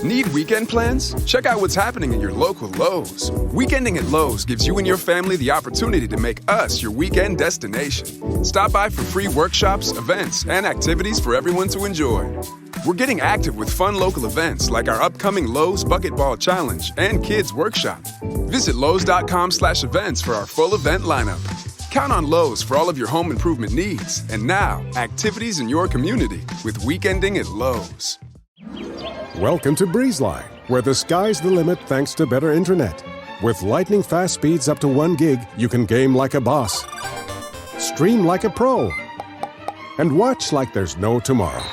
Need weekend plans? Check out what's happening at your local Lowe's. Weekending at Lowe's gives you and your family the opportunity to make us your weekend destination. Stop by for free workshops, events, and activities for everyone to enjoy. We're getting active with fun local events like our upcoming Lowe's Bucket Ball Challenge and Kids Workshop. Visit Lowe's.com/events for our full event lineup. Count on Lowe's for all of your home improvement needs. And now, activities in your community with Weekending at Lowe's. Welcome to BreezeLine, where the sky's the limit thanks to better internet. With lightning fast speeds up to 1 gig, you can game like a boss, stream like a pro, and watch like there's no tomorrow.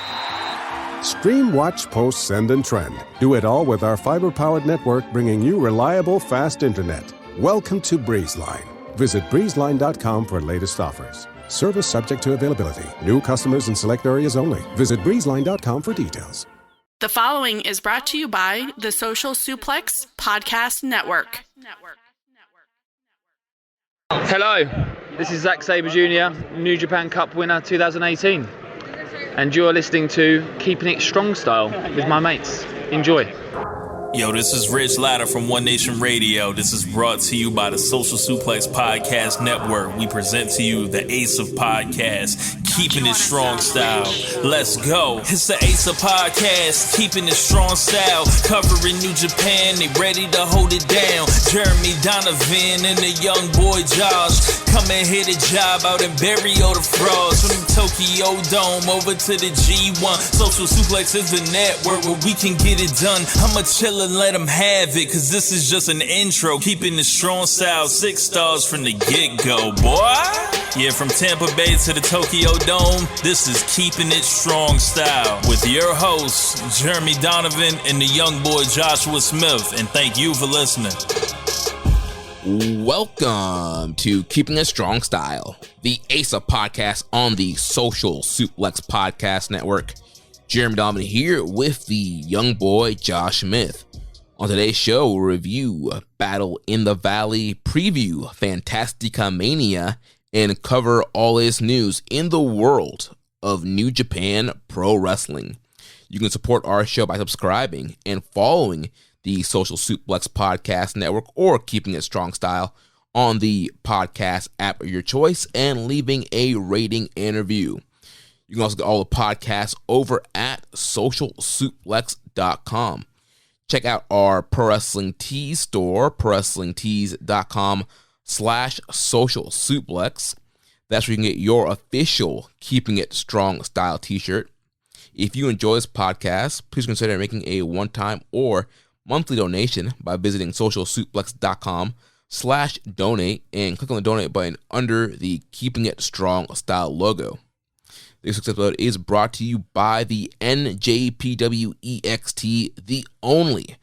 Stream, watch, post, send, and trend. Do it all with our fiber-powered network, bringing you reliable, fast internet. Welcome to BreezeLine. Visit breezeline.com for latest offers. Service subject to availability. New customers in select areas only. Visit breezeline.com for details. The following is brought to you by the Social Suplex Podcast Network. Hello, this is Zack Sabre Jr., New Japan Cup winner 2018. And you're listening to Keepin It Strong Style with my mates. Enjoy. Yo, this is Rich Latter from One Nation Radio. This is brought to you by the Social Suplex Podcast Network. We present to you the Ace of Podcasts, Keepin It Strong Style. Let's go. It's the Ace of Podcasts, Keepin It Strong Style. Covering New Japan, they ready to hold it down. Jeremy Donovan and the young boy Josh. Come and hit a job out and bury all the frauds. From the Tokyo Dome over to the G1. Social Suplex is the network where we can get it done. I'ma chill and let them have it, cause this is just an intro. Keeping the strong style, 6 stars from the get-go, boy. Yeah, from Tampa Bay to the Tokyo Dome, this is Keeping It Strong Style with your hosts, Jeremy Donovan and the young boy Joshua Smith. And thank you for listening. Welcome to Keeping It Strong Style, the ASA podcast on the Social Suplex Podcast Network. Jeremy Donovan here with the young boy Josh Smith. On today's show, we'll review Battle in the Valley, preview Fantastica Mania, and cover all its news in the world of New Japan Pro Wrestling. You can support our show by subscribing and following the Social Suplex Podcast Network or Keeping It Strong Style on the podcast app of your choice and leaving a rating and review. You can also get all the podcasts over at socialsuplex.com. Check out our Pro Wrestling Tees store, prowrestlingtees.com/socialsuplex. That's where you can get your official Keeping It Strong Style t-shirt. If you enjoy this podcast, please consider making a one-time or monthly donation by visiting socialsuplex.com/donate and click on the donate button under the Keeping It Strong Style logo. This episode is brought to you by the NJPW EXT, the only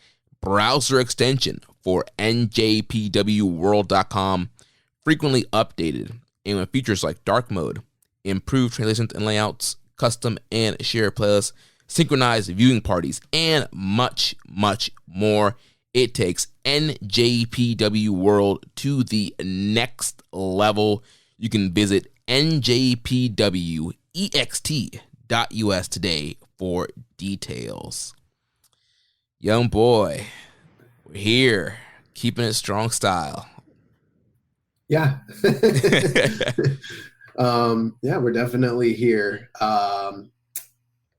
browser extension for NJPWWorld.com, frequently updated, and with features like dark mode, improved translations and layouts, custom and shared playlists, synchronized viewing parties, and much, much more. It takes NJPW World to the next level. You can visit NJPWEXT.us today for details. Young boy, we're here, keeping it strong style. Yeah. Yeah, we're definitely here.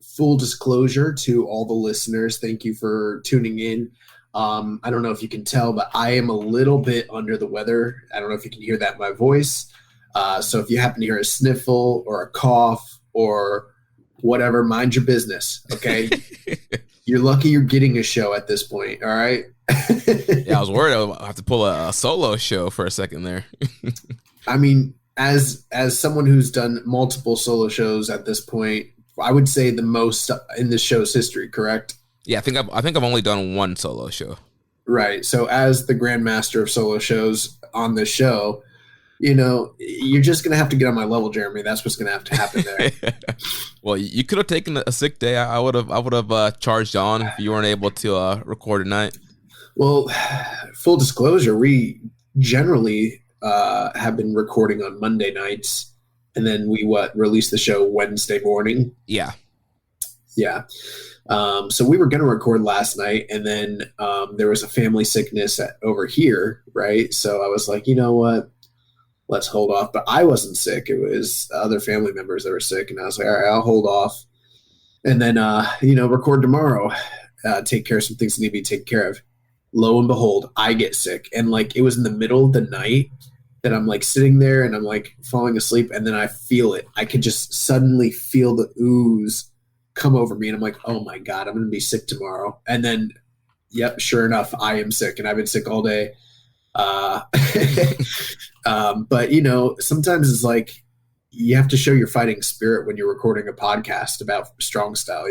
Full disclosure to all the listeners, thank you for tuning in. I don't know if you can tell, but I am a little bit under the weather. I don't know if you can hear that in my voice. So if you happen to hear a sniffle or a cough or whatever, mind your business, okay? You're lucky you're getting a show at this point, all right? Yeah, I was worried I'll have to pull a solo show for a second there. I mean, as someone who's done multiple solo shows at this point, I would say the most in this show's history, correct? Yeah, I think I've only done one solo show. Right. So as the grandmaster of solo shows on this show, you know, you're just going to have to get on my level, Jeremy. That's what's going to have to happen there. Well, you could have taken a sick day. I would have charged on if you weren't able to record tonight. Well, full disclosure, we generally have been recording on Monday nights, and then we release the show Wednesday morning. Yeah. Yeah. So we were going to record last night, and then there was a family sickness over here, right? So I was like, you know what? Let's hold off. But I wasn't sick. It was other family members that were sick, and I was like, all right, I'll hold off. And then, record tomorrow, take care of some things that need to be taken care of. Lo and behold, I get sick. And like, it was in the middle of the night that I'm like sitting there and I'm like falling asleep. And then I feel it. I could just suddenly feel the ooze come over me. And I'm like, oh my God, I'm going to be sick tomorrow. And then, yep, sure enough, I am sick, and I've been sick all day. But sometimes it's like, you have to show your fighting spirit when you're recording a podcast about strong style,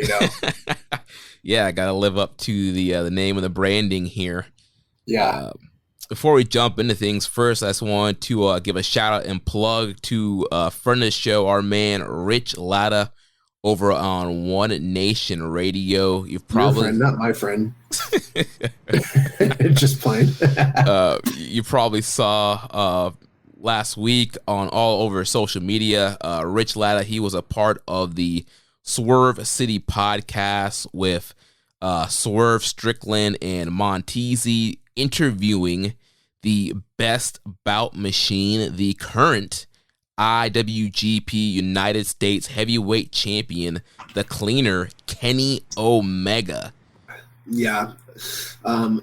Yeah, I got to live up to the name and the branding here. Yeah. Before we jump into things, first, I just want to give a shout out and plug to friend of the show, our man Rich Latta over on One Nation Radio. You've probably Your friend, not my friend. Just playing. You probably saw last week on all over social media, Rich Latta, he was a part of the Swerve City podcast with Swerve Strickland and Montezi, interviewing the best bout machine, the current IWGP United States heavyweight champion, the cleaner, Kenny Omega. Yeah.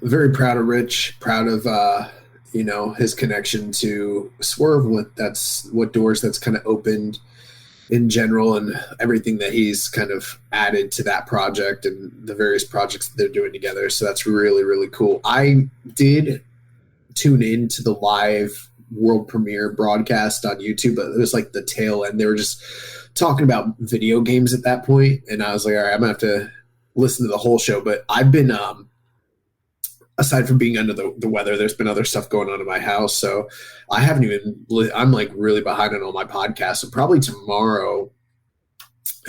Very proud of Rich, proud of his connection to Swerve, what doors that's kind of opened in general, and everything that he's kind of added to that project and the various projects that they're doing together. So that's really, really cool. I did tune in to the live world premiere broadcast on YouTube, but it was like the tail end. They were just talking about video games at that point, and I was like, all right, I'm gonna have to listen to the whole show. But I've been aside from being under the weather, there's been other stuff going on in my house. So I haven't I'm like really behind on all my podcasts. So probably tomorrow,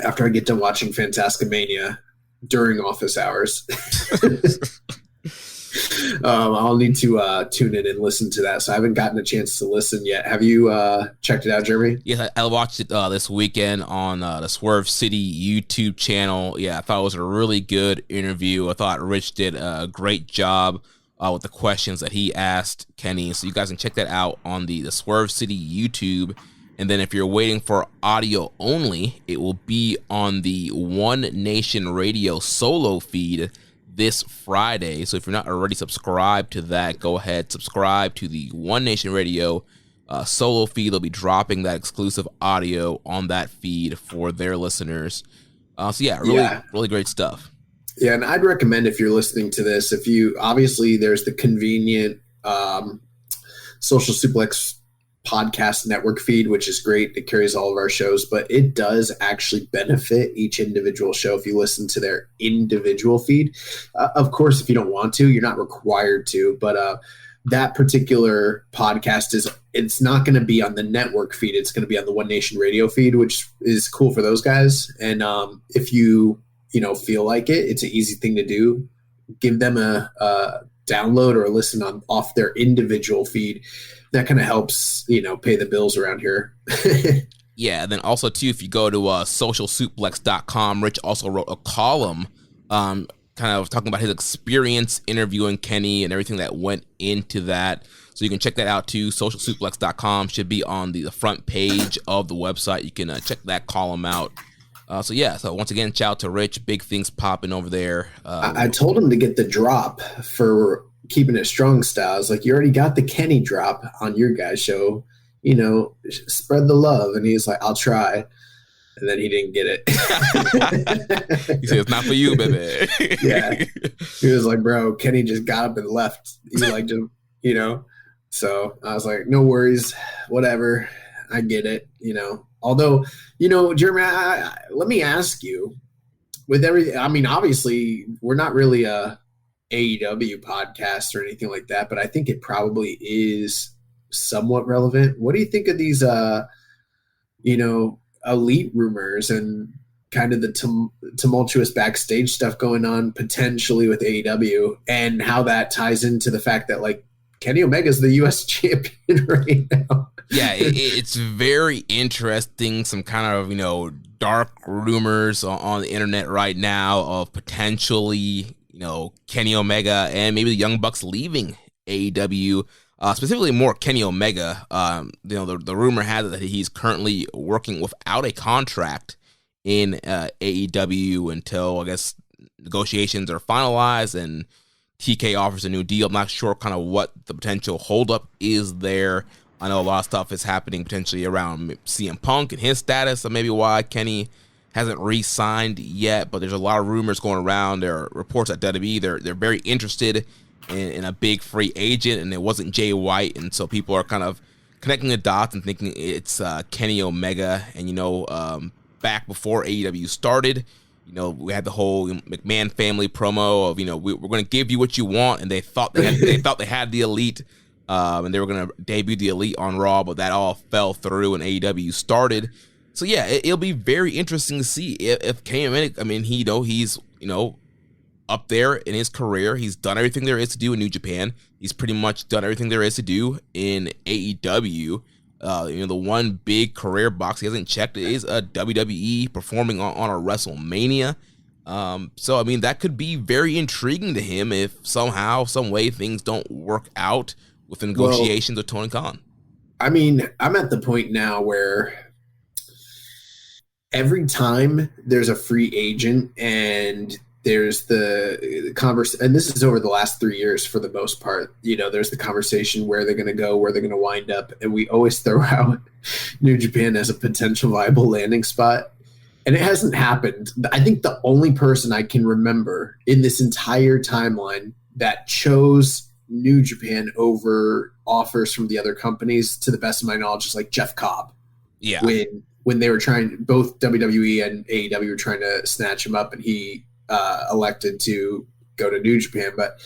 after I get done watching Fantastica Mania during office hours, I'll need to tune in and listen to that. So I haven't gotten a chance to listen yet. Have you checked it out, Jeremy? Yes, I watched it this weekend on the Swerve City YouTube channel. Yeah, I thought it was a really good interview. I thought Rich did a great job with the questions that he asked Kenny. So you guys can check that out on the Swerve City YouTube. And then if you're waiting for audio only, it will be on the One Nation Radio solo feed this Friday. So if you're not already subscribed to that, go ahead, subscribe to the One Nation Radio solo feed. They'll be dropping that exclusive audio on that feed for their listeners. Really great stuff. Yeah, and I'd recommend, if you're listening to this, there's the convenient Social Suplex podcast network feed, which is great. It carries all of our shows, but it does actually benefit each individual show if you listen to their individual feed. Of course, if you don't want to, you're not required to, but that particular podcast it's not going to be on the network feed. It's going to be on the One Nation Radio feed, which is cool for those guys. And if you feel like it's an easy thing to do. Give them a download or a listen off their individual feed. That kind of helps, pay the bills around here. Yeah, and then also, too, if you go to socialsuplex.com, Rich also wrote a column kind of talking about his experience interviewing Kenny and everything that went into that. So you can check that out, too. Socialsuplex.com should be on the front page of the website. You can check that column out. So once again, shout out to Rich. Big things popping over there. I told him to get the drop for Keeping It Strong Style. I was like, you already got the Kenny drop on your guys' show. Spread the love. And he's like, I'll try. And then he didn't get it. He said, it's not for you, baby. Yeah. He was like, bro, Kenny just got up and left. He liked him, So I was like, no worries. Whatever. I get it, Although, Jeremy, let me ask you, with everything, obviously, we're not really a AEW podcast or anything like that, but I think it probably is somewhat relevant. What do you think of these, elite rumors and kind of the tumultuous backstage stuff going on potentially with AEW, and how that ties into the fact that, like, Kenny Omega's the U.S. champion right now? Yeah, it's very interesting. Some kind of, dark rumors on the internet right now of potentially, Kenny Omega and maybe the Young Bucks leaving AEW. Specifically more Kenny Omega. The rumor has it that he's currently working without a contract in AEW until, I guess, negotiations are finalized and TK offers a new deal. I'm not sure kind of what the potential holdup is there. I know a lot of stuff is happening potentially around CM Punk and his status, so maybe why Kenny hasn't re-signed yet, but there's a lot of rumors going around. There are reports at WWE. They're very interested in a big free agent, and it wasn't Jay White, and so people are kind of connecting the dots and thinking it's Kenny Omega. And back before AEW started, we had the whole McMahon family promo of we're going to give you what you want, and they thought they had the Elite, and they were going to debut the Elite on Raw, but that all fell through when AEW started. So yeah, it'll be very interesting to see if Kenny Omega. I mean, he's up there in his career. He's done everything there is to do in New Japan. He's pretty much done everything there is to do in AEW. The one big career box he hasn't checked is a WWE performing on a WrestleMania. So, I mean, that could be very intriguing to him if somehow, some way things don't work out with the negotiations with Tony Khan. I mean, I'm at the point now where every time there's a free agent and there's the conversation, and this is over the last 3 years for the most part, there's the conversation where they're going to go, where they're going to wind up. And we always throw out New Japan as a potential viable landing spot. And it hasn't happened. I think the only person I can remember in this entire timeline that chose New Japan over offers from the other companies, to the best of my knowledge, is like Jeff Cobb. Yeah. When they were both WWE and AEW were trying to snatch him up, and he elected to go to New Japan, but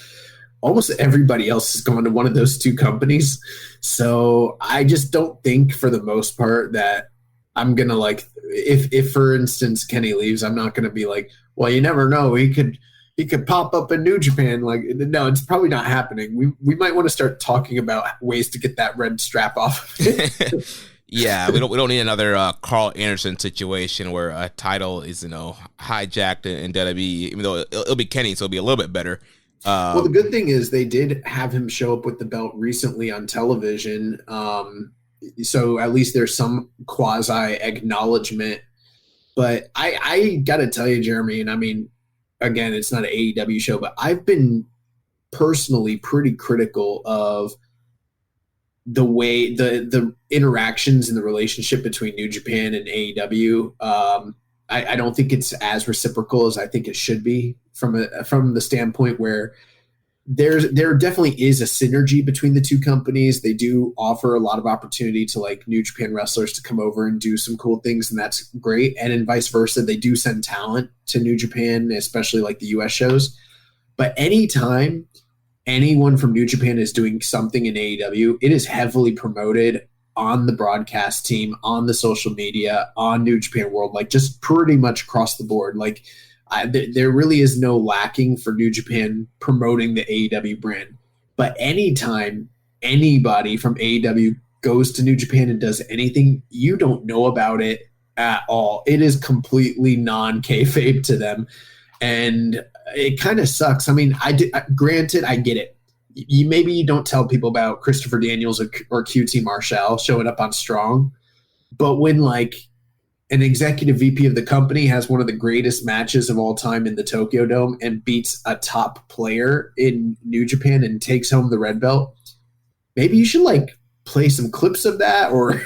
almost everybody else has gone to one of those two companies. So I just don't think, for the most part, that I'm gonna if for instance Kenny leaves, I'm not gonna be like, well, you never know, he could pop up in New Japan. No, it's probably not happening. We might want to start talking about ways to get that red strap off. Yeah, we don't need another Carl Anderson situation where a title is hijacked in WWE. Even though it'll be Kenny, so it'll be a little bit better. Well, the good thing is they did have him show up with the belt recently on television, so at least there's some quasi acknowledgement. But I gotta tell you, Jeremy, and I mean, again, it's not an AEW show, but I've been personally pretty critical of the way the interactions and the relationship between New Japan and AEW. I don't think it's as reciprocal as I think it should be from the standpoint where there definitely is a synergy between the two companies. They do offer a lot of opportunity to New Japan wrestlers to come over and do some cool things, and that's great. And then vice versa, they do send talent to New Japan, especially the US shows. But anytime anyone from New Japan is doing something in AEW, it is heavily promoted on the broadcast team, on the social media, on New Japan World, just pretty much across the board. There really is no lacking for New Japan promoting the AEW brand. But anytime anybody from AEW goes to New Japan and does anything, you don't know about it at all. It is completely non-kayfabe to them. And it kind of sucks. I mean, granted, I get it. Maybe you don't tell people about Christopher Daniels or QT Marshall showing up on Strong, but when an executive VP of the company has one of the greatest matches of all time in the Tokyo Dome and beats a top player in New Japan and takes home the red belt, maybe you should play some clips of that, or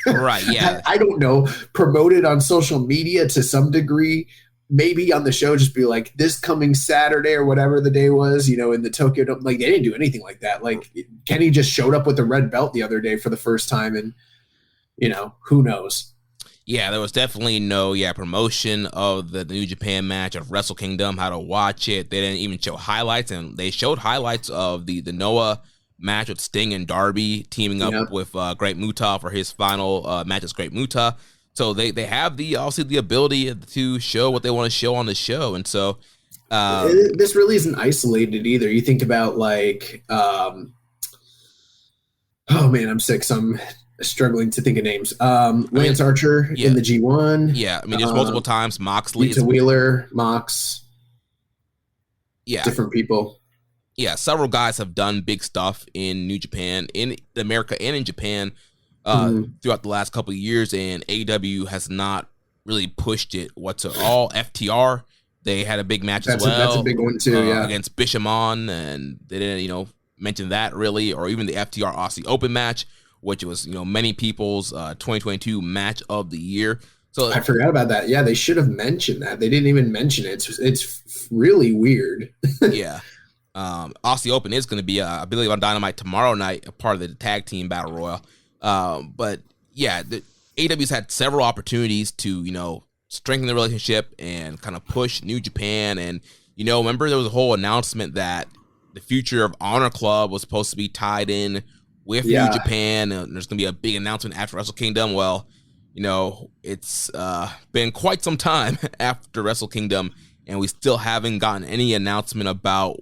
right, yeah. I don't know, promote it on social media to some degree. Maybe on the show, just be this coming Saturday or whatever the day was, in the Tokyo Dome. They didn't do anything like that. Kenny just showed up with the red belt the other day for the first time, and who knows? Yeah, there was definitely no promotion of the New Japan match of Wrestle Kingdom, how to watch it. They didn't even show highlights, and they showed highlights of the Noah match with Sting and Darby teaming up with Great Muta for his final match as Great Muta. So they have obviously the ability to show what they want to show on the show. And so this really isn't isolated either. You think about oh man, I'm sick. Some struggling to think of names. Lance Archer in the G1. Yeah, I mean, there's multiple times. Moxley. Lita Wheeler, Mox. Yeah. Different people. Yeah, several guys have done big stuff in New Japan, in America and in Japan throughout the last couple of years, and AEW has not really pushed it all. FTR, they had a big match as well. That's a big one too, against Bishamon, and they didn't, mention that really, or even the FTR Aussie Open match, which was, many people's 2022 match of the year. So I forgot about that. Yeah, they should have mentioned that. They didn't even mention it. It's really weird. Yeah. Aussie Open is going to be, I believe, on Dynamite tomorrow night, a part of the tag team battle royal. But yeah, the AEW's had several opportunities to, strengthen the relationship and kind of push New Japan. And, remember there was a whole announcement that the future of Honor Club was supposed to be tied in with New Japan. And there's going to be a big announcement after Wrestle Kingdom. Well, it's been quite some time after Wrestle Kingdom, and we still haven't gotten any announcement about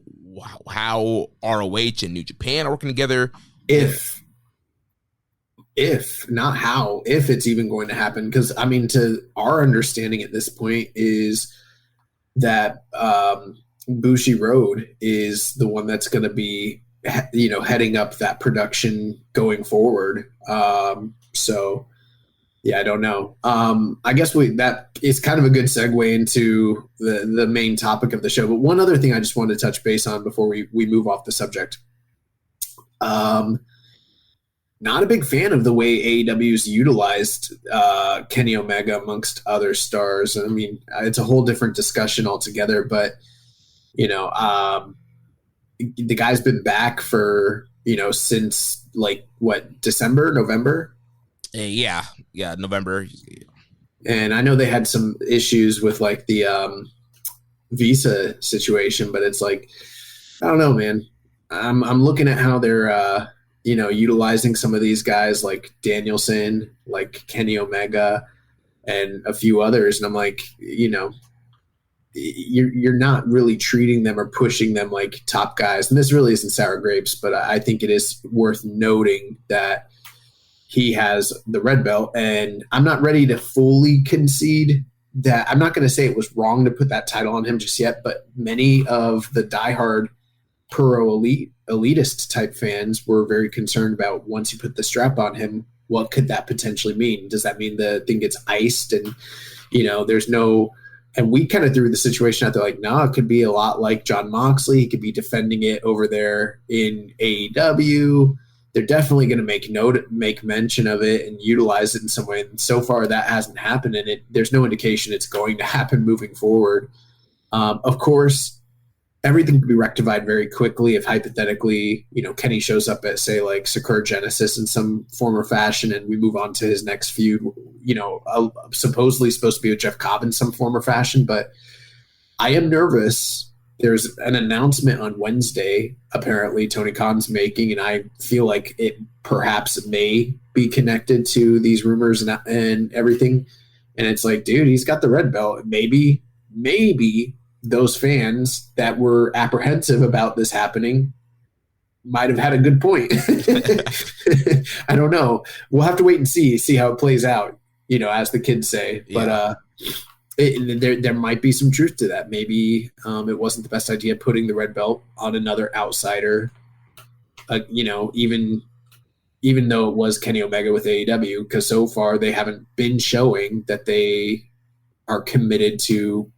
how ROH and New Japan are working together. If not how, if it's even going to happen. Because, to our understanding at this point is that Bushi Road is the one that's going to be, heading up that production going forward. So, yeah, I don't know. I guess that is kind of a good segue into the main topic of the show. But one other thing I just wanted to touch base on before we move off the subject. Not a big fan of the way AEW's utilized Kenny Omega amongst other stars. I mean, it's a whole different discussion altogether. But, the guy's been back for, since December, November? Yeah, November. And I know they had some issues with the visa situation, but it's I don't know, man. I'm looking at how they're utilizing some of these guys like Danielson, like Kenny Omega, and a few others, and I'm you're not really treating them or pushing them like top guys. And this really isn't sour grapes, but I think it is worth noting that he has the red belt, and I'm not ready to fully concede that. I'm not going to say it was wrong to put that title on him just yet, but many of the diehard pro elitist type fans were very concerned about, once you put the strap on him, what could that potentially mean? Does that mean the thing gets iced and, there's no, and we kind of threw the situation out there no, it could be a lot like John Moxley. He could be defending it over there in AEW. They're definitely going to make mention of it and utilize it in some way. And so far that hasn't happened, and there's no indication it's going to happen moving forward. Of course, everything can be rectified very quickly if hypothetically, Kenny shows up at, say, Sakura Genesis in some form or fashion, and we move on to his next feud, supposedly supposed to be with Jeff Cobb in some form or fashion. But I am nervous. There's an announcement on Wednesday, apparently Tony Khan's making, and I feel like it perhaps may be connected to these rumors and everything. And it's dude, he's got the red belt. Maybe those fans that were apprehensive about this happening might have had a good point. I don't know. We'll have to wait and see how it plays out, as the kids say. Yeah. But there might be some truth to that. Maybe it wasn't the best idea putting the red belt on another outsider, even though it was Kenny Omega with AEW, because so far they haven't been showing that they are committed to,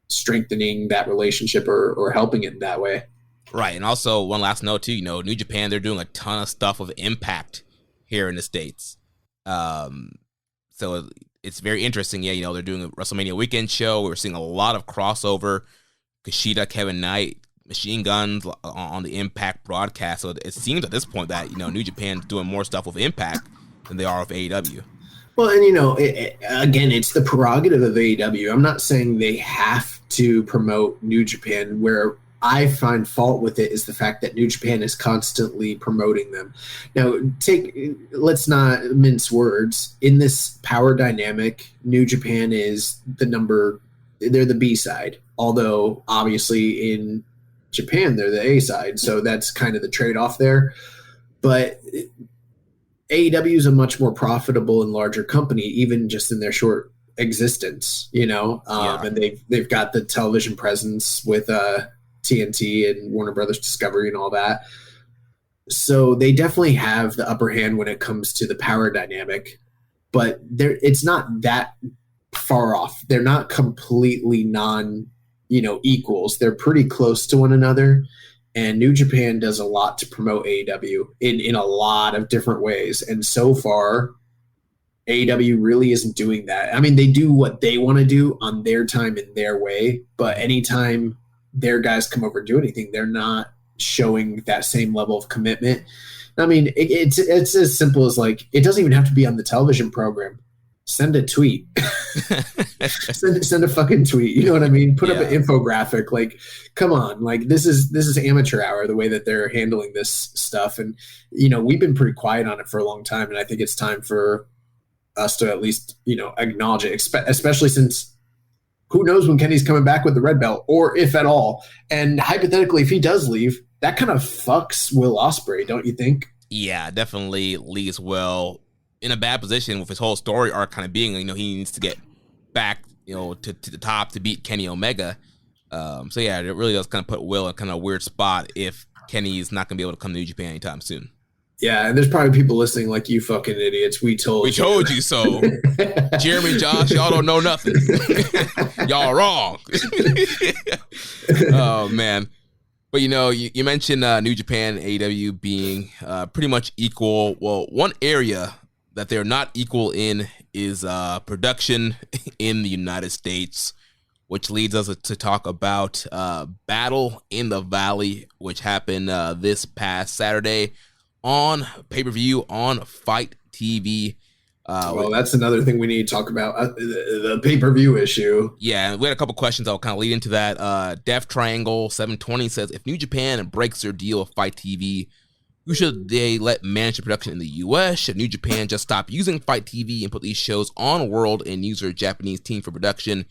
strengthening that relationship or helping it in that way. Right. And also one last note too, New Japan, they're doing a ton of stuff with Impact here in the States. So it's very interesting. Yeah, they're doing a WrestleMania weekend show. We're seeing a lot of crossover. Kushida, Kevin Knight, Machine Guns on the Impact broadcast. So it seems at this point that, New Japan's doing more stuff with Impact than they are with AEW. Well, and again, it's the prerogative of AEW. I'm not saying they have to promote New Japan. Where I find fault with it is the fact that New Japan is constantly promoting them. Now, let's not mince words. In this power dynamic, New Japan is they're the B side. Although, obviously, in Japan, they're the A side. So that's kind of the trade-off there. But AEW is a much more profitable and larger company, even just in their short existence, and they've got the television presence with TNT and Warner Brothers Discovery and all that. So they definitely have the upper hand when it comes to the power dynamic, but it's not that far off. They're not completely equals. They're pretty close to one another. And New Japan does a lot to promote AEW in a lot of different ways. And so far, AEW really isn't doing that. I mean, they do what they want to do on their time in their way, but anytime their guys come over and do anything, they're not showing that same level of commitment. I mean, it's as simple as like, it doesn't even have to be on the television program. Send a tweet. send a fucking tweet. You know what I mean? Put up an infographic. Like, come on. Like, this is amateur hour, the way that they're handling this stuff. And, we've been pretty quiet on it for a long time. And I think it's time for us to at least, acknowledge it, especially since who knows when Kenny's coming back with the red belt, or if at all. And hypothetically, if he does leave, that kind of fucks Will Ospreay, don't you think? Yeah, definitely leaves Will in a bad position with his whole story arc kind of being, he needs to get back, to the top to beat Kenny Omega. So yeah, it really does kind of put Will in kind of a weird spot if Kenny's not going to be able to come to New Japan anytime soon. Yeah, and there's probably people listening like, you fucking idiots. We told you so. Jeremy, Josh, y'all don't know nothing. Y'all wrong. Oh, man. But, you mentioned New Japan, AEW being pretty much equal. Well, one area that they're not equal in is production in the United States, which leads us to talk about Battle in the Valley, which happened this past Saturday on pay-per-view on Fight TV. Well, that's another thing we need to talk about, the pay-per-view issue. Yeah, we had a couple questions I'll kind of lead into that. Death Triangle 720 says, if New Japan breaks their deal with Fight TV, who should they let manage the production in the U.S.? Should New Japan just stop using Fight TV and put these shows on World and use their Japanese team for production?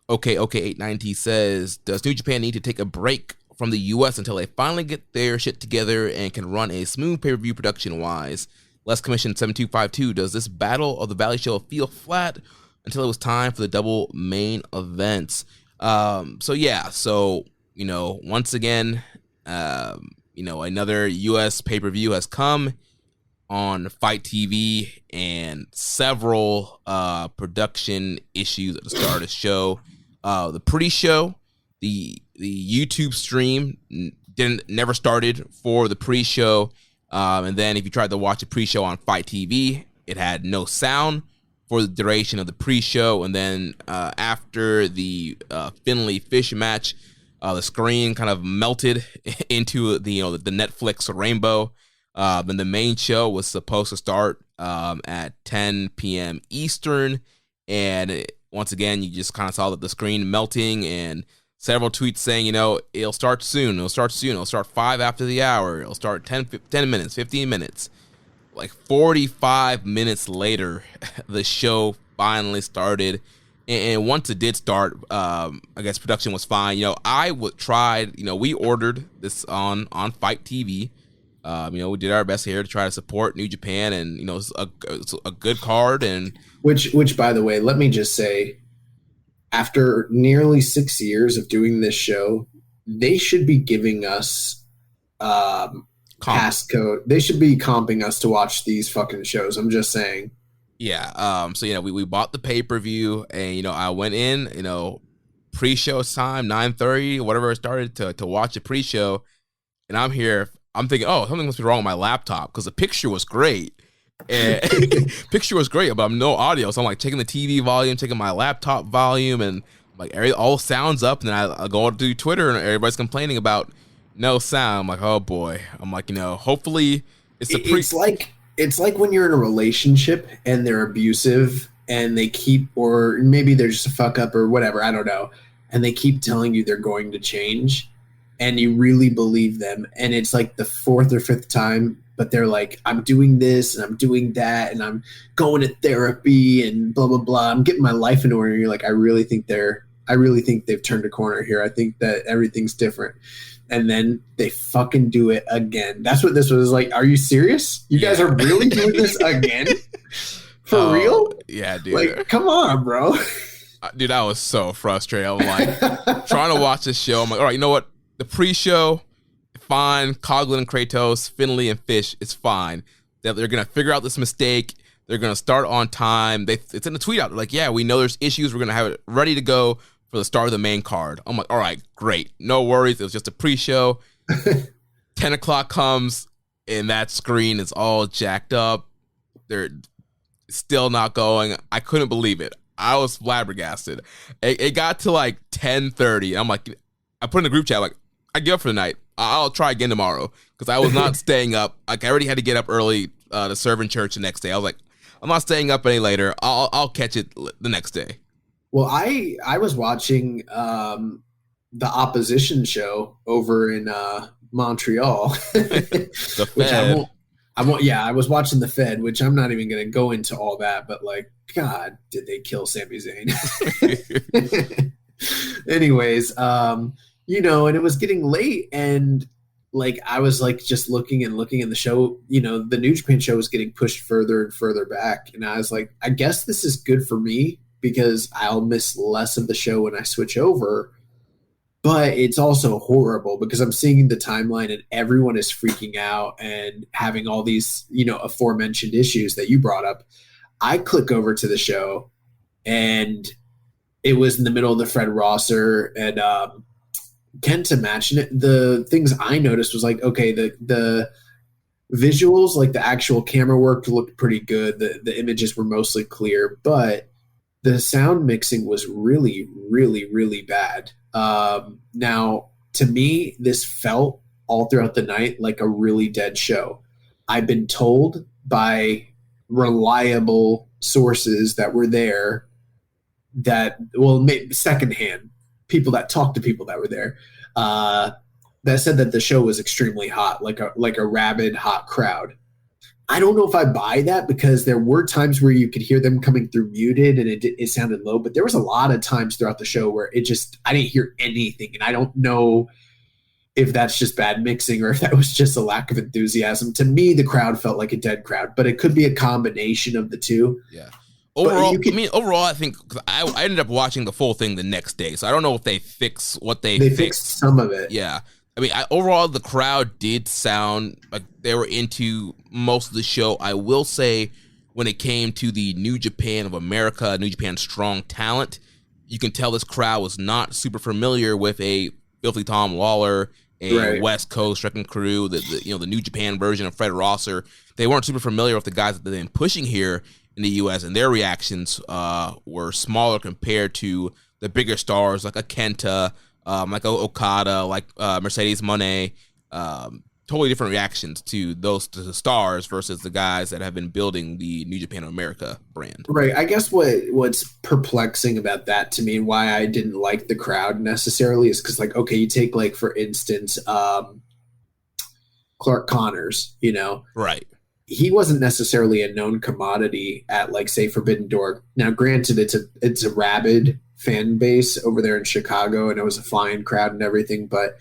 Okay, 890 says, does New Japan need to take a break from the U.S. until they finally get their shit together and can run a smooth pay-per-view production-wise? Less Commission 7252, does this Battle of the Valley show feel flat until it was time for the double main events? Once again, another U.S. pay-per-view has come on Fight TV, and several production issues at the start of the show. The pre-show, the YouTube stream never started for the pre-show. And then if you tried to watch the pre-show on Fight TV, it had no sound for the duration of the pre-show. And then after the Finley Fish match, the screen kind of melted into the Netflix rainbow. Then the main show was supposed to start at 10 p.m. Eastern. And once again, you just kind of saw that the screen melting, and several tweets saying, it'll start soon. It'll start 5 after the hour. It'll start 10 minutes, 15 minutes. Like 45 minutes later, the show finally started. And once it did start, I guess production was fine. We ordered this on Fight TV. We did our best here to try to support New Japan, and it's a good card. And which by the way, let me just say, after nearly 6 years of doing this show, they should be giving us passcode. They should be comping us to watch these fucking shows. I'm just saying. Yeah. We bought the pay-per-view, and I went in, pre-show time, 9:30, whatever it started, to watch the pre-show, and I'm here. I'm thinking, something must be wrong with my laptop, because the picture was great. And but I'm no audio, so I'm like checking the TV volume, checking my laptop volume, and like all sounds up. And then I go to Twitter, and everybody's complaining about no sound. I'm like, oh boy. I'm like, hopefully it's it's like when you're in a relationship and they're abusive, and they keep, or maybe they're just a fuck up or whatever, I don't know, and they keep telling you they're going to change, and you really believe them, and it's like the 4th or 5th time, but they're like, I'm doing this and I'm doing that and I'm going to therapy and blah, blah, blah. I'm getting my life in order. And you're like, I really think they're I really think they've turned a corner here. I think that everything's different. And then they fucking do it again. That's what this was like. Are you serious? You guys are really doing this again? For real? Yeah, dude. Like, come on, bro. Dude, I was so frustrated. I'm like, trying to watch this show. I'm like, all right, you know what? The pre-show, fine. Coughlin and Kratos, Finley and Fish, it's fine. They're going to figure out this mistake. They're going to start on time. It's in the tweet out. They're like, yeah, we know there's issues. We're going to have it ready to go for the start of the main card. I'm like, all right, great. No worries. It was just a pre-show. 10 o'clock comes, and that screen is all jacked up. They're still not going. I couldn't believe it. I was flabbergasted. It got to like 10:30. I'm like, I put in the group chat, like, I give up for the night. I'll try again tomorrow, because I was not staying up. Like, I already had to get up early to serve in church the next day. I was like, I'm not staying up any later. I'll catch it the next day. Well, I was watching the opposition show over in Montreal. The Fed. I was watching the Fed, which I'm not even going to go into all that, but like, God, did they kill Sami Zayn? Anyways, and it was getting late, and like I was like just looking and the show, the New Japan show was getting pushed further and further back, and I was like, I guess this is good for me because I'll miss less of the show when I switch over. But it's also horrible because I'm seeing the timeline and everyone is freaking out and having all these, aforementioned issues that you brought up. I click over to the show, and it was in the middle of the Fred Rosser and Kenta match. And the things I noticed was like, okay, the visuals, like the actual camera work looked pretty good. The images were mostly clear, but the sound mixing was really, really, really bad. Now, to me, this felt all throughout the night like a really dead show. I've been told by reliable sources that were there that, well, secondhand, people that talked to people that were there, that said that the show was extremely hot, like a rabid, hot crowd. I don't know if I buy that because there were times where you could hear them coming through muted and it sounded low, but there was a lot of times throughout the show where I didn't hear anything. And I don't know if that's just bad mixing or if that was just a lack of enthusiasm. To me, the crowd felt like a dead crowd, but it could be a combination of the two. Yeah. Overall, I think I ended up watching the full thing the next day. So I don't know if they fix what they fixed some of it. Yeah. I mean, overall, the crowd did sound like they were into most of the show. I will say, when it came to the New Japan of America, New Japan Strong Talent, you can tell this crowd was not super familiar with a Filthy Tom Lawler, a West Coast Wrecking Crew, the New Japan version of Fred Rosser. They weren't super familiar with the guys that they've been pushing here in the U.S., and their reactions were smaller compared to the bigger stars like a Kenta, like Okada, like Mercedes Monè. Totally different reactions to the stars versus the guys that have been building the New Japan America brand. Right. I guess what's perplexing about that to me and why I didn't like the crowd necessarily is because, like, okay, you take, like, for instance, Clark Connors, Right. He wasn't necessarily a known commodity at, like, say, Forbidden Door. Now, granted, it's a rabid fan base over there in Chicago, and it was a flying crowd and everything, but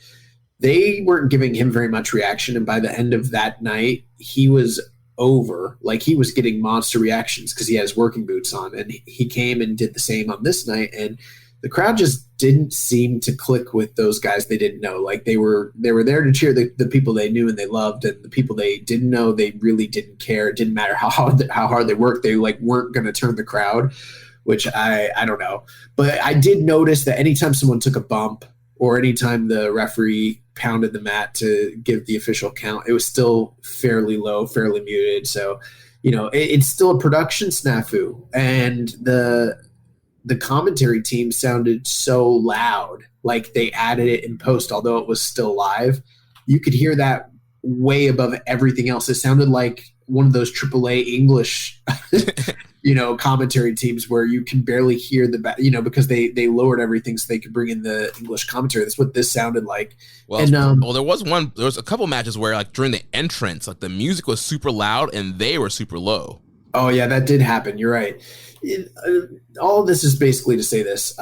they weren't giving him very much reaction. And by the end of that night, he was over. Like, he was getting monster reactions because he had his working boots on, and he came and did the same on this night. And the crowd just didn't seem to click with those guys they didn't know. Like, they were there to cheer the people they knew and they loved, and the people they didn't know, they really didn't care. It didn't matter how hard they worked. They, like, weren't going to turn the crowd, which I don't know. But I did notice that anytime someone took a bump or anytime the referee pounded the mat to give the official count, it was still fairly low, fairly muted. So, it's still a production snafu. And the commentary team sounded so loud, like they added it in post, although it was still live. You could hear that way above everything else. It sounded like one of those AAA English commentary teams where you can barely hear because they lowered everything so they could bring in the English commentary. That's what this sounded like. Well, there was a couple matches where, like, during the entrance, like, the music was super loud and they were super low. Oh yeah, that did happen. You're right. All of this is basically to say this.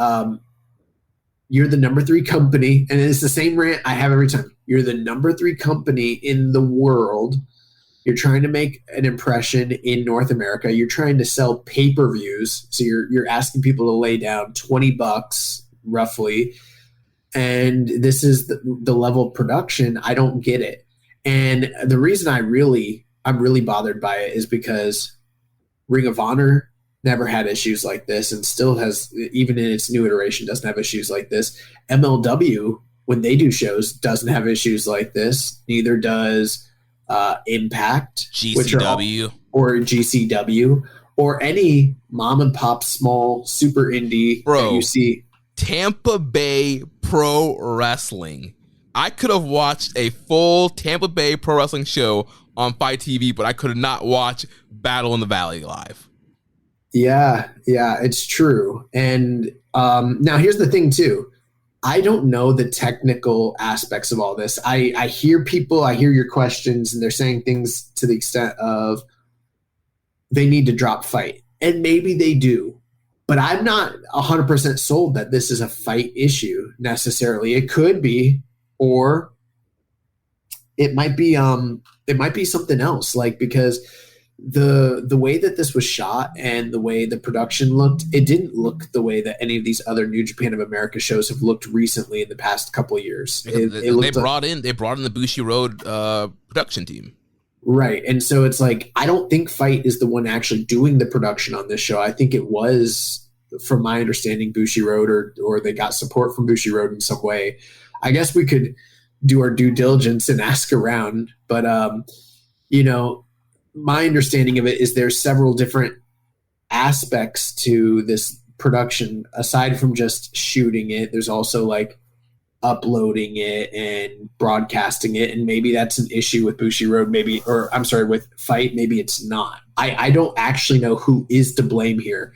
you're the number 3 company, and it's the same rant I have every time. You're the number 3 company in the world. You're trying to make an impression in North America. You're trying to sell pay-per-views. So you're asking people to lay down $20 roughly. And this is the level of production. I don't get it. And the reason I'm really bothered by it is because Ring of Honor never had issues like this and still has, even in its new iteration, doesn't have issues like this. MLW, when they do shows, doesn't have issues like this. Neither does Impact, GCW, or GCW, or any mom and pop small super indie that you see. Tampa Bay Pro Wrestling. I could have watched a full Tampa Bay Pro Wrestling show on Fight TV, but I could not watch Battle in the Valley live. Yeah, it's true. And now here's the thing too. I don't know the technical aspects of all this. I hear people, I hear your questions, and they're saying things to the extent of they need to drop Fight. And maybe they do. But I'm not 100% sold that this is a Fight issue necessarily. It could be, or it might be something else. Like, because the way that this was shot and the way the production looked, it didn't look the way that any of these other New Japan of America shows have looked recently in the past couple of years. They brought in the Bushi Road production team. Right. And so it's like, I don't think Fight is the one actually doing the production on this show. I think it was, from my understanding, Bushi Road, or they got support from Bushi Road in some way. I guess we could do our due diligence and ask around. But, my understanding of it is there's several different aspects to this production. Aside from just shooting it, there's also like uploading it and broadcasting it, and maybe that's an issue with Bushi Road, with Fight, maybe it's not. I don't actually know who is to blame here.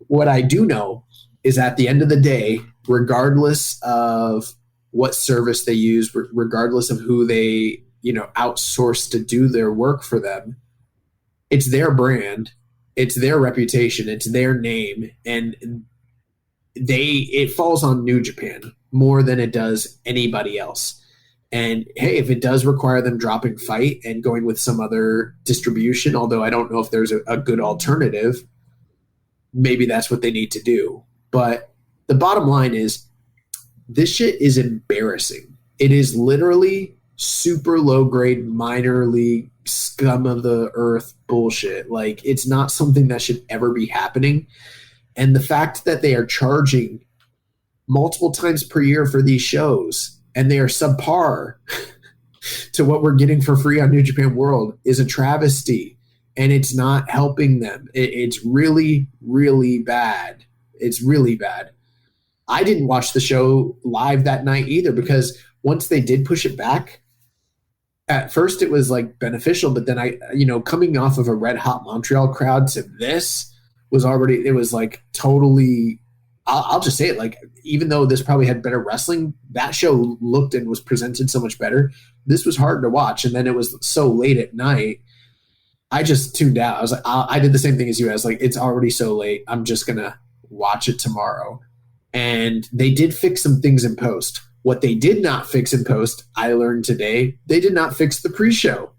What I do know is at the end of the day, regardless of what service they use, regardless of who they outsource to do their work for them, it's their brand, it's their reputation, it's their name, and it falls on New Japan more than it does anybody else. And hey, if it does require them dropping Fight and going with some other distribution, although I don't know if there's a good alternative, maybe that's what they need to do. But the bottom line is, this shit is embarrassing. It is literally super low grade minor league scum of the earth bullshit. Like, it's not something that should ever be happening. And the fact that they are charging multiple times per year for these shows and they are subpar to what we're getting for free on New Japan World is a travesty, and it's not helping them. It's really, really bad. It's really bad. I didn't watch the show live that night either, because once they did push it back, at first it was like beneficial, but then coming off of a red hot Montreal crowd to this was already, it was like totally, I'll just say it, like, even though this probably had better wrestling, that show looked and was presented so much better. This was hard to watch. And then it was so late at night, I just tuned out. I was like, I did the same thing as you. I was like, it's already so late, I'm just going to watch it tomorrow. And they did fix some things in post. What they did not fix in post, I learned today, they did not fix the pre-show.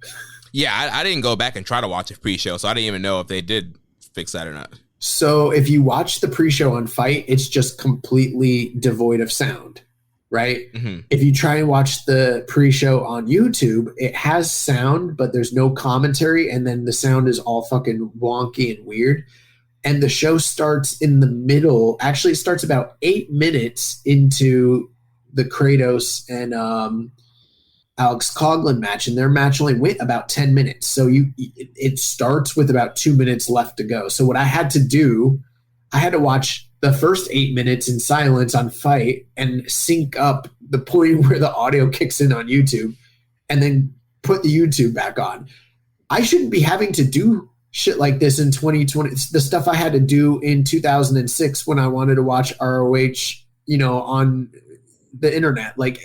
Yeah, I didn't go back and try to watch a pre-show, so I didn't even know if they did fix that or not. So if you watch the pre-show on Fight, it's just completely devoid of sound, right? Mm-hmm. If you try and watch the pre-show on YouTube, it has sound, but there's no commentary, and then the sound is all fucking wonky and weird. And the show starts in the middle. Actually, it starts about 8 minutes into the Kratos and Alex Coughlin match, and their match only went about 10 minutes. So it starts with about 2 minutes left to go. So what I had to do, I had to watch the first 8 minutes in silence on Fight and sync up the point where the audio kicks in on YouTube, and then put the YouTube back on. I shouldn't be having to do shit like this in 2020. It's the stuff I had to do in 2006 when I wanted to watch ROH, on the internet. Like,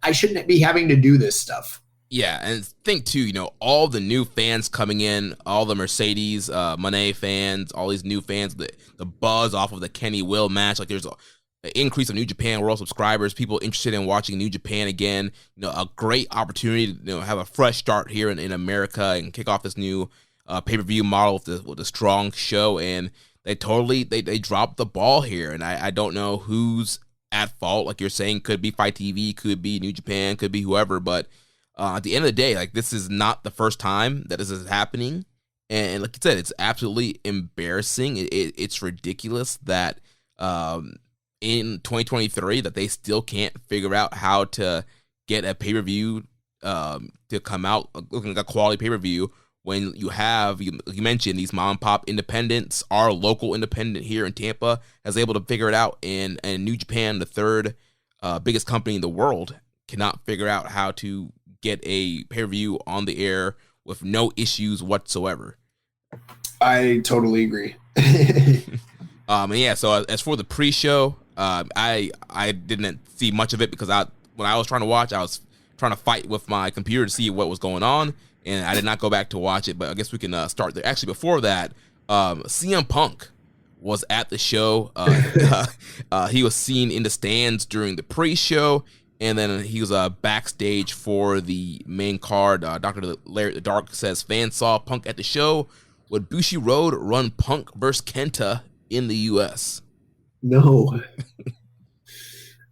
I shouldn't be having to do this stuff. Yeah, and think too, all the new fans coming in, all the Mercedes Monè fans, all these new fans, the buzz off of the Kenny Will match. Like, increase of New Japan World subscribers, people interested in watching New Japan again. A great opportunity to have a fresh start here in America and kick off this new pay-per-view model with the strong show. And they dropped the ball here, and I don't know who's at fault. Like you're saying, could be Fight TV, could be New Japan, could be whoever, but at the end of the day, like, this is not the first time that this is happening. And like you said, it's absolutely embarrassing. It's ridiculous that in 2023 that they still can't figure out how to get a pay-per-view to come out looking like a quality pay-per-view when you have, you mentioned, these mom-and-pop independents. Our local independent here in Tampa is able to figure it out, and New Japan, the third biggest company in the world, cannot figure out how to get a pay-per-view on the air with no issues whatsoever. I totally agree. And yeah, so as for the pre-show, I didn't see much of it because when I was trying to watch, I was trying to fight with my computer to see what was going on, and I did not go back to watch it. But I guess we can start there. Actually, before that, CM Punk was at the show. He was seen in the stands during the pre-show, and then he was backstage for the main card. Dr. Larry the Dark says fans saw Punk at the show. Would Bushiroad run Punk versus Kenta in the U.S.? No.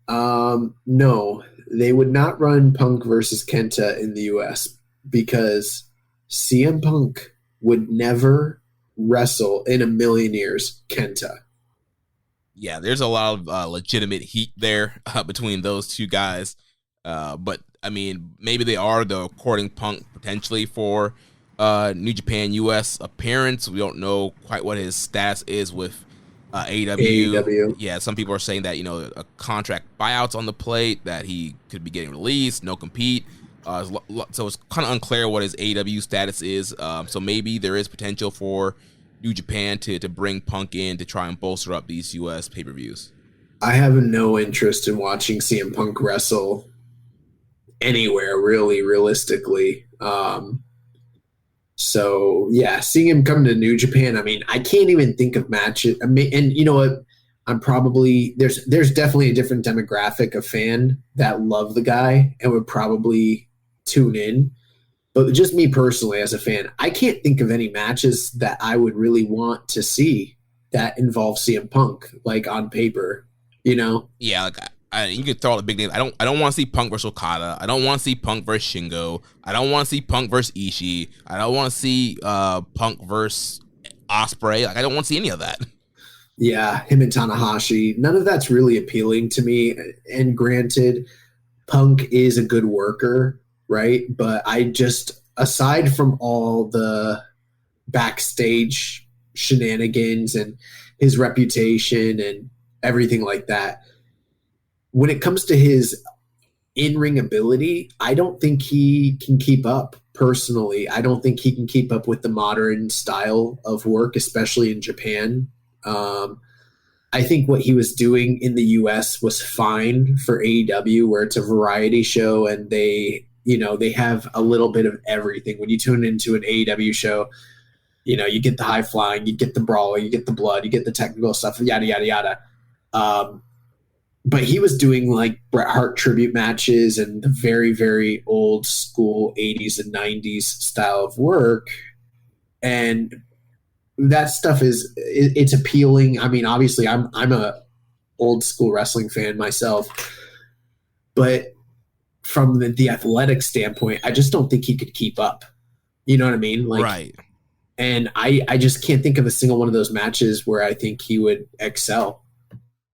No, they would not run Punk versus Kenta in the U.S. because CM Punk would never wrestle in a million years Kenta. Yeah, there's a lot of legitimate heat there between those two guys. But, I mean, maybe they are, though, courting Punk potentially for New Japan U.S. appearance. We don't know quite what his status is with AEW. Yeah, some people are saying that, a contract buyout's on the plate, that he could be getting released, no compete. So it's kind of unclear what his AEW status is. So maybe there is potential for New Japan to bring Punk in to try and bolster up these U.S. pay-per-views. I have no interest in watching CM Punk wrestle anywhere, really, realistically. So, yeah, seeing him come to New Japan, I mean, I can't even think of matches. I mean, and you know what? I'm probably – there's definitely a different demographic of fan that love the guy and would probably tune in. But just me personally as a fan, I can't think of any matches that I would really want to see that involve CM Punk, like on paper, Yeah, like you could throw out a big name. I don't want to see Punk versus Okada. I don't want to see Punk versus Shingo. I don't want to see Punk versus Ishii. I don't want to see Punk versus Ospreay. Like, I don't want to see any of that. Yeah, him and Tanahashi. None of that's really appealing to me. And granted, Punk is a good worker, right? But I just, aside from all the backstage shenanigans and his reputation and everything like that, when it comes to his in-ring ability, I don't think he can keep up. Personally, I don't think he can keep up with the modern style of work, especially in Japan. I think what he was doing in the US was fine for AEW, where it's a variety show and they have a little bit of everything. When you tune into an AEW show, you get the high flying, you get the brawl, you get the blood, you get the technical stuff, yada, yada, yada. But he was doing like Bret Hart tribute matches and the very, very old school 80s and 90s style of work. And that stuff it's appealing. I mean, obviously I'm a old school wrestling fan myself, but from the athletic standpoint, I just don't think he could keep up. You know what I mean? Like, right. And I just can't think of a single one of those matches where I think he would excel.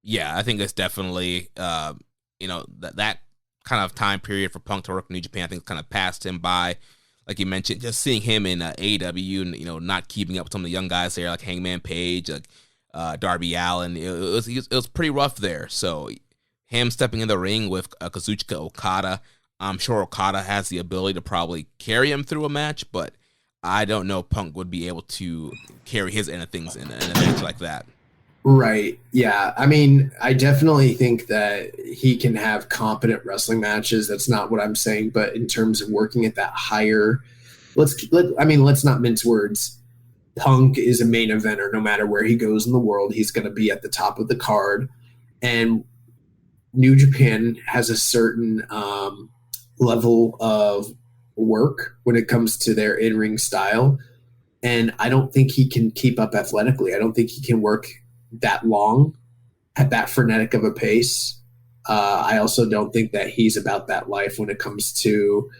Yeah, I think it's definitely, that kind of time period for Punk to work in New Japan, I think kind of passed him by. Like you mentioned, just seeing him in AEW and, not keeping up with some of the young guys there, like Hangman Page, like Darby Allin, it was pretty rough there. So him stepping in the ring with Kazuchika Okada, I'm sure Okada has the ability to probably carry him through a match, but I don't know Punk would be able to carry his end of things in a match like that. Right. Yeah. I mean, I definitely think that he can have competent wrestling matches. That's not what I'm saying. But in terms of working at that higher, let's not mince words. Punk is a main eventer. No matter where he goes in the world, he's going to be at the top of the card. And New Japan has a certain level of work when it comes to their in-ring style, and I don't think he can keep up athletically. I don't think he can work that long at that frenetic of a pace. I also don't think that he's about that life when it comes to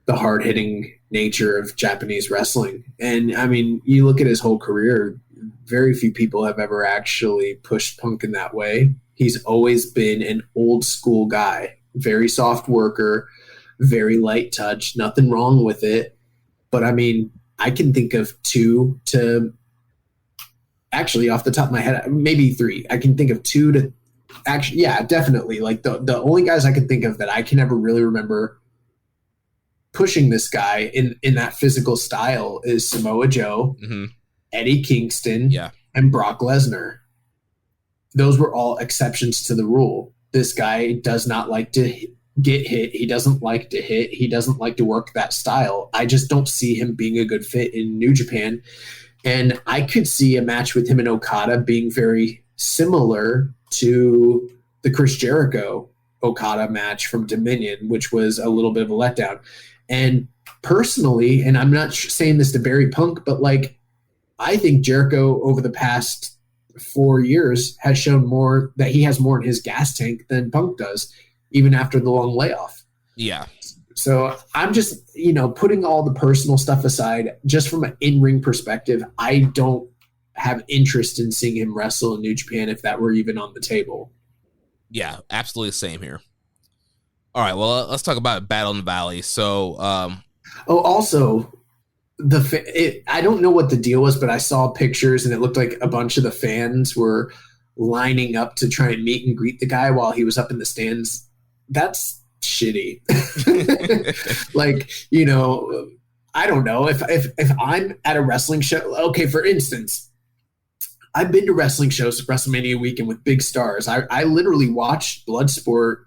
the hard-hitting nature of Japanese wrestling. And I mean, you look at his whole career, very few people have ever actually pushed Punk in that way. He's always been an old school guy, very soft worker, very light touch, nothing wrong with it. But I mean, I can think of two to actually off the top of my head, maybe three. I can think of two to actually, yeah, definitely. Like the only guys I can think of that I can ever really remember pushing this guy in that physical style is Samoa Joe, Eddie Kingston, and Brock Lesnar. Those were all exceptions to the rule. This guy does not like to get hit. He doesn't like to hit. He doesn't like to work that style. I just don't see him being a good fit in New Japan. And I could see a match with him and Okada being very similar to the Chris Jericho Okada match from Dominion, which was a little bit of a letdown. And personally, and I'm not saying this to bury Punk, but like, I think Jericho over the past 4 years has shown more that he has more in his gas tank than Punk does, even after the long layoff. Yeah. So I'm just, putting all the personal stuff aside, just from an in-ring perspective, I don't have interest in seeing him wrestle in New Japan if that were even on the table. Yeah, absolutely the same here. All right, well, let's talk about Battle in the Valley. So, also, I don't know what the deal was, but I saw pictures and it looked like a bunch of the fans were lining up to try and meet and greet the guy while he was up in the stands. That's shitty. Like, I don't know if I'm at a wrestling show. Okay, for instance, I've been to wrestling shows, WrestleMania weekend with big stars. I literally watched Bloodsport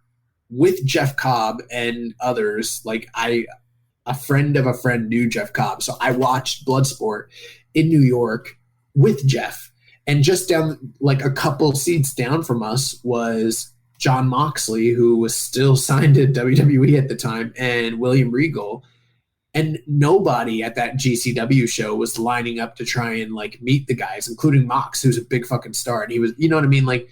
with Jeff Cobb and others. Like a friend of a friend knew Jeff Cobb. So I watched Bloodsport in New York with Jeff. And just down, like a couple seats down from us was Jon Moxley, who was still signed to WWE at the time, and William Regal. And nobody at that GCW show was lining up to try and like meet the guys, including Mox, who's a big fucking star. And he was, you know what I mean? Like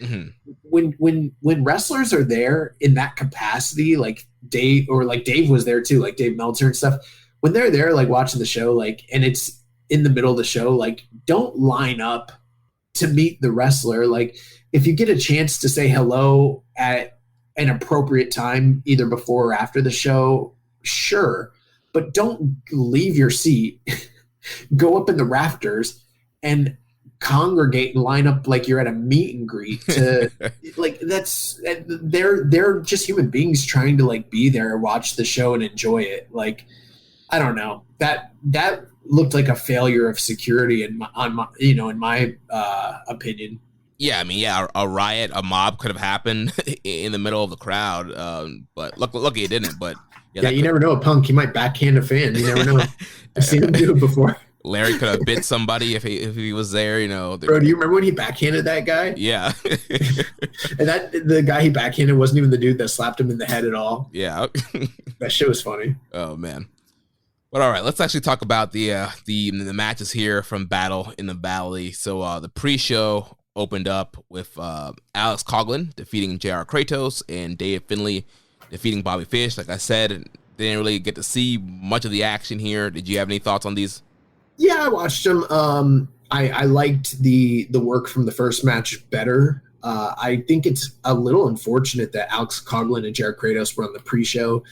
when wrestlers are there in that capacity, like Dave was there too, like Dave Meltzer and stuff. When they're there, like watching the show, like, and it's in the middle of the show, like don't line up to meet the wrestler. Like if you get a chance to say hello at an appropriate time, either before or after the show, sure. But don't leave your seat, go up in the rafters and congregate and line up like you're at a meet and greet to like, they're just human beings trying to like be there, watch the show and enjoy it. Like, I don't know, that looked like a failure of security in my opinion. Yeah, I mean, a riot, a mob could have happened in the middle of the crowd, but lucky it didn't. But yeah, you never know a Punk. He might backhand a fan. You never know. I've seen him do it before. Larry could have bit somebody if he was there. Bro, do you remember when he backhanded that guy? Yeah. And the guy he backhanded wasn't even the dude that slapped him in the head at all. Yeah. That shit was funny. Oh man. But all right, let's actually talk about the matches here from Battle in the Valley. So the pre-show opened up with Alex Coughlin defeating JR Kratos and Dave Finlay defeating Bobby Fish. Like I said, didn't really get to see much of the action here. Did you have any thoughts on these? Yeah, I watched them. I liked the work from the first match better. I think it's a little unfortunate that Alex Coughlin and JR Kratos were on the pre-show,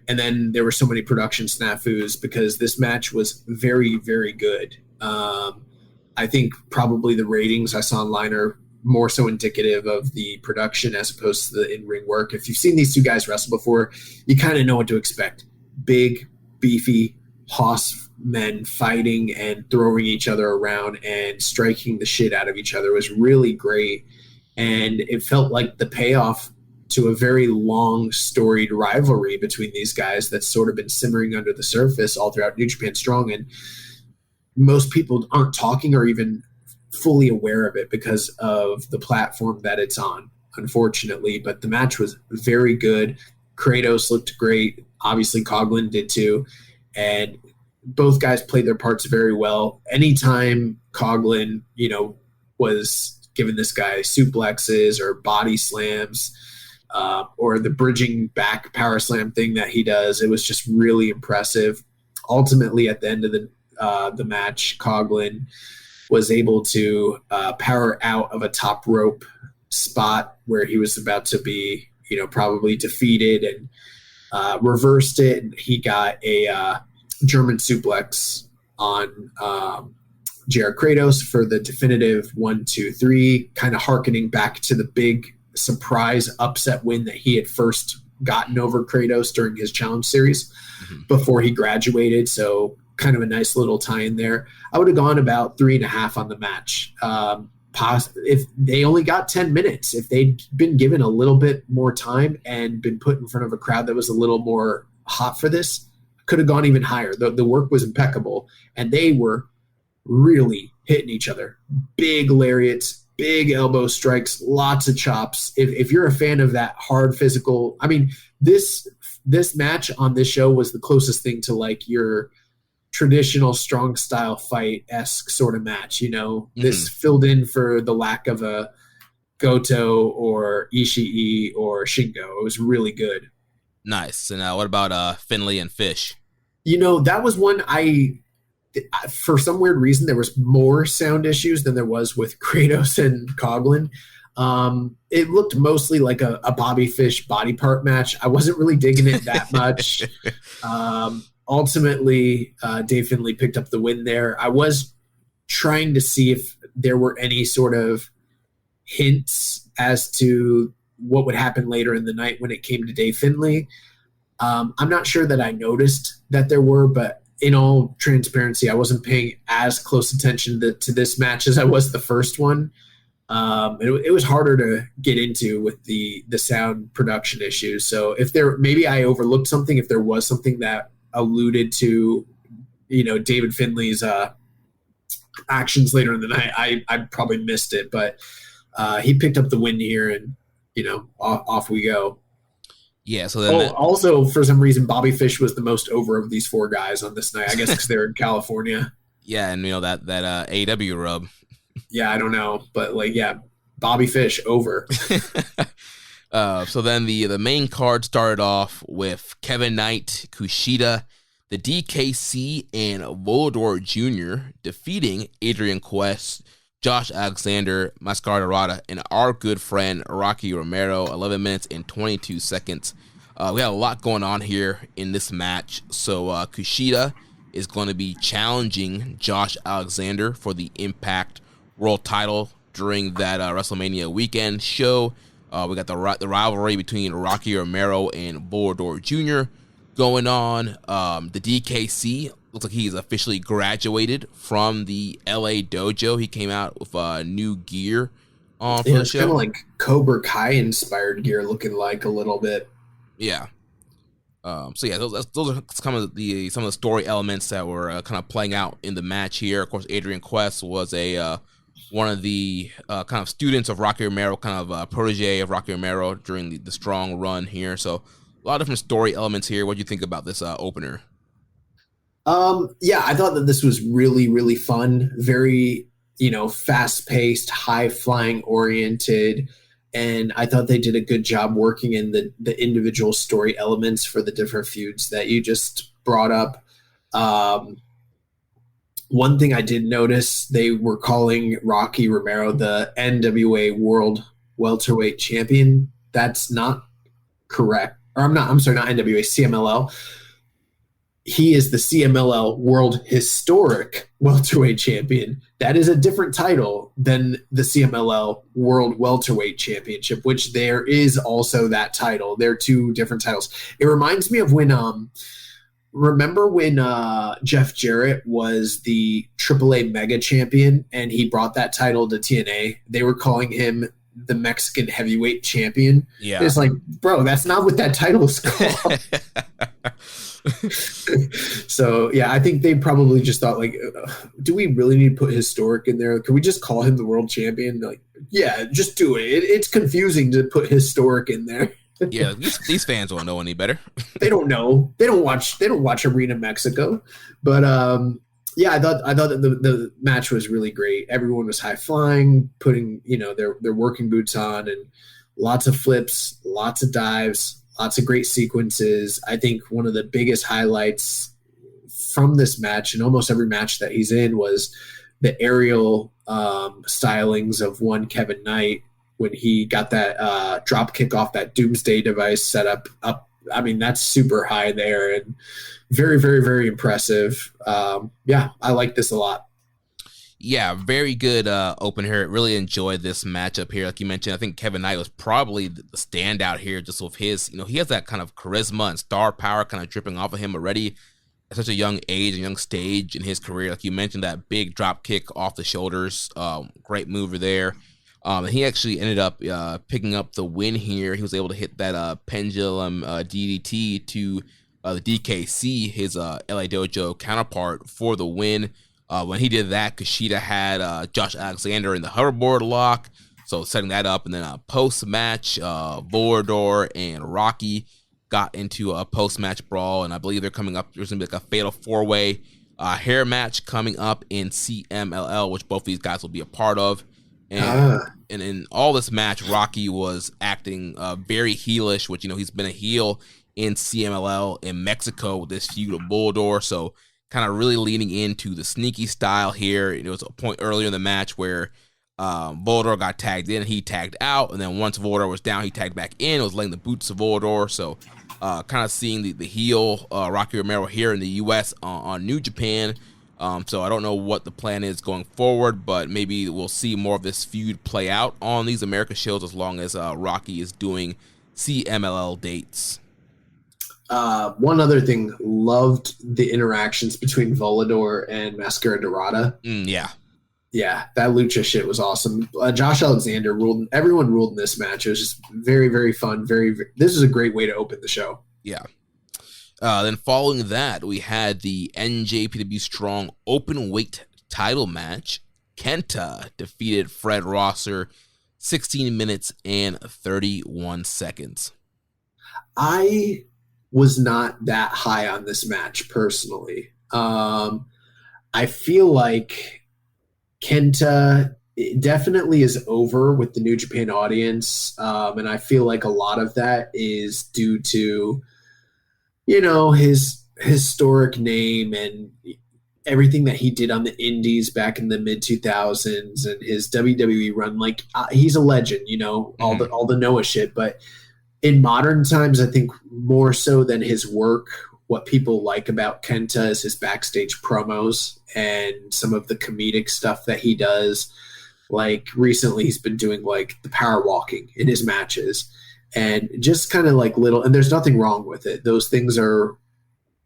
and then there were so many production snafus because this match was very, very good. I think probably the ratings I saw online are more so indicative of the production as opposed to the in-ring work. If you've seen these two guys wrestle before, you kind of know what to expect. Big, beefy, hoss men fighting and throwing each other around and striking the shit out of each other was really great. And it felt like the payoff to a very long storied rivalry between these guys that's sort of been simmering under the surface all throughout New Japan Strong. And most people aren't talking or even fully aware of it because of the platform that it's on. unfortunately, but the match was very good. Kratos looked great. Obviously, Coughlin did too. And both guys played their parts very well. Anytime Coughlin, was giving this guy suplexes or body slams, or the bridging back power slam thing that he does, it was just really impressive. Ultimately, at the end of the match, Coughlin was able to power out of a top rope spot where he was about to be, probably defeated, and reversed it. And he got a German suplex on JR Kratos for the definitive 1-2-3, kind of hearkening back to the big surprise upset win that he had first gotten over Kratos during his challenge series before he graduated. So kind of a nice little tie-in there. I would have gone about 3.5 on the match. If they only got 10 minutes, if they'd been given a little bit more time and been put in front of a crowd that was a little more hot for this, could have gone even higher. The work was impeccable, and they were really hitting each other. Big lariats, big elbow strikes, lots of chops. If you're a fan of that hard physical, I mean, this match on this show was the closest thing to like your traditional strong style fight-esque sort of match. This filled in for the lack of a Goto or Ishii or Shingo. It was really good. Nice. And what about Finlay and Fish? That was one for some weird reason, there was more sound issues than there was with Kratos and Coughlin. It looked mostly like a Bobby Fish body part match. I wasn't really digging it that much. Ultimately, Dave Finlay picked up the win there. I was trying to see if there were any sort of hints as to what would happen later in the night when it came to Dave Finlay. I'm not sure that I noticed that there were, but in all transparency, I wasn't paying as close attention to this match as I was the first one. It was harder to get into with the sound production issues. So maybe I overlooked something, if there was something that alluded to, David Finlay's actions later in the night, I probably missed it, but he picked up the win here, and off we go. Yeah. So then, also for some reason, Bobby Fish was the most over of these 4 guys on this night. I guess because they're in California. Yeah, and that AEW rub. Yeah, I don't know, but Bobby Fish over. So then the main card started off with Kevin Knight, Kushida, the DKC, and Volador Jr. defeating Adrian Quest, Josh Alexander, Mascara Dorada, and our good friend Rocky Romero, 11 minutes and 22 seconds. We had a lot going on here in this match. So Kushida is going to be challenging Josh Alexander for the Impact World title during that WrestleMania weekend show. We got the rivalry between Rocky Romero and Volador Jr. going on. The DKC looks like he's officially graduated from the LA dojo. He came out with new gear on for the show. Kind of like Cobra Kai inspired gear, looking like a little bit. Yeah. Those are some of the story elements that were kind of playing out in the match here. Of course, Adrian Quest was one of the kind of students of Rocky Romero, kind of a protege of Rocky Romero during the strong run here. So a lot of different story elements here. What do you think about this opener? I thought that this was really, really fun. Very, fast-paced, high-flying oriented. And I thought they did a good job working in the individual story elements for the different feuds that you just brought up. One thing I did notice, they were calling Rocky Romero the NWA World Welterweight Champion. That's not correct. I'm sorry, not NWA, CMLL. He is the CMLL World Historic Welterweight Champion. That is a different title than the CMLL World Welterweight Championship, which there is also that title. They're 2 different titles. It reminds me of when remember when Jeff Jarrett was the AAA Mega Champion and he brought that title to TNA? They were calling him the Mexican Heavyweight Champion. Yeah. It's like, bro, that's not what that title is called. So, I think they probably just thought, like, do we really need to put historic in there? Can we just call him the world champion? Like, Yeah, just do it. It's confusing to put historic in there. Yeah, these fans won't know any better. They don't know. They don't watch Arena Mexico. But yeah, I thought that the match was really great. Everyone was high flying, putting their working boots on, and lots of flips, lots of dives, lots of great sequences. I think one of the biggest highlights from this match, and almost every match that he's in, was the aerial stylings of one Kevin Knight when he got that drop kick off that Doomsday device set up. I mean, that's super high there and very, very, very impressive. Yeah, I like this a lot. Yeah, very good open here. Really enjoyed this matchup here. Like you mentioned, I think Kevin Knight was probably the standout here, just with his, he has that kind of charisma and star power kind of dripping off of him already at such a young age and young stage in his career. Like you mentioned, that big drop kick off the shoulders, great mover there. And he actually ended up picking up the win here. He was able to hit that pendulum DDT to the DKC, his LA Dojo counterpart, for the win. When he did that, Kushida had Josh Alexander in the hoverboard lock, so setting that up. And then post-match, Volador and Rocky got into a post-match brawl, and I believe they're coming up. There's going to be like a fatal four-way hair match coming up in CMLL, which both these guys will be a part of. And in all this match, Rocky was acting very heelish, which, he's been a heel in CMLL in Mexico with this feud with Volador, so kind of really leaning into the sneaky style here. There was a point earlier in the match where Volador got tagged in, he tagged out, and then once Volador was down, he tagged back in. It was laying the boots of Volador, so kind of seeing the heel Rocky Romero here in the U.S. on New Japan. So I don't know what the plan is going forward, but maybe we'll see more of this feud play out on these America shows as long as Rocky is doing CMLL dates. One other thing, loved the interactions between Volador and Mascara Dorada. Yeah. Yeah, that lucha shit was awesome. Josh Alexander ruled. Everyone ruled in this match. It was just very, very fun. This is a great way to open the show. Yeah. Then following that, we had the NJPW Strong Open Weight title match. Kenta defeated Fred Rosser 16 minutes and 31 seconds. I was not that high on this match personally. I feel like Kenta definitely is over with the New Japan audience, and I feel like a lot of that is due to his historic name and everything that he did on the indies back in the mid 2000s and his WWE run. Like he's a legend, all the Noah shit. But in modern times, I think more so than his work, what people like about Kenta is his backstage promos and some of the comedic stuff that he does. Like recently, he's been doing like the power walking in his matches. And just kind of like little, and there's nothing wrong with it. Those things are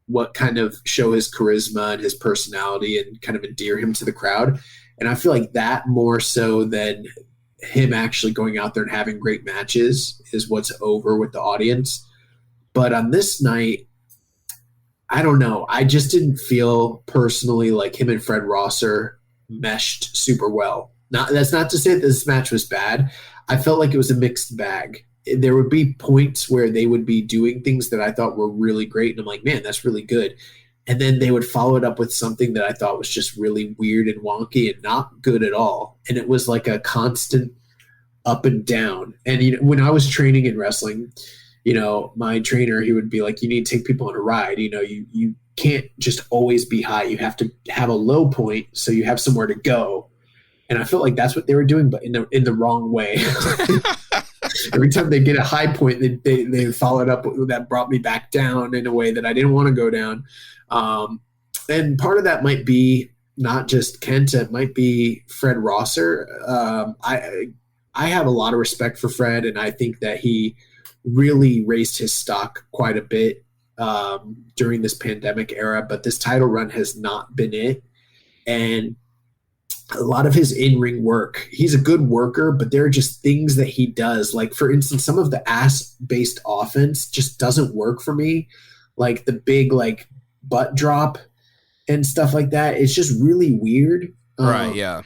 what kind of show his charisma and his personality and kind of endear him to the crowd. And I feel like that more so than him actually going out there and having great matches is what's over with the audience. But on this night, I don't know. I just didn't feel personally like him and Fred Rosser meshed super well. That's not to say that this match was bad. I felt like it was a mixed bag. There would be points where they would be doing things that I thought were really great. And I'm like, man, that's really good. And then they would follow it up with something that I thought was just really weird and wonky and not good at all. And it was like a constant up and down. And when I was training in wrestling, my trainer, he would be like, you need to take people on a ride. You can't just always be high. You have to have a low point so you have somewhere to go. And I felt like that's what they were doing, but in the wrong way. Every time they get a high point, they follow it up that brought me back down in a way that I didn't want to go down. And part of that might be not just Kenta, it might be Fred Rosser. I have a lot of respect for Fred, and I think that he really raised his stock quite a bit during this pandemic era, but this title run has not been it. And a lot of his in-ring work, he's a good worker, but there are just things that he does. Like, for instance, some of the ass-based offense just doesn't work for me. Like the big, butt drop and stuff like that. It's just really weird. Right, yeah.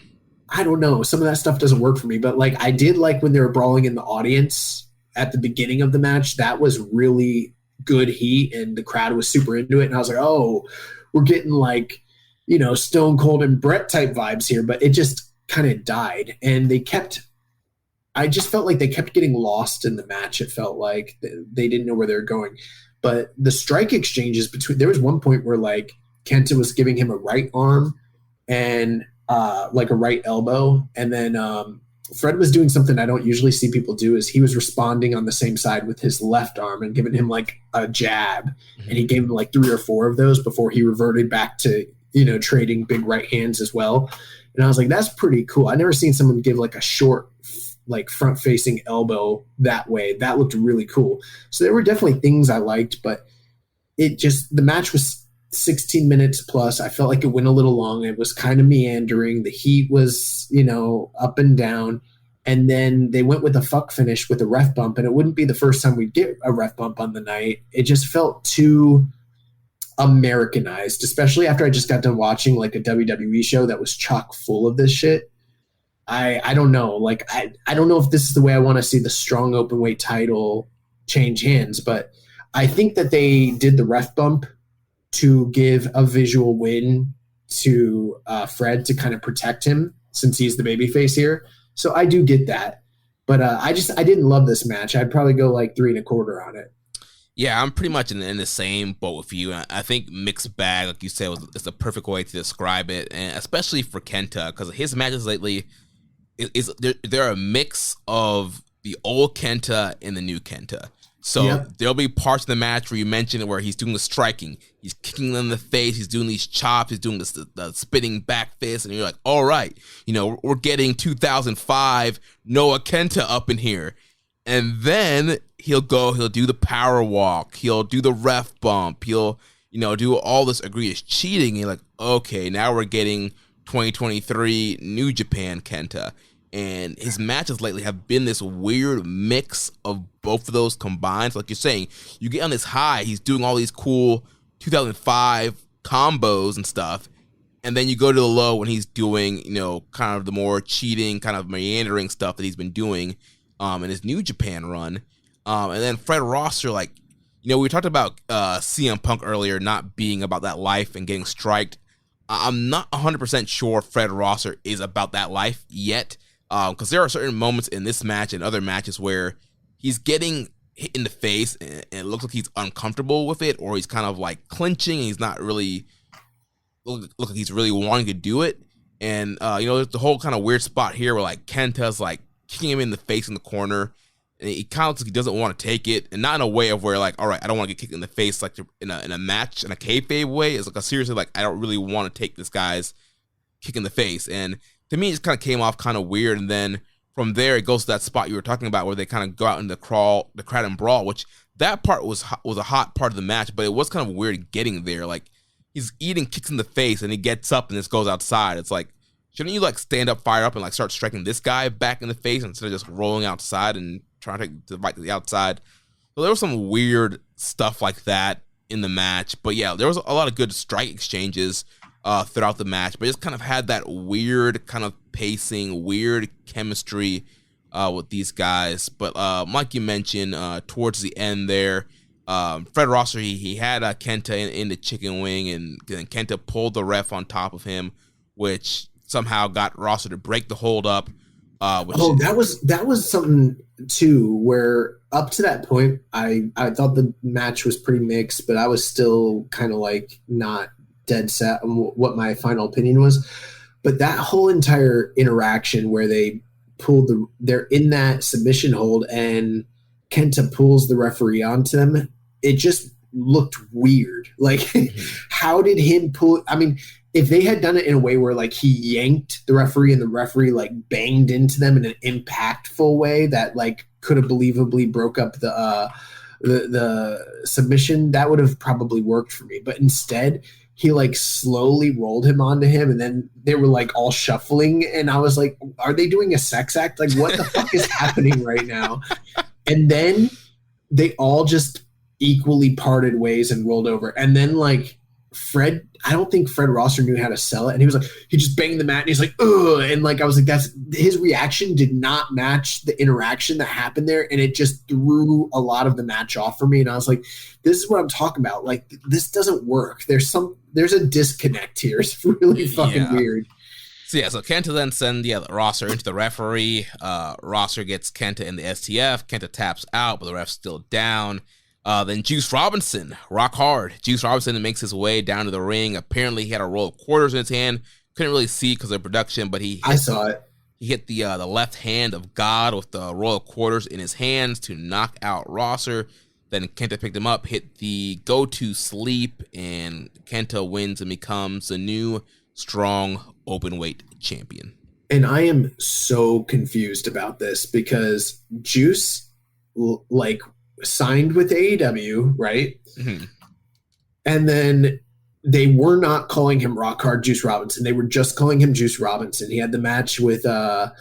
I don't know. Some of that stuff doesn't work for me, but like I did like when they were brawling in the audience at the beginning of the match. That was really good heat, and the crowd was super into it. And I was like, oh, we're getting like, Stone Cold and Brett type vibes here, but it just kind of died. And I just felt like they kept getting lost in the match. It felt like they didn't know where they were going. But the strike exchanges there was one point where like Kenta was giving him a right arm and like a right elbow. And then Fred was doing something I don't usually see people do, is he was responding on the same side with his left arm and giving him like a jab. Mm-hmm. And he gave him like 3 or 4 of those before he reverted back to, trading big right hands as well. And I was like, that's pretty cool. I never seen someone give like a short, like front facing elbow that way. That looked really cool. So there were definitely things I liked, but the match was 16 minutes plus. I felt like it went a little long. It was kind of meandering. The heat was, up and down. And then they went with a fuck finish with a ref bump, and it wouldn't be the first time we'd get a ref bump on the night. It just felt too Americanized, especially after I just got done watching like a WWE show that was chock full of this shit. I don't know. Like, I don't know if this is the way I want to see the strong open weight title change hands, but I think that they did the ref bump to give a visual win to Fred to kind of protect him since he's the babyface here. So I do get that. But I didn't love this match. I'd probably go like 3 1/4 on it. Yeah, I'm pretty much in the same boat with you. I think mixed bag, like you said, is the perfect way to describe it, and especially for Kenta, because his matches lately they're a mix of the old Kenta and the new Kenta. So There'll be parts of the match where you mentioned where he's doing the striking, he's kicking them in the face, he's doing these chops, he's doing the spinning back fist, and you're like, all right, we're getting 2005 Noah Kenta up in here. And then he'll do the power walk, he'll do the ref bump, he'll, do all this egregious cheating. And you're like, okay, now we're getting 2023 New Japan Kenta. And his matches lately have been this weird mix of both of those combined. So like you're saying, you get on this high, he's doing all these cool 2005 combos and stuff. And then you go to the low when he's doing, kind of the more cheating, kind of meandering stuff that he's been doing in his New Japan run. And then Fred Rosser, like, we talked about CM Punk earlier not being about that life and getting striked. I'm not 100% sure Fred Rosser is about that life yet. Because there are certain moments in this match and other matches where he's getting hit in the face and it looks like he's uncomfortable with it, or he's kind of like clinching and he's not really look like he's really wanting to do it. And there's the whole kind of weird spot here where like Kenta's like kicking him in the face in the corner, and he kind of looks like he doesn't want to take it, and not in a way of where like, all right, I don't want to get kicked in the face like in a match in a kayfabe way. It's like a seriously like, I don't really want to take this guy's kick in the face. And to me, it just kind of came off kind of weird. And then from there, it goes to that spot you were talking about where they kind of go out in the crowd and brawl, which that part was a hot part of the match, but it was kind of weird getting there. Like, he's eating kicks in the face and he gets up and just goes outside. It's like, shouldn't you like stand up, fire up, and like start striking this guy back in the face instead of just rolling outside and trying to take the fight to the outside? So there was some weird stuff like that in the match. But yeah, there was a lot of good strike exchanges throughout the match, but it just kind of had that weird kind of pacing, weird chemistry with these guys. But like you mentioned, towards the end there, Fred Rosser, he had Kenta in the chicken wing, and Kenta pulled the ref on top of him, which somehow got Rosser to break the hold up. That was something too, where up to that point, I thought the match was pretty mixed, but I was still kind of like not dead set on what my final opinion was. But that whole entire interaction where they they're in that submission hold and Kenta pulls the referee onto them, it just looked weird. Like, how did him pull? I mean, if they had done it in a way where like he yanked the referee and the referee like banged into them in an impactful way that like could have believably broke up the submission, that would have probably worked for me. But instead, he like slowly rolled him onto him, and then they were like all shuffling, and I was like, are they doing a sex act? Like, what the fuck is happening right now? And then they all just equally parted ways and rolled over. And then like I don't think Fred Rosser knew how to sell it. And he was like, he just banged the mat and he's like, ugh. And like, I was like, his reaction did not match the interaction that happened there. And it just threw a lot of the match off for me. And I was like, this is what I'm talking about. Like, this doesn't work. There's a disconnect here. It's really fucking weird. So Kenta then sends Rosser into the referee. Rosser gets Kenta in the STF. Kenta taps out, but the ref's still down. Then Juice Robinson, rock hard. Juice Robinson makes his way down to the ring. Apparently, he had a roll of quarters in his hand. Couldn't really see because of production, but I saw it. He hit the left hand of God with the roll of quarters in his hands to knock out Rosser. Then Kenta picked him up, hit the go-to sleep, and Kenta wins and becomes the new strong openweight champion. And I am so confused about this because Juice, signed with AEW, right? Mm-hmm. And then they were not calling him Rock Hard Juice Robinson. They were just calling him Juice Robinson. He had the match with on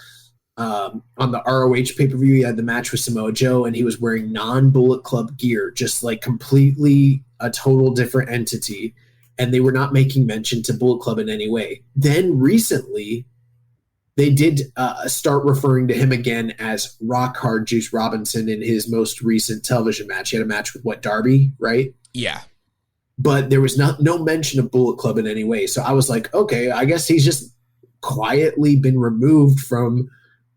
the ROH pay-per-view. He had the match with Samoa Joe, and he was wearing non-Bullet Club gear, just like completely a total different entity. And they were not making mention to Bullet Club in any way. Then recently, they did start referring to him again as Rock Hard Juice Robinson in his most recent television match. He had a match with Darby, right? Yeah. But there was no mention of Bullet Club in any way. So I was like, okay, I guess he's just quietly been removed from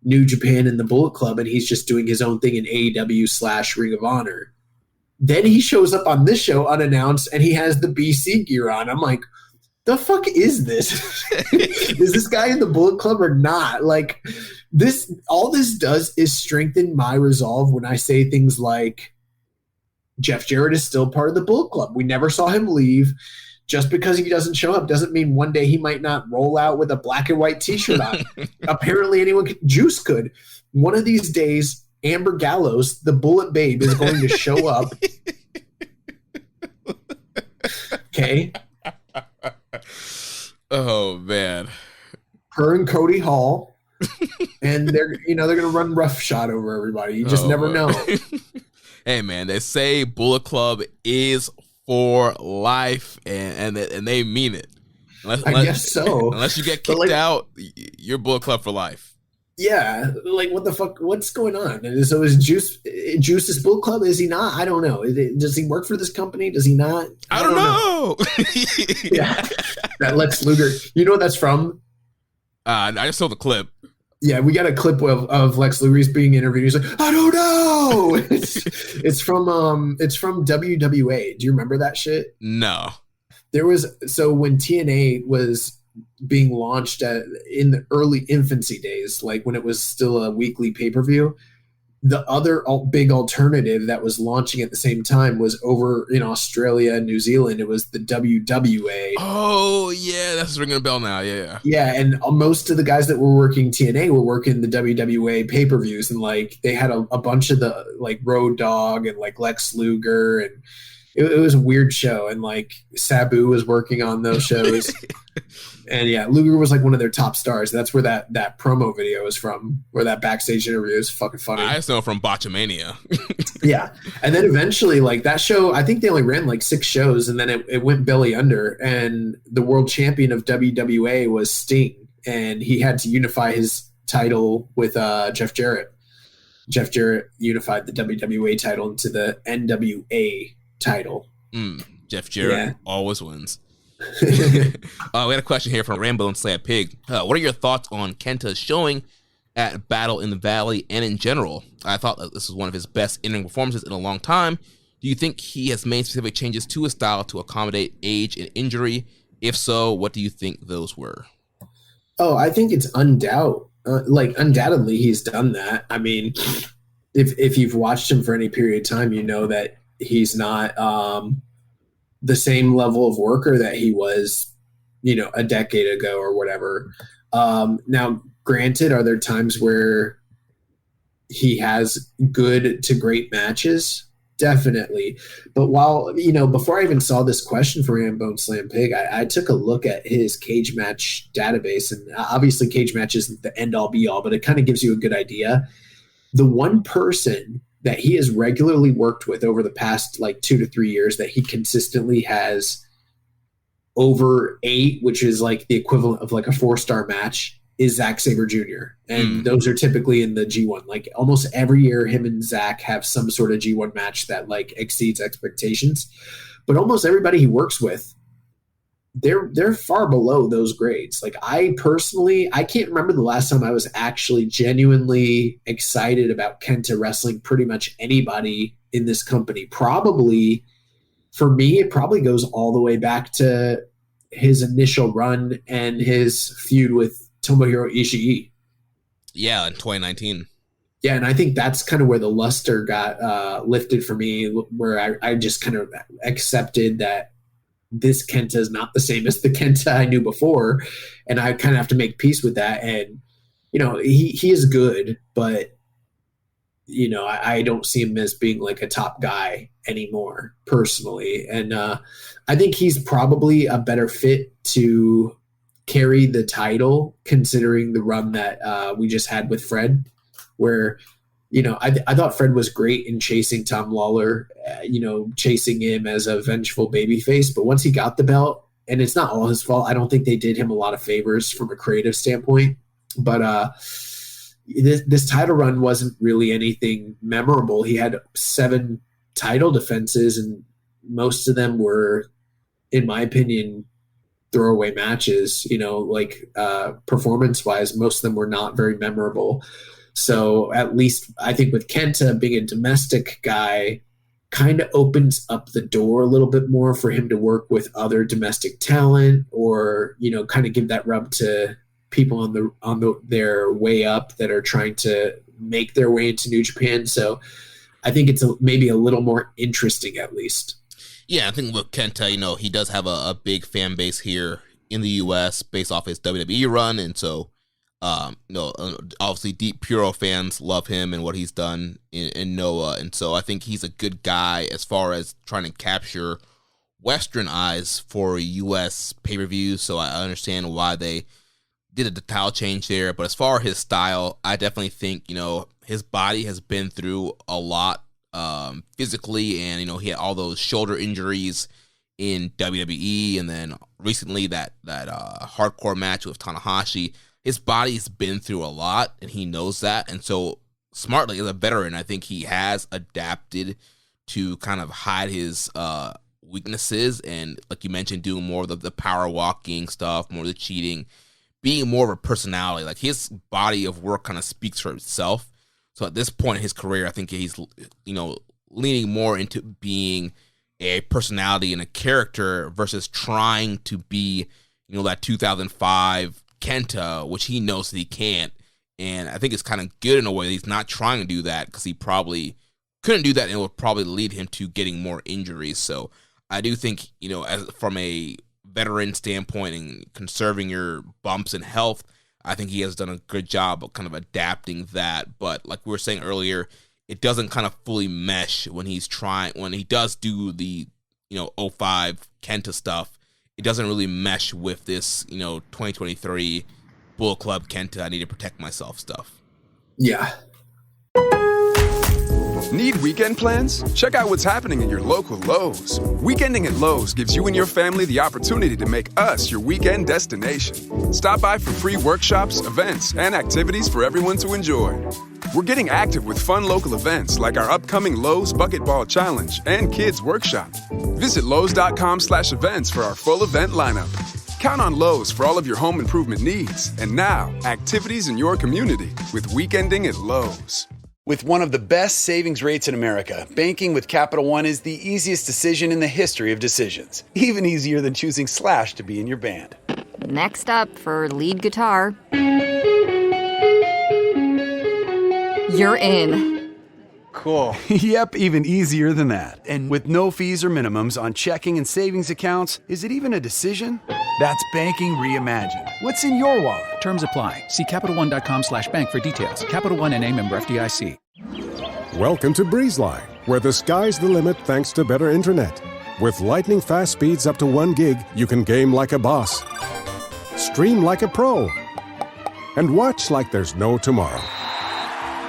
New Japan and the Bullet Club, and he's just doing his own thing in AEW / Ring of Honor. Then he shows up on this show unannounced, and he has the BC gear on. I'm like, the fuck is this? Is this guy in the Bullet Club or not? Like, all this does is strengthen my resolve when I say things like Jeff Jarrett is still part of the Bullet Club. We never saw him leave. Just because he doesn't show up doesn't mean one day he might not roll out with a black and white t-shirt on. Apparently Juice could. One of these days, Amber Gallows, the Bullet Babe, is going to show up. Okay. Oh man, her and Cody Hall, and they're gonna run roughshod over everybody. You just never know. Hey man, they say Bullet Club is for life, and they mean it. I guess so. Unless you get kicked out, you're Bullet Club for life. Yeah, like what the fuck? What's going on? So is Juice's Bullet Club? Is he not? I don't know. Does he work for this company? Does he not? I don't know. Yeah, that Lex Luger. You know what that's from? I just saw the clip. Yeah, we got a clip of Lex Luger. He's being interviewed. He's like, I don't know. It's from WWA. Do you remember that shit? No. So when TNA was being launched in the early infancy days, like when it was still a weekly pay-per-view, the other big alternative that was launching at the same time was over in Australia and New Zealand. It was the WWA. Oh yeah, that's ringing a bell now. Yeah, and most of the guys that were working TNA were working the WWA pay-per-views, and like they had a bunch of the like Road Dogg and like Lex Luger, and it was a weird show, and like Sabu was working on those shows. And yeah, Luger was like one of their top stars. That's where that promo video is from, where that backstage interview is fucking funny. I just know from Botchamania. Yeah. And then eventually, like that show, I think they only ran like 6 shows, and then it went belly under. And the world champion of WWA was Sting, and he had to unify his title with Jeff Jarrett. Jeff Jarrett unified the WWA title into the NWA title. Jeff Jarrett always wins. We had a question here from Rambo and Slab Pig. What are your thoughts on Kenta's showing at Battle in the Valley and in general? I thought that this was one of his best in-ring performances in a long time. Do you think he has made specific changes to his style to accommodate age and injury? If so, what do you think those were? Oh, I think it's undoubtedly he's done that. I mean, if you've watched him for any period of time, you know that he's not the same level of worker that he was, a decade ago or whatever. Now, granted, are there times where he has good to great matches? Definitely. But while, before I even saw this question from Rambone Slam Pig, I took a look at his cage match database, and obviously cage match isn't the end all be all, but it kind of gives you a good idea. The one person that he has regularly worked with over the past like 2 to 3 years that he consistently has over 8, which is like the equivalent of like a 4-star match, is Zack Sabre Jr. And those are typically in the G1. Like almost every year, him and Zack have some sort of G1 match that like exceeds expectations. But almost everybody he works with, they're far below those grades. Like I can't remember the last time I was actually genuinely excited about Kenta wrestling pretty much anybody in this company. Probably for me, it probably goes all the way back to his initial run and his feud with Tomohiro Ishii. Yeah, in 2019. Yeah, and I think that's kind of where the luster got lifted for me, where I just kind of accepted that this Kenta is not the same as the Kenta I knew before, and I kind of have to make peace with that. And, you know, he is good, but, you know, I don't see him as being like a top guy anymore, personally. And I think he's probably a better fit to carry the title, considering the run that we just had with Fred, where, you know, I thought Fred was great in chasing Tom Lawler, you know, chasing him as a vengeful babyface. But once he got the belt, and it's not all his fault, I don't think they did him a lot of favors from a creative standpoint. But this title run wasn't really anything memorable. He had 7 title defenses, and most of them were, in my opinion, throwaway matches. You know, like performance-wise, most of them were not very memorable. So at least I think with Kenta being a domestic guy kind of opens up the door a little bit more for him to work with other domestic talent, or, you know, kind of give that rub to people on their way up that are trying to make their way into New Japan. So I think it's maybe a little more interesting, at least. Yeah, I think with Kenta, you know, he does have a big fan base here in the U.S. based off his WWE run, and so you know, obviously Deep Puro fans love him and what he's done in Noah, and so I think he's a good guy as far as trying to capture Western eyes for U.S. pay-per-views. So I understand why they did the title change there. But as far as his style, I definitely think, you know, his body has been through a lot physically, and, you know, he had all those shoulder injuries in WWE, and then recently that hardcore match with Tanahashi. His body's been through a lot, and he knows that. And so, smartly, as a veteran, I think he has adapted to kind of hide his weaknesses. And, like you mentioned, doing more of the power walking stuff, more of the cheating, being more of a personality. Like, his body of work kind of speaks for itself. So, at this point in his career, I think he's, you know, leaning more into being a personality and a character versus trying to be, you know, that 2005 Kenta, which he knows that he can't. And I think it's kind of good in a way that he's not trying to do that, because he probably couldn't do that, and it would probably lead him to getting more injuries. So I do think, you know, as from a veteran standpoint and conserving your bumps and health, I think he has done a good job of kind of adapting that. But like we were saying earlier, it doesn't kind of fully mesh when he does do the, you know, 05 Kenta stuff. It doesn't really mesh with this, you know, 2023 Bull Club Kenta, I need to protect myself stuff. Yeah. Need weekend plans? Check out what's happening at your local Lowe's. Weekending at Lowe's gives you and your family the opportunity to make us your weekend destination. Stop by for free workshops, events, and activities for everyone to enjoy. We're getting active with fun local events like our upcoming Lowe's Bucket Ball Challenge and Kids Workshop. Visit Lowe's.com/events for our full event lineup. Count on Lowe's for all of your home improvement needs. And now, activities in your community with Weekending at Lowe's. With one of the best savings rates in America, banking with Capital One is the easiest decision in the history of decisions. Even easier than choosing Slash to be in your band. Next up for lead guitar. You're in. Cool. Yep, even easier than that. And with no fees or minimums on checking and savings accounts, is it even a decision? That's banking reimagined. What's in your wallet? Terms apply. See CapitalOne.com/bank for details. Capital One N.A. member FDIC. Welcome to BreezeLine, where the sky's the limit thanks to better internet. With lightning fast speeds up to 1 gig, you can game like a boss, stream like a pro, and watch like there's no tomorrow.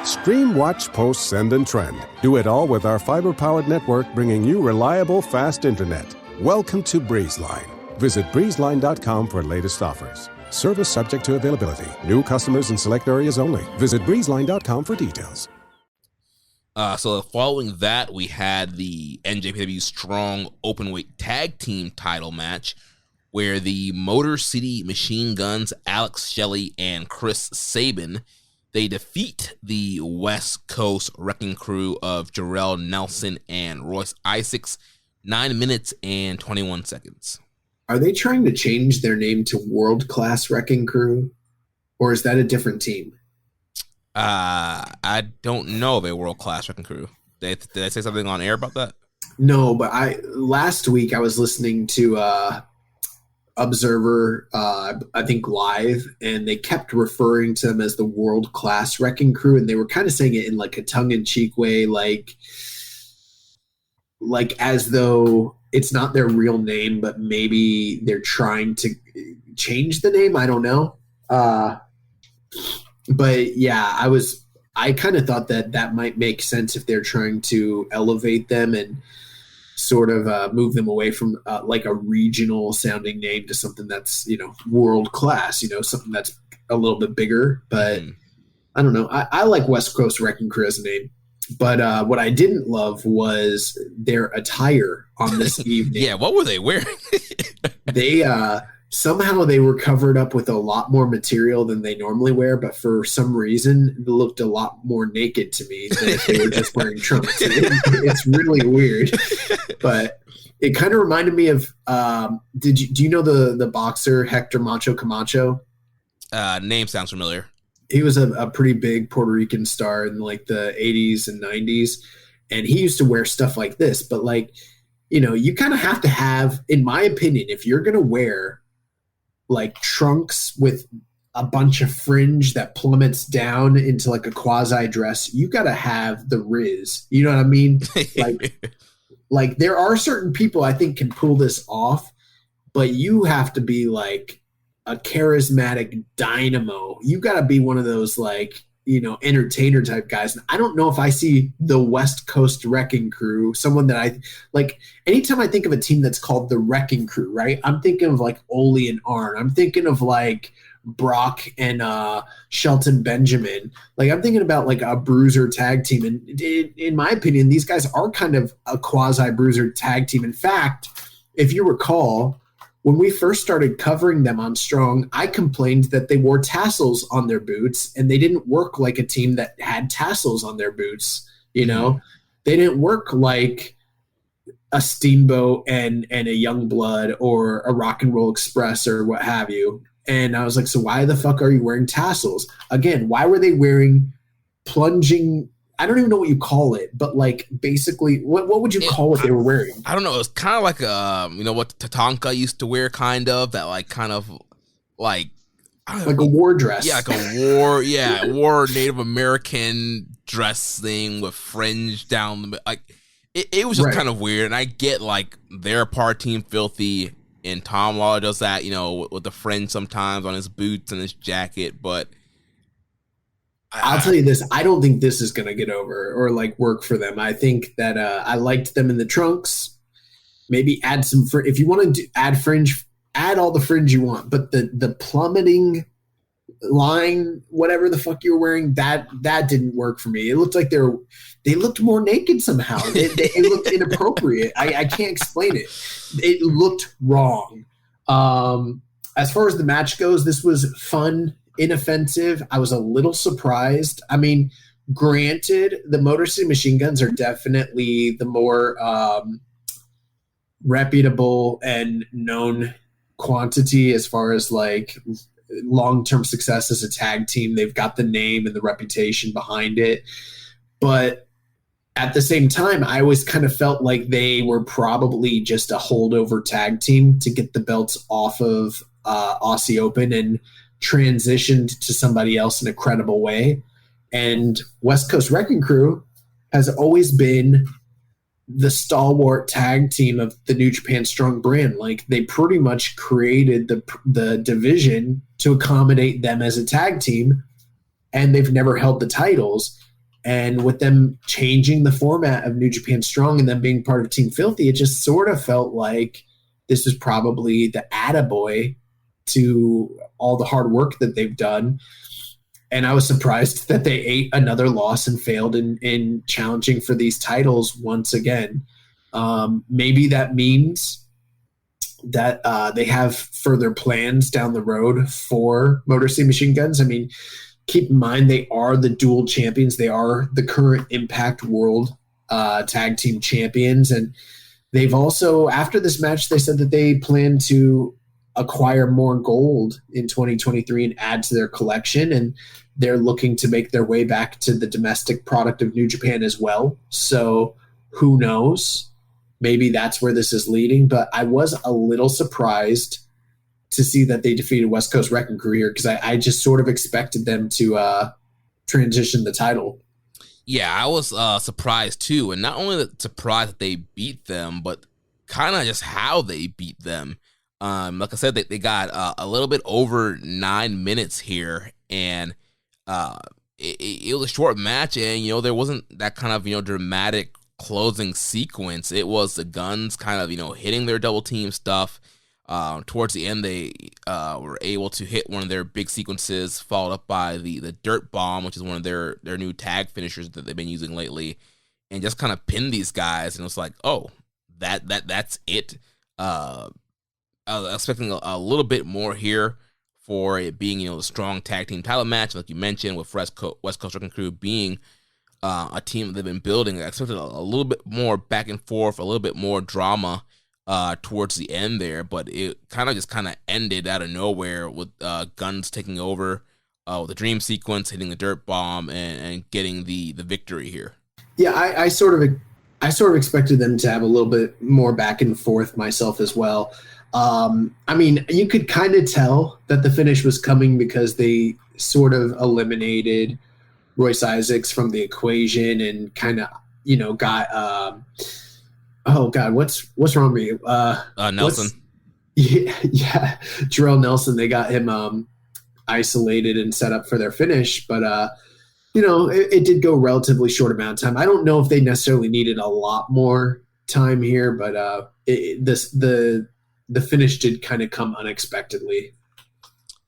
Stream, watch, post, send, and trend. Do it all with our fiber-powered network, bringing you reliable, fast internet. Welcome to BreezeLine. Visit breezeline.com for latest offers. Service subject to availability. New customers in select areas only. Visit breezeline.com for details. So following that, we had the NJPW Strong Openweight Tag Team title match, where the Motor City Machine Guns, Alex Shelley and Chris Sabin, they defeat the West Coast Wrecking Crew of Jarrell Nelson and Royce Isaacs, 9 minutes and 21 seconds. Are they trying to change their name to World Class Wrecking Crew? Or is that a different team? I don't know if they're World Class Wrecking Crew. Did I say something on air about that? No, but last week I was listening to Observer, I think live, and they kept referring to them as the World Class Wrecking Crew, and they were kind of saying it in like a tongue-in-cheek way, like as though it's not their real name, but maybe they're trying to change the name. I don't know. But yeah, I kind of thought that might make sense if they're trying to elevate them and sort of move them away from like a regional sounding name to something that's, world class, something that's a little bit bigger. But I don't know. I like West Coast Wrecking Crew as a name. But what I didn't love was their attire on this evening. Yeah, what were they wearing? They somehow they were covered up with a lot more material than they normally wear, but for some reason it looked a lot more naked to me than if they were just wearing trunks. It's really weird, but it kind of reminded me of do you know the boxer Hector Macho Camacho? Name sounds familiar. He was a pretty big Puerto Rican star in like the 80s and 90s, and he used to wear stuff like this. But like, you kind of have to have, in my opinion, if you're going to wear like trunks with a bunch of fringe that plummets down into like a quasi dress, you got to have the riz. You know what I mean? Like there are certain people I think can pull this off, but you have to be like a charismatic dynamo. You got to be one of those like, entertainer type guys. And I don't know if I see the West Coast Wrecking Crew, someone that I like. Anytime I think of a team that's called the Wrecking Crew, right? I'm thinking of like Ole and Arn. I'm thinking of like Brock and Shelton Benjamin. Like I'm thinking about like a bruiser tag team. And in my opinion, these guys are kind of a quasi bruiser tag team. In fact, if you recall, when we first started covering them on Strong, I complained that they wore tassels on their boots and they didn't work like a team that had tassels on their boots. They didn't work like a Steamboat and a Youngblood or a Rock and Roll Express or what have you. And I was like, so why the fuck are you wearing tassels? Again, why were they wearing plunging? I don't even know what you call it, but like basically, what would you call what they were wearing? I don't know. It was kind of like what Tatanka used to wear, kind of that like kind of like a war dress. Yeah, like war Native American dress thing with fringe down the like. It was just kind of weird, and I get like they're a part Team Filthy, and Tom Lawler does that, with the fringe sometimes on his boots and his jacket, but. I'll tell you this. I don't think this is going to get over or like work for them. I think that I liked them in the trunks. Maybe add some if you want to add fringe, add all the fringe you want. But the plummeting line, whatever the fuck you were wearing, that didn't work for me. It looked like they looked more naked somehow. It looked inappropriate. I can't explain it. It looked wrong. As far as the match goes, this was fun. Inoffensive. I was a little surprised. I mean, granted, the Motor City Machine Guns are definitely the more reputable and known quantity as far as like long-term success as a tag team. They've got the name and the reputation behind it. But at the same time, I always kind of felt like they were probably just a holdover tag team to get the belts off of Aussie Open and transitioned to somebody else in a credible way. And West Coast Wrecking Crew has always been the stalwart tag team of the New Japan Strong brand. Like they pretty much created the division to accommodate them as a tag team, and they've never held the titles. And with them changing the format of New Japan Strong and them being part of Team Filthy, it just sort of felt like this is probably the attaboy to all the hard work that they've done. And I was surprised that they ate another loss and failed in challenging for these titles once again. Maybe that means that they have further plans down the road for Motor City Machine Guns. I mean, keep in mind, they are the dual champions. They are the current Impact World Tag Team Champions. And they've also, after this match, they said that they plan to acquire more gold in 2023 and add to their collection. And they're looking to make their way back to the domestic product of New Japan as well. So who knows? Maybe that's where this is leading. But I was a little surprised to see that they defeated West Coast Wrecking Crew here, because I just sort of expected them to transition the title. Yeah, I was surprised too. And not only surprised that they beat them, but kind of just how they beat them. Like I said, they got a little bit over 9 minutes here, and it was a short match, and there wasn't that kind of dramatic closing sequence. It was the Guns kind of hitting their double team stuff. Towards the end, they were able to hit one of their big sequences, followed up by the Dirt Bomb, which is one of their new tag finishers that they've been using lately, and just kind of pinned these guys. And it was like, oh, that's it. I was expecting a little bit more here for it being, the strong tag team title match, like you mentioned, with West Coast Wrecking Crew being a team that they've been building. I expected a little bit more back and forth, a little bit more drama towards the end there, but it kind of ended out of nowhere with Guns taking over with the Dream Sequence, hitting the Dirt Bomb, and getting the victory here. Yeah, I sort of expected them to have a little bit more back and forth myself as well. I mean, you could kind of tell that the finish was coming because they sort of eliminated Royce Isaacs from the equation and kind of, got, oh God, what's wrong with me? Nelson. Yeah. Jarrell Nelson, they got him isolated and set up for their finish, but it did go relatively short amount of time. I don't know if they necessarily needed a lot more time here, but the finish did kind of come unexpectedly.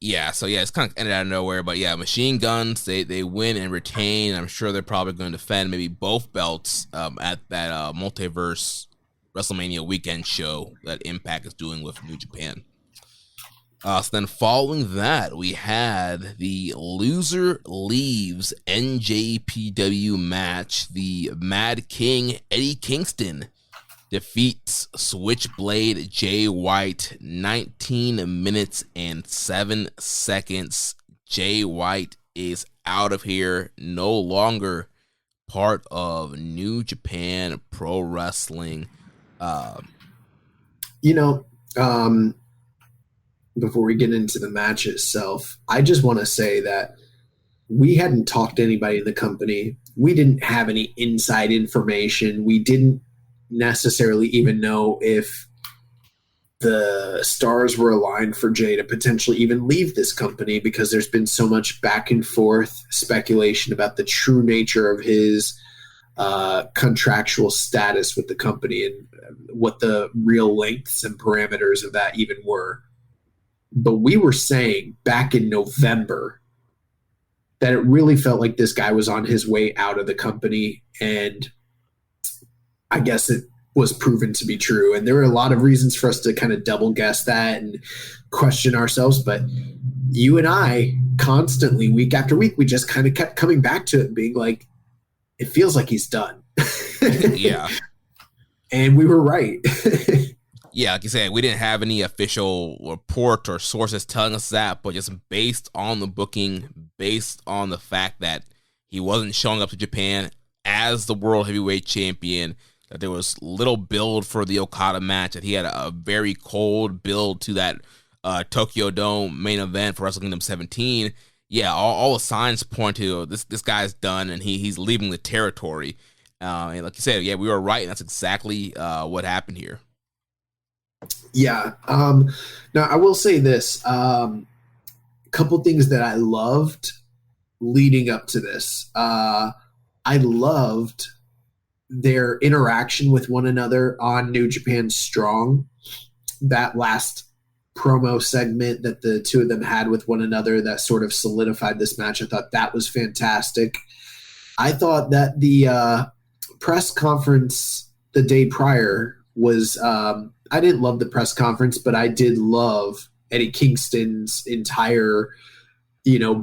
Yeah, so it's kind of ended out of nowhere, but Machine Guns, they win and retain. I'm sure they're probably going to defend maybe both belts at that Multiverse WrestleMania weekend show that Impact is doing with New Japan. So then following that, we had the loser leaves NJPW match. The Mad King Eddie Kingston defeats Switchblade Jay White, 19 minutes and 7 seconds. Jay White is out of here, no longer part of New Japan Pro Wrestling. Before we get into the match itself, I just want to say that we hadn't talked to anybody in the company. We didn't have any inside information. We didn't necessarily even know if the stars were aligned for Jay to potentially even leave this company, because there's been so much back and forth speculation about the true nature of his contractual status with the company and what the real lengths and parameters of that even were. But we were saying back in November that it really felt like this guy was on his way out of the company, and I guess it was proven to be true. And there were a lot of reasons for us to kind of double guess that and question ourselves. But you and I constantly, week after week, we just kind of kept coming back to it and being like, it feels like he's done. Yeah. And we were right. Yeah, like you said, we didn't have any official report or sources telling us that, but just based on the booking, based on the fact that he wasn't showing up to Japan as the World Heavyweight Champion, that there was little build for the Okada match, that he had a very cold build to that Tokyo Dome main event for Wrestle Kingdom 17. Yeah, all the signs point to this guy's done, and he's leaving the territory. And like you said, yeah, we were right, and that's exactly what happened here. Yeah. Now, I will say this. A couple things that I loved leading up to this. I loved their interaction with one another on New Japan Strong. that last promo segment that the two of them had with one another that sort of solidified this match. I thought that was fantastic. I thought that the press conference the day prior was I didn't love the press conference, but I did love Eddie Kingston's entire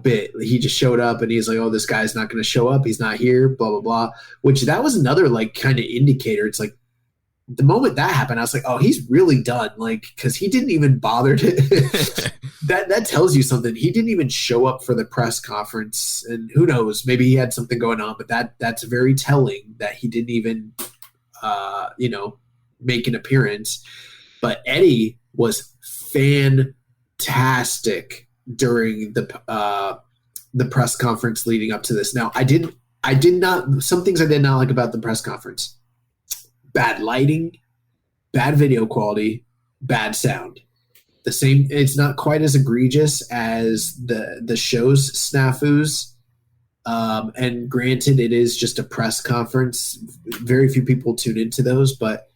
bit. He just showed up and he's like, oh, this guy's not going to show up. He's not here, blah, blah, blah, which that was another like kind of indicator. It's like the moment that happened, I was like, oh, he's really done. Like, cause he didn't even bother to, that tells you something. He didn't even show up for the press conference, and who knows, maybe he had something going on, but that's very telling that he didn't even, make an appearance. But Eddie was fantastic during the press conference leading up to this. Now, some things I did not like about the press conference: bad lighting, bad video quality, bad sound. It's not quite as egregious as the show's snafus. And granted, it is just a press conference. Very few people tune into those, but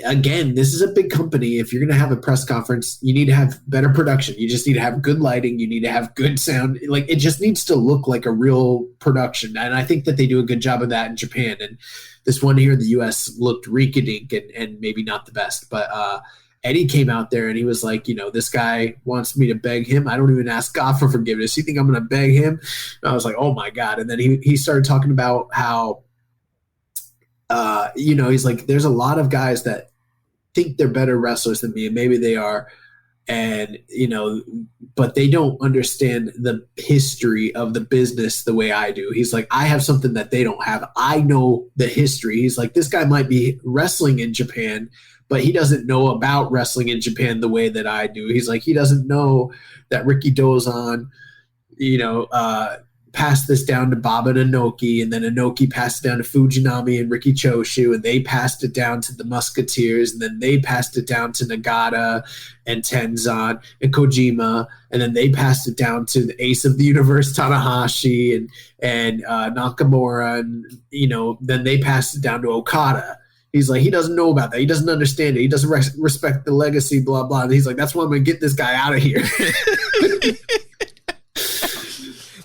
again, this is a big company. If you're going to have a press conference, you need to have better production. You just need to have good lighting. You need to have good sound. Like, it just needs to look like a real production. And I think that they do a good job of that in Japan. And this one here in the US looked rinky-dink and maybe not the best. But Eddie came out there and he was like, this guy wants me to beg him. I don't even ask God for forgiveness. You think I'm going to beg him? And I was like, oh my God. And then he started talking about how, he's like, there's a lot of guys that think they're better wrestlers than me, and maybe they are. And, but they don't understand the history of the business the way I do. He's like, I have something that they don't have. I know the history. He's like, this guy might be wrestling in Japan, but he doesn't know about wrestling in Japan the way that I do. He's like, he doesn't know that Ricky Dozan, passed this down to Baba and Inoki, and then Inoki passed it down to Fujinami and Riki Choshu, and they passed it down to the Musketeers, and then they passed it down to Nagata and Tenzan and Kojima, and then they passed it down to the ace of the universe, Tanahashi and Nakamura, and then they passed it down to Okada. He's like, he doesn't know about that. He doesn't understand it. He doesn't respect the legacy, blah, blah. And he's like, that's why I'm going to get this guy out of here.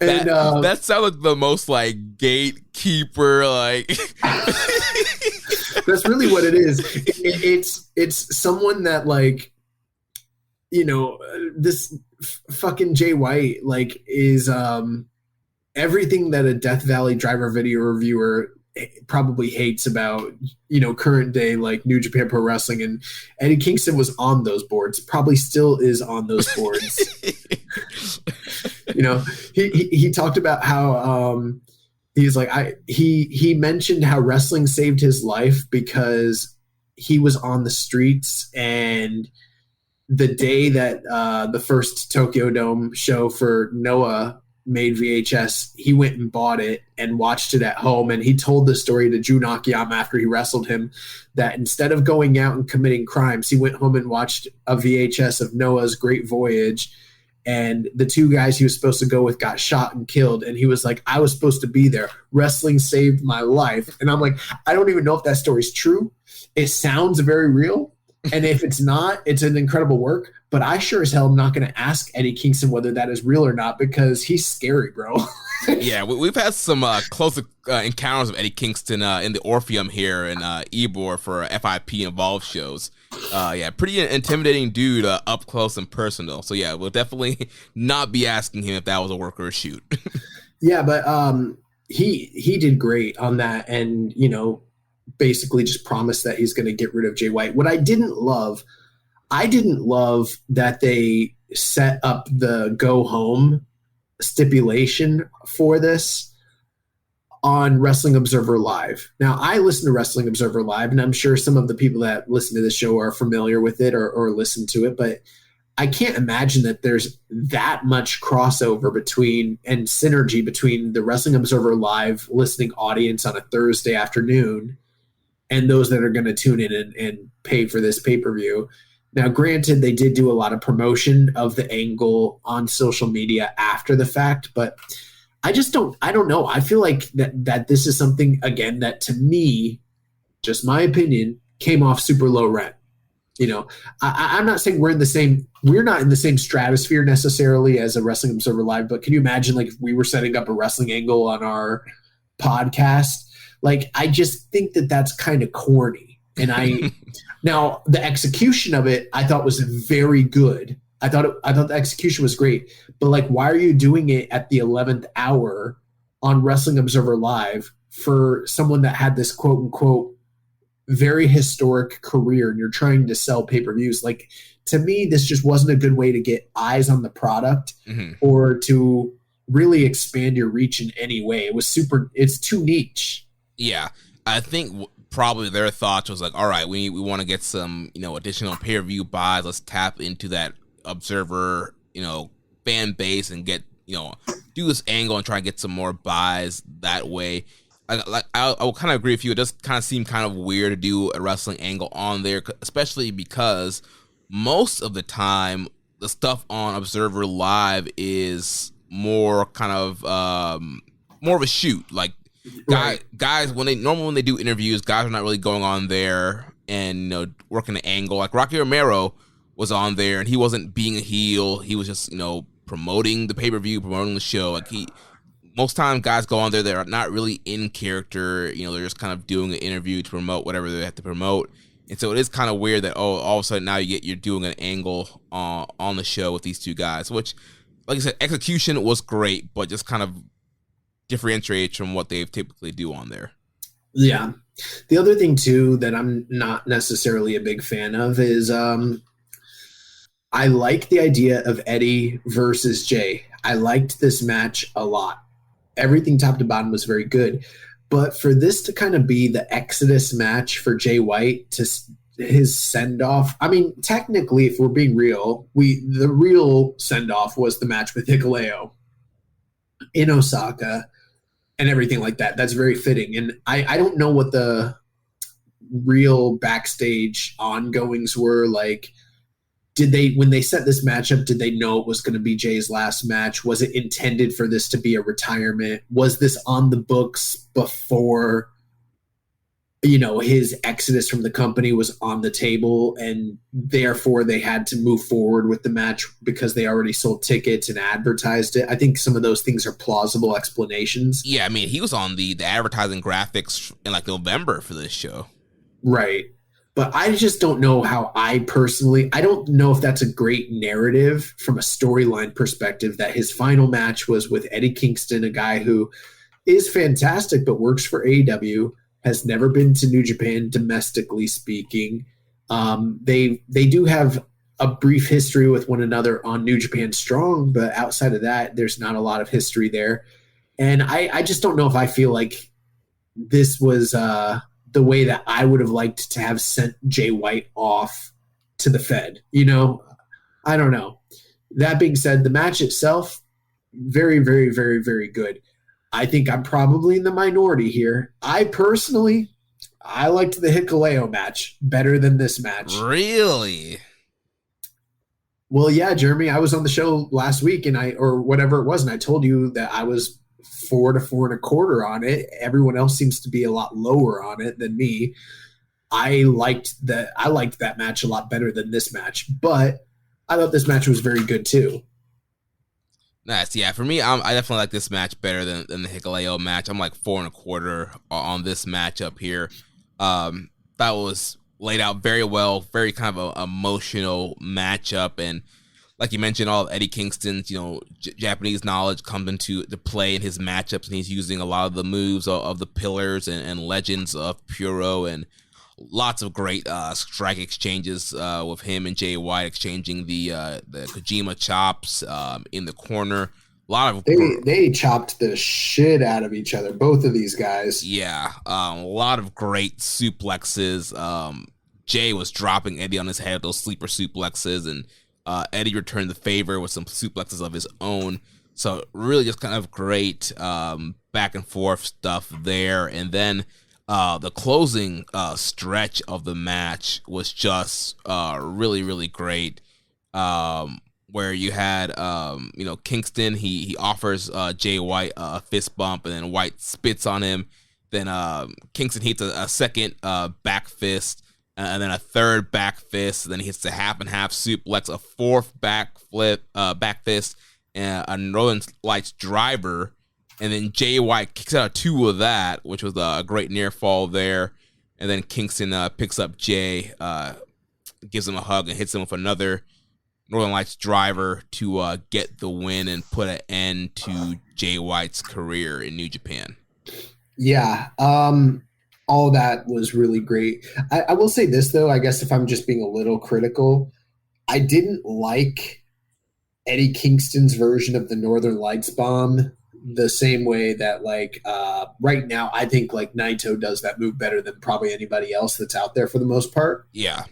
And, that sounds like the most like gatekeeper, like that's really what it is. It's someone that like, this fucking Jay White like is everything that a Death Valley driver video reviewer probably hates about current day like New Japan Pro Wrestling. And Eddie Kingston was on those boards, probably still is on those boards. He talked about how he's like he mentioned how wrestling saved his life because he was on the streets, and the day that the first Tokyo Dome show for Noah made VHS, he went and bought it and watched it at home. And he told the story to Jun Akiyama after he wrestled him that instead of going out and committing crimes, he went home and watched a VHS of Noah's Great Voyage. And the two guys he was supposed to go with got shot and killed. And he was like, I was supposed to be there. Wrestling saved my life. And I'm like, I don't even know if that story's true. It sounds very real. And if it's not, it's an incredible work. But I sure as hell am not going to ask Eddie Kingston whether that is real or not, because he's scary, bro. Yeah, we've had some close encounters of Eddie Kingston in the Orpheum here in Ybor for FIP involved shows. Pretty intimidating dude up close and personal. So yeah, we'll definitely not be asking him if that was a work or a shoot. Yeah, but he did great on that, and basically just promised that he's going to get rid of Jay White. What I didn't love that they set up the go home stipulation for this on Wrestling Observer Live. Now, I listen to Wrestling Observer Live, and I'm sure some of the people that listen to this show are familiar with it or listen to it, but I can't imagine that there's that much crossover between and synergy between the Wrestling Observer Live listening audience on a Thursday afternoon and those that are going to tune in and pay for this pay-per-view. Now, granted, they did do a lot of promotion of the angle on social media after the fact, but I don't know. I feel like that this is something, again, that to me, just my opinion, came off super low rent. You know, I'm not saying we're not in the same stratosphere necessarily as a Wrestling Observer Live, but can you imagine like if we were setting up a wrestling angle on our podcast? Like, I just think that that's kind of corny. And now the execution of it, I thought was very good. I thought the execution was great, but like, why are you doing it at the 11th hour on Wrestling Observer Live for someone that had this quote unquote very historic career, and you're trying to sell pay-per-views? Like, to me, this just wasn't a good way to get eyes on the product or to really expand your reach in any way. It's too niche. Yeah, I think probably their thoughts was like, all right, we want to get some, additional pay-per-view buys. Let's tap into that Observer, fan base and get, do this angle and try and get some more buys that way. I will kind of agree with you. It does kind of seem kind of weird to do a wrestling angle on there, especially because most of the time the stuff on Observer Live is more kind of more of a shoot. Like guys when they do interviews, guys are not really going on there and working the angle. Like Rocky Romero was on there and he wasn't being a heel. He was just promoting the pay-per-view, promoting the show. Like most time guys go on there, they're not really in character. They're just kind of doing an interview to promote whatever they have to promote. And so it is kind of weird that, all of a sudden now you're doing an angle on the show with these two guys, which, like I said, execution was great, but just kind of differentiates from what they typically do on there. Yeah. The other thing too that I'm not necessarily a big fan of is I like the idea of Eddie versus Jay. I liked this match a lot. Everything top to bottom was very good. But for this to kind of be the Exodus match for Jay White, to his send-off, I mean, technically, if we're being real, the real send-off was the match with Hikuleo in Osaka and everything like that. That's very fitting. And I don't know what the real backstage ongoings were like. When they set this matchup, did they know it was going to be Jay's last match? Was it intended for this to be a retirement? Was this on the books before, his exodus from the company was on the table, and therefore they had to move forward with the match because they already sold tickets and advertised it? I think some of those things are plausible explanations. Yeah, I mean, he was on the advertising graphics in like November for this show. Right. But I just don't know how I don't know if that's a great narrative from a storyline perspective, that his final match was with Eddie Kingston, a guy who is fantastic but works for AEW, has never been to New Japan domestically speaking. They do have a brief history with one another on New Japan Strong, but outside of that, there's not a lot of history there. And I just don't know if I feel like this was the way that I would have liked to have sent Jay White off to the Fed. I don't know. That being said, the match itself, very, very, very, very good. I think I'm probably in the minority here. I liked the Hikuleo match better than this match. Really? Well, yeah, Jeremy, I was on the show last week or whatever it was, and I told you that I was 4 to 4 1/4 on it. Everyone else seems to be a lot lower on it than me. I liked that match a lot better than this match, but I thought this match was very good too. Nice. Yeah, for me, I definitely like this match better than the Hikuleo match. I'm like 4 1/4 on this matchup here. That was laid out very well, very kind of a emotional matchup, and like you mentioned, all of Eddie Kingston's, Japanese knowledge comes into play in his matchups, and he's using a lot of the moves of the pillars and legends of Puro, and lots of great strike exchanges with him and Jay White exchanging the Kojima chops in the corner. A lot of they chopped the shit out of each other, both of these guys. Yeah, a lot of great suplexes. Jay was dropping Eddie on his head, those sleeper suplexes, and Eddie returned the favor with some suplexes of his own. So really just kind of great back and forth stuff there. And then the closing stretch of the match was just really, really great. Where you had, Kingston, he offers Jay White a fist bump, and then White spits on him. Then Kingston hits a second back fist. and then a third back fist. Then he hits the half and half suplex, a fourth back fist, and a Northern Lights driver. And then Jay White kicks out 2 of that, which was a great near fall there. And then Kingston picks up Jay, gives him a hug, and hits him with another Northern Lights driver to get the win and put an end to Jay White's career in New Japan. Yeah, all that was really great. I will say this, though, I guess if I'm just being a little critical, I didn't like Eddie Kingston's version of the Northern Lights bomb the same way that, like, right now, I think, like, Naito does that move better than probably anybody else that's out there for the most part. Yeah.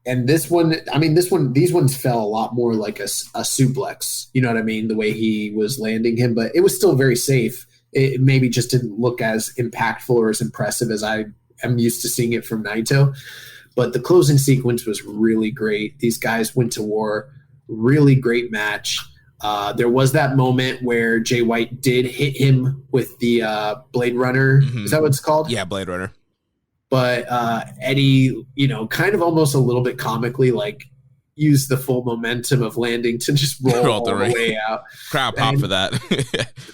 And this one, I mean, these ones fell a lot more like a suplex, you know what I mean? The way he was landing him, but it was still very safe. It maybe just didn't look as impactful or as impressive as I am used to seeing it from Naito. But the closing sequence was really great. These guys went to war. Really great match. There was that moment where Jay White did hit him with the Blade Runner. Mm-hmm. Is that what it's called? Yeah, Blade Runner. But Eddie, kind of almost a little bit comically, like, used the full momentum of landing to just roll all the way out. Crowd pop for that.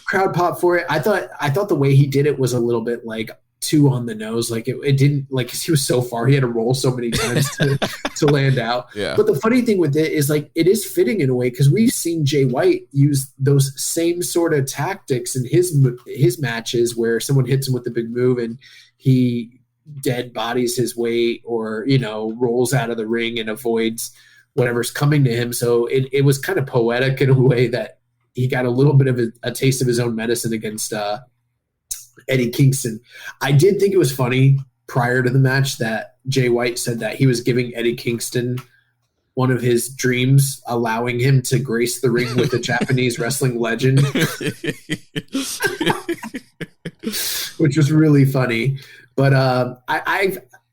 Crowd pop for it. I thought the way he did it was a little bit like too on the nose. Like it didn't, like, 'cause he was so far, he had to roll so many times to land out. Yeah. But the funny thing with it is, like, it is fitting in a way, because we've seen Jay White use those same sort of tactics in his matches where someone hits him with a big move and he dead bodies his weight or, rolls out of the ring and avoids whatever's coming to him. So it was kind of poetic in a way that he got a little bit of a taste of his own medicine against Eddie Kingston. I did think it was funny prior to the match that Jay White said that he was giving Eddie Kingston one of his dreams, allowing him to grace the ring with a Japanese wrestling legend, which was really funny. But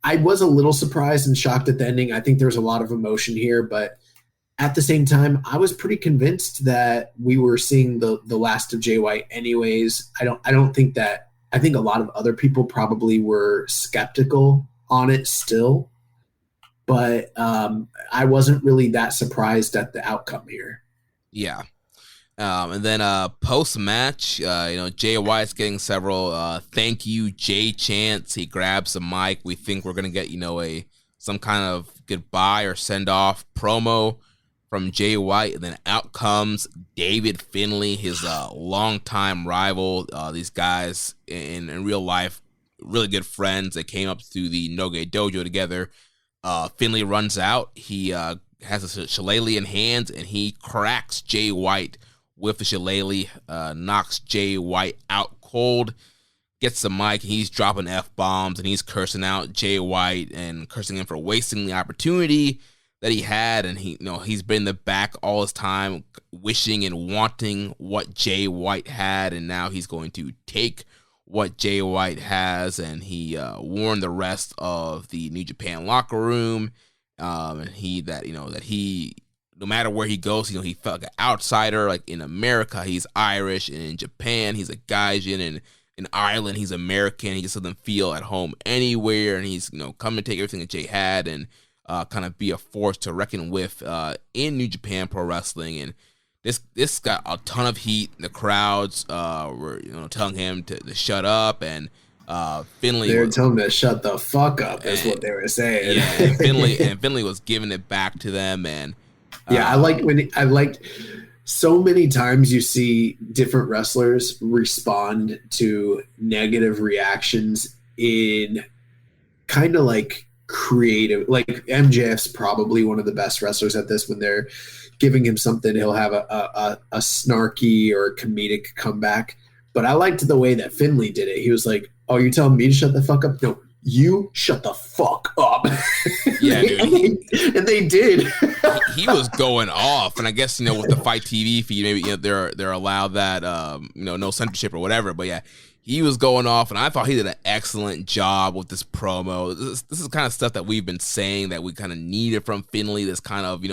I was a little surprised and shocked at the ending. I think there was a lot of emotion here, but at the same time, I was pretty convinced that we were seeing the last of Jay White anyways. I think a lot of other people probably were skeptical on it still, but I wasn't really that surprised at the outcome here. Yeah. And then post-match, Jay White's getting several thank you Jay chants. He grabs the mic. We think we're going to get, some kind of goodbye or send-off promo from Jay White. And then out comes David Finlay, his longtime rival. These guys in real life, really good friends. They came up through the Noge Dojo together. Finlay runs out. He has a shillelagh in hand, and he cracks Jay White with the shillelagh, knocks Jay White out cold, gets the mic, and he's dropping F-bombs, and he's cursing out Jay White and cursing him for wasting the opportunity that he had. And he's been in the back all his time, wishing and wanting what Jay White had, and now he's going to take what Jay White has. And he warned the rest of the New Japan locker room, and he no matter where he goes, he felt like an outsider. Like in America, he's Irish, and in Japan, he's a Gaijin, and in Ireland, he's American. He just doesn't feel at home anywhere, and he's come and take everything that Jay had and kind of be a force to reckon with in New Japan Pro Wrestling. And this got a ton of heat. The crowds were telling him to shut up, and Finlay. They were telling him to shut the fuck up. Is what they were saying. Yeah, and Finlay was giving it back to them, and. Yeah, I liked so many times you see different wrestlers respond to negative reactions in kind of like creative. Like MJF's probably one of the best wrestlers at this. When they're giving him something, he'll have a snarky or comedic comeback. But I liked the way that Finlay did it. He was like, "Oh, you're telling me to shut the fuck up? No, you shut the fuck up." Yeah, dude. and they did. He was going off, and I guess with the Fight TV feed, maybe they're allowed that no censorship or whatever. But yeah, he was going off, and I thought he did an excellent job with this promo. This is kind of stuff that we've been saying that we kind of needed from Finlay. This kind of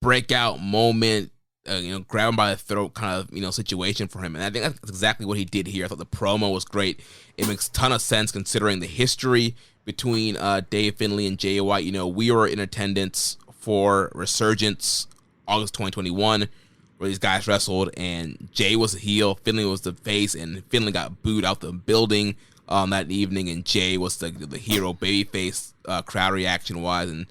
breakout moment, grab him by the throat kind of situation for him, and I think that's exactly what he did here. I thought the promo was great. It makes a ton of sense considering the history between Dave Finlay and Jay White. You know, we were in attendance for Resurgence August 2021, where these guys wrestled, and Jay was the heel, Finlay was the face, and Finlay got booed out the building that evening, and Jay was the hero babyface crowd reaction wise, and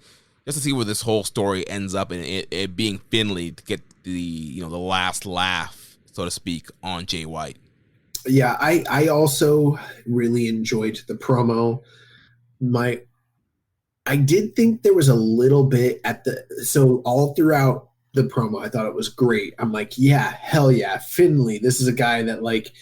just to see where this whole story ends up, and it being Finlay to get the last laugh, so to speak, on Jay White. Yeah, I also really enjoyed the promo. I did think there was a little bit so all throughout the promo, I thought it was great. I'm like, yeah, hell yeah, Finlay. This is a guy that, like,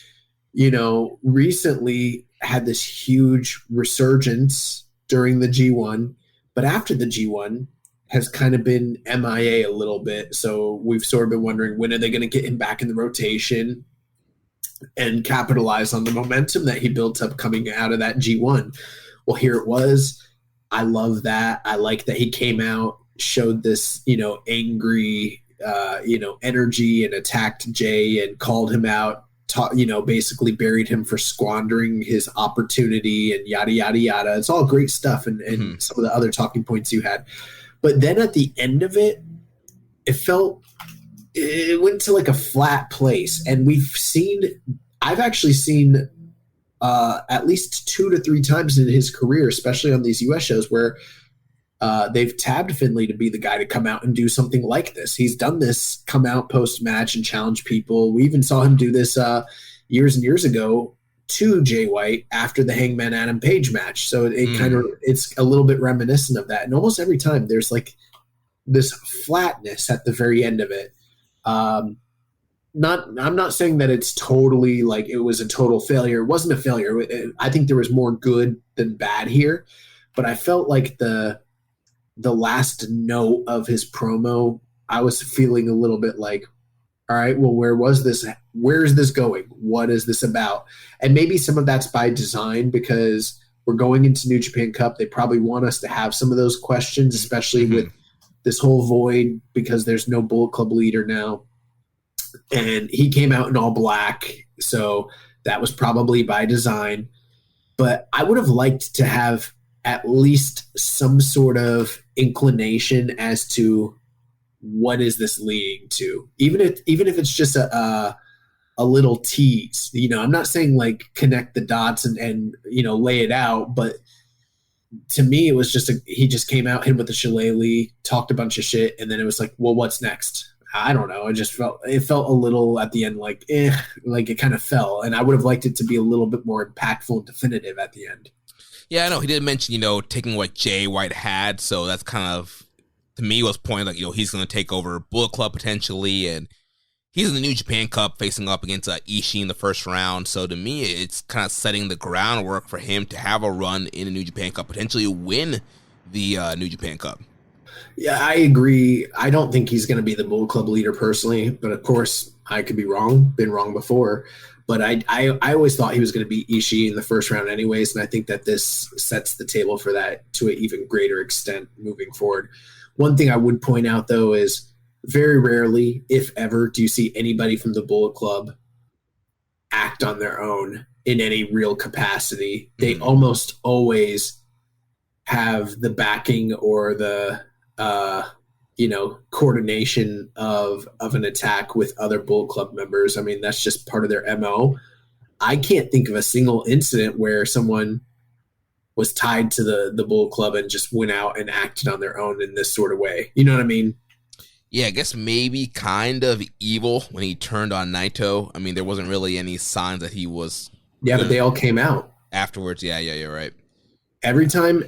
recently had this huge resurgence during the G1, but after the G1 has kind of been MIA a little bit. So we've sort of been wondering, when are they going to get him back in the rotation and capitalize on the momentum that he built up coming out of that G1? Well, here it was. I love that. I like that he came out, showed this, angry, energy, and attacked Jay and called him out, basically buried him for squandering his opportunity and yada, yada, yada. It's all great stuff. And some of the other talking points you had. But then at the end of it, it went to like a flat place. And I've actually seen at least 2 to 3 times in his career, especially on these US shows, where they've tabbed Finlay to be the guy to come out and do something like this. He's done this, come out post-match and challenge people. We even saw him do this years and years ago to Jay White after the Hangman Adam Page match. So it's a little bit reminiscent of that. And almost every time there's like this flatness at the very end of it. I'm not saying that it's totally like it was a total failure. It wasn't a failure. I think there was more good than bad here, but I felt like the last note of his promo, I was feeling a little bit like, all right, well, where is this going? What is this about? And maybe some of that's by design, because we're going into New Japan Cup. They probably want us to have some of those questions, especially with this whole void, because there's no Bullet Club leader now. And he came out in all black, so that was probably by design. But I would have liked to have at least some sort of inclination as to what is this leading to, even if it's just a little tease. I'm not saying like connect the dots and lay it out, but to me it was just he just came out, hit him with the shillelagh, talked a bunch of shit, and then it was like, well, what's next? I don't know. It felt a little at the end like it kind of fell, and I would have liked it to be a little bit more impactful and definitive at the end. Yeah, I know. He did mention, taking what Jay White had, so that's kind of, to me, was pointing like, he's going to take over Bullet Club potentially, and he's in the New Japan Cup facing up against Ishii in the first round, so to me, it's kind of setting the groundwork for him to have a run in the New Japan Cup, potentially win the New Japan Cup. Yeah, I agree. I don't think he's going to be the Bullet Club leader personally, but of course, I could be wrong, been wrong before. But I always thought he was going to beat Ishii in the first round anyways, and I think that this sets the table for that to an even greater extent moving forward. One thing I would point out, though, is very rarely, if ever, do you see anybody from the Bullet Club act on their own in any real capacity. They almost always have the backing or the coordination of an attack with other Bullet Club members. I mean, that's just part of their MO. I can't think of a single incident where someone was tied to the Bullet Club and just went out and acted on their own in this sort of way. You know what I mean? Yeah, I guess maybe kind of Evil when he turned on Naito. I mean, there wasn't really any signs that he was... Yeah, but they all came out. Afterwards, yeah, you're right. Every time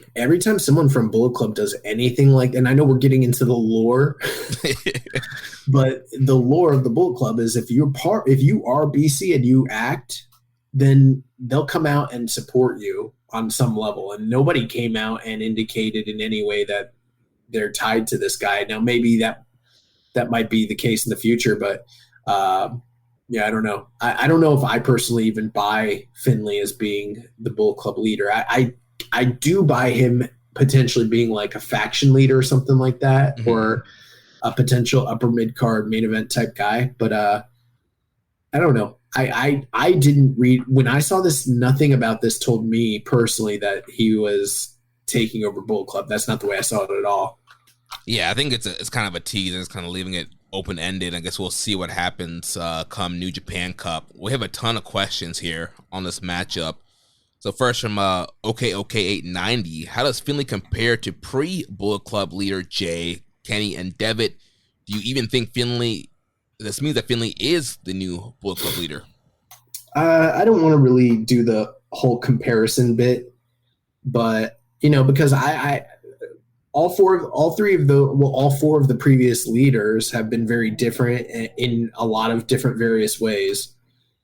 someone from Bullet Club does anything like, and I know we're getting into the lore, but the lore of the Bullet Club is if you are BC and you act, then they'll come out and support you on some level. And nobody came out and indicated in any way that they're tied to this guy. Now, maybe that might be the case in the future, but yeah, I don't know. I don't know if I personally even buy Finlay as being the Bullet Club leader. I do buy him potentially being like a faction leader or something like that, or a potential upper mid-card main event type guy. But I don't know. I didn't read when I saw this. Nothing about this told me personally that he was taking over Bullet Club. That's not the way I saw it at all. Yeah, I think it's kind of a tease, and it's kind of leaving it open-ended. I guess we'll see what happens come New Japan Cup. We have a ton of questions here on this matchup. So first from OK890, how does Finlay compare to pre-Bullet Club leader Jay, Kenny, and Devitt? Do you even think this means that Finlay is the new Bullet Club leader? I don't want to really do the whole comparison bit, but because all four of the previous leaders have been very different in a lot of different various ways.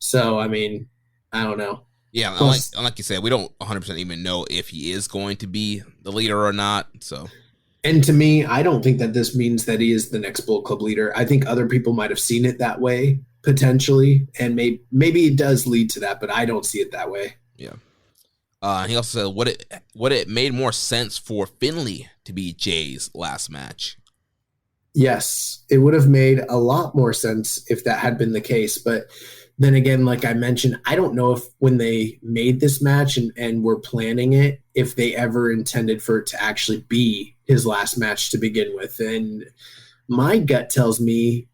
So I mean, I don't know. Yeah, like you said, we don't 100% even know if he is going to be the leader or not. So, and to me, I don't think that this means that he is the next Bullet Club leader. I think other people might have seen it that way potentially, and maybe it does lead to that, but I don't see it that way. Yeah. He also said, would it made more sense for Finlay to be Jay's last match? Yes, it would have made a lot more sense if that had been the case, but then again, like I mentioned, I don't know if when they made this match and were planning it, if they ever intended for it to actually be his last match to begin with. And my gut tells me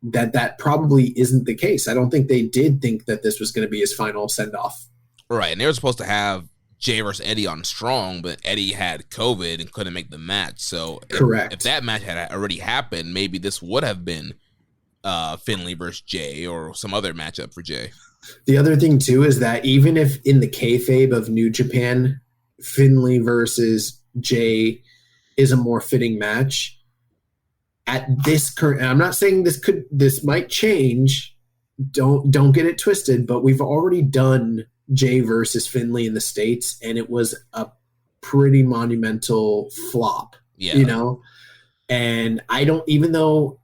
that probably isn't the case. I don't think they did think that this was going to be his final send-off. Right, and they were supposed to have Jay versus Eddie on Strong, but Eddie had COVID and couldn't make the match. So correct. If that match had already happened, maybe this would have been Finlay versus Jay or some other matchup for Jay. The other thing too is that even if in the kayfabe of New Japan, Finlay versus Jay is a more fitting match at this current, I'm not saying this might change. Don't get it twisted, but we've already done Jay versus Finlay in the States, and it was a pretty monumental flop. Yeah. And I don't, even though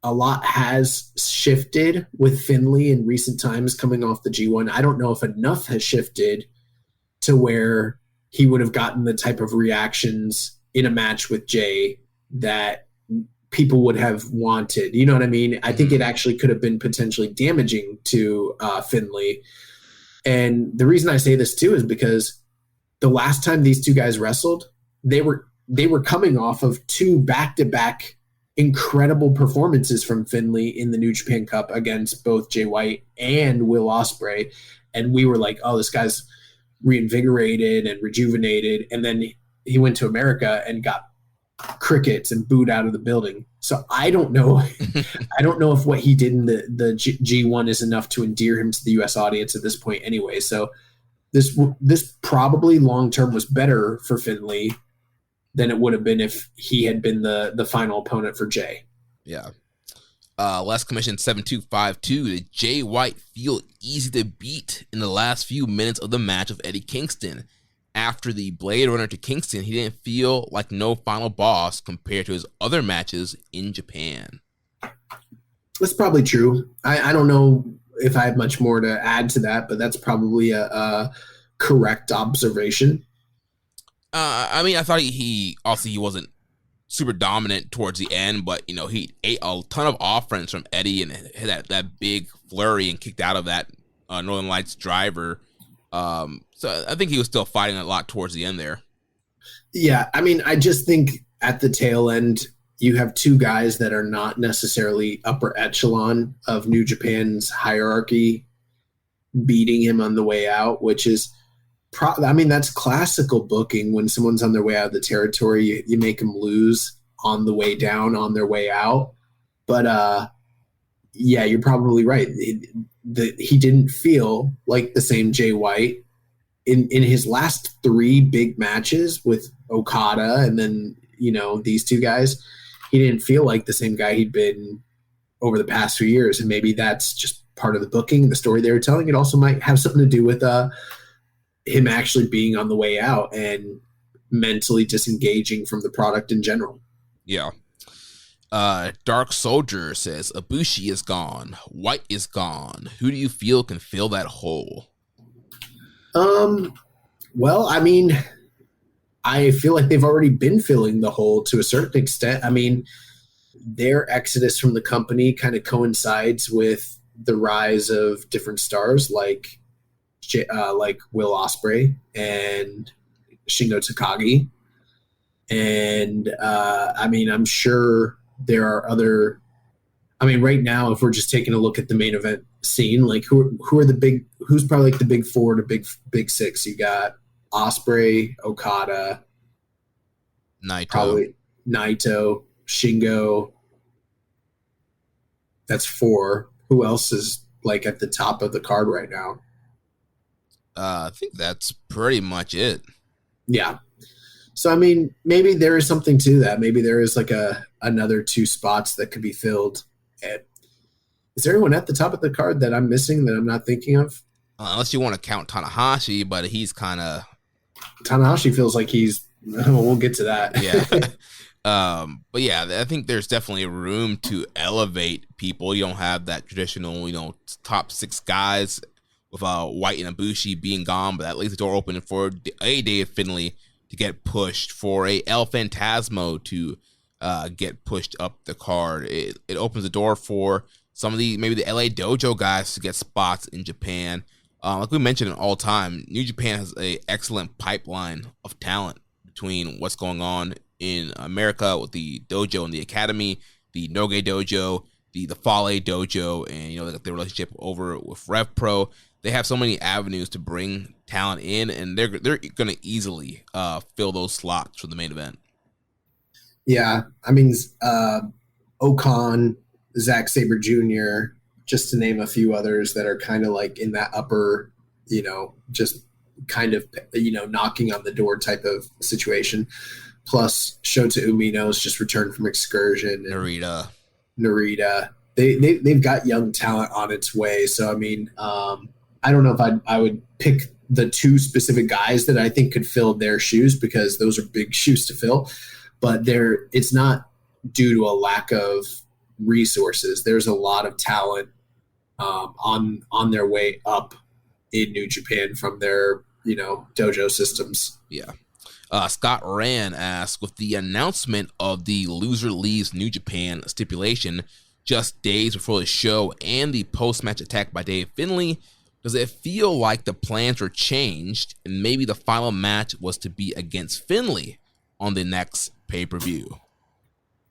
a lot has shifted with Finlay in recent times coming off the G1, I don't know if enough has shifted to where he would have gotten the type of reactions in a match with Jay that people would have wanted. You know what I mean? I think it actually could have been potentially damaging to Finlay. And the reason I say this too is because the last time these two guys wrestled, they were coming off of two back-to-back incredible performances from Finlay in the New Japan Cup against both Jay White and Will Ospreay. And we were like, oh, this guy's reinvigorated and rejuvenated. And then he went to America and got crickets and booed out of the building. So I don't know. I don't know if what he did in the G1 is enough to endear him to the U.S. audience at this point anyway. So this probably long-term was better for Finlay than it would have been if he had been the final opponent for Jay. Yeah. Last commission 7252. Did Jay White feel easy to beat in the last few minutes of the match with Eddie Kingston? After the Blade Runner to Kingston, he didn't feel like no final boss compared to his other matches in Japan. That's probably true. I don't know if I have much more to add to that, but that's probably a correct observation. I mean, I thought he wasn't super dominant towards the end, but he ate a ton of offense from Eddie and had that big flurry and kicked out of that Northern Lights driver. So I think he was still fighting a lot towards the end there. Yeah, I mean, I just think at the tail end, you have two guys that are not necessarily upper echelon of New Japan's hierarchy beating him on the way out, which is that's classical booking. When someone's on their way out of the territory, you make them lose on the way down, on their way out. But yeah, you're probably right. He didn't feel like the same Jay White in his last three big matches with Okada and then, these two guys. He didn't feel like the same guy he'd been over the past few years. And maybe that's just part of the booking, the story they were telling. It also might have something to do with him actually being on the way out and mentally disengaging from the product in general. Yeah. Dark Soldier says, Ibushi is gone. White is gone. Who do you feel can fill that hole? Well, I mean, I feel like they've already been filling the hole to a certain extent. I mean, their exodus from the company kind of coincides with the rise of different stars like Will Ospreay and Shingo Takagi. And I'm sure there are other. Right now, if we're just taking a look at the main event scene, like who's probably like the big four to big six? You got Ospreay, Okada, Naito, Shingo. That's four. Who else is like at the top of the card right now? I think that's pretty much it. Yeah. So, maybe there is something to that. Maybe there is like another 2 spots that could be filled. Is there anyone at the top of the card that I'm missing that I'm not thinking of? Unless you want to count Tanahashi, but he's kind of... Tanahashi feels like he's... we'll get to that. Yeah. But yeah, I think there's definitely room to elevate people. You don't have that traditional, top 6 guys with White and Ibushi being gone, but that leaves the door open for a Dave Finlay to get pushed, for a El Phantasmo to get pushed up the card. It opens the door for some of maybe the LA Dojo guys to get spots in Japan. Like we mentioned all time, New Japan has an excellent pipeline of talent between what's going on in America with the dojo and the academy, the Noge Dojo, the Fale Dojo, and the relationship over with Rev Pro. They have so many avenues to bring talent in, and they're going to easily fill those slots for the main event. Yeah, Okan, Zack Sabre Jr., just to name a few others that are kind of like in that upper, just kind of, knocking on the door type of situation. Plus, Shota Umino's just returned from excursion. Narita. They've got young talent on its way. So, I don't know if I would pick the 2 specific guys that I think could fill their shoes, because those are big shoes to fill. But it's not due to a lack of resources. There's a lot of talent on their way up in New Japan from their dojo systems. Yeah. Scott Rand asks, with the announcement of the loser leaves New Japan stipulation just days before the show and the post-match attack by Dave Finlay, does it feel like the plans were changed and maybe the final match was to be against Finlay on the next pay-per-view?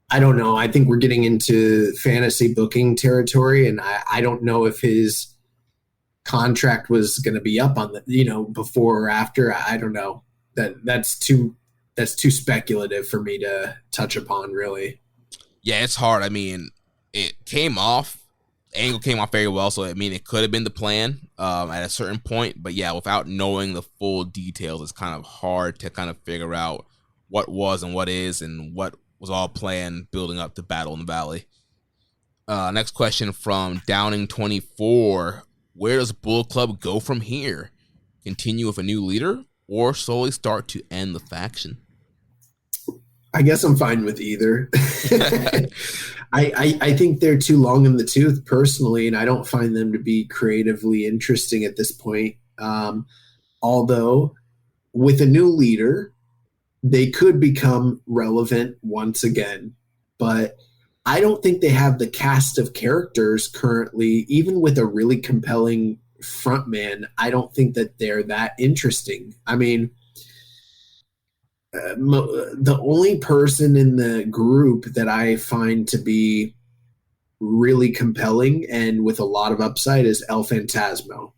I don't know. I think we're getting into fantasy booking territory, and I don't know if his contract was going to be up on the, before or after. I don't know. That's too speculative for me to touch upon, really. Yeah, it's hard. It came off. Angle came off very well, so it could have been the plan at a certain point. But yeah, without knowing the full details, it's kind of hard to kind of figure out what was and what is and what was all planned building up to Battle in the Valley. Next question from Downing24. Where does Bullet Club go from here? Continue with a new leader or slowly start to end the faction? I guess I'm fine with either. I think they're too long in the tooth personally, and I don't find them to be creatively interesting at this point. Although with a new leader, they could become relevant once again, but I don't think they have the cast of characters currently, even with a really compelling frontman. I don't think that they're that interesting. The only person in the group that I find to be really compelling and with a lot of upside is El Phantasmo.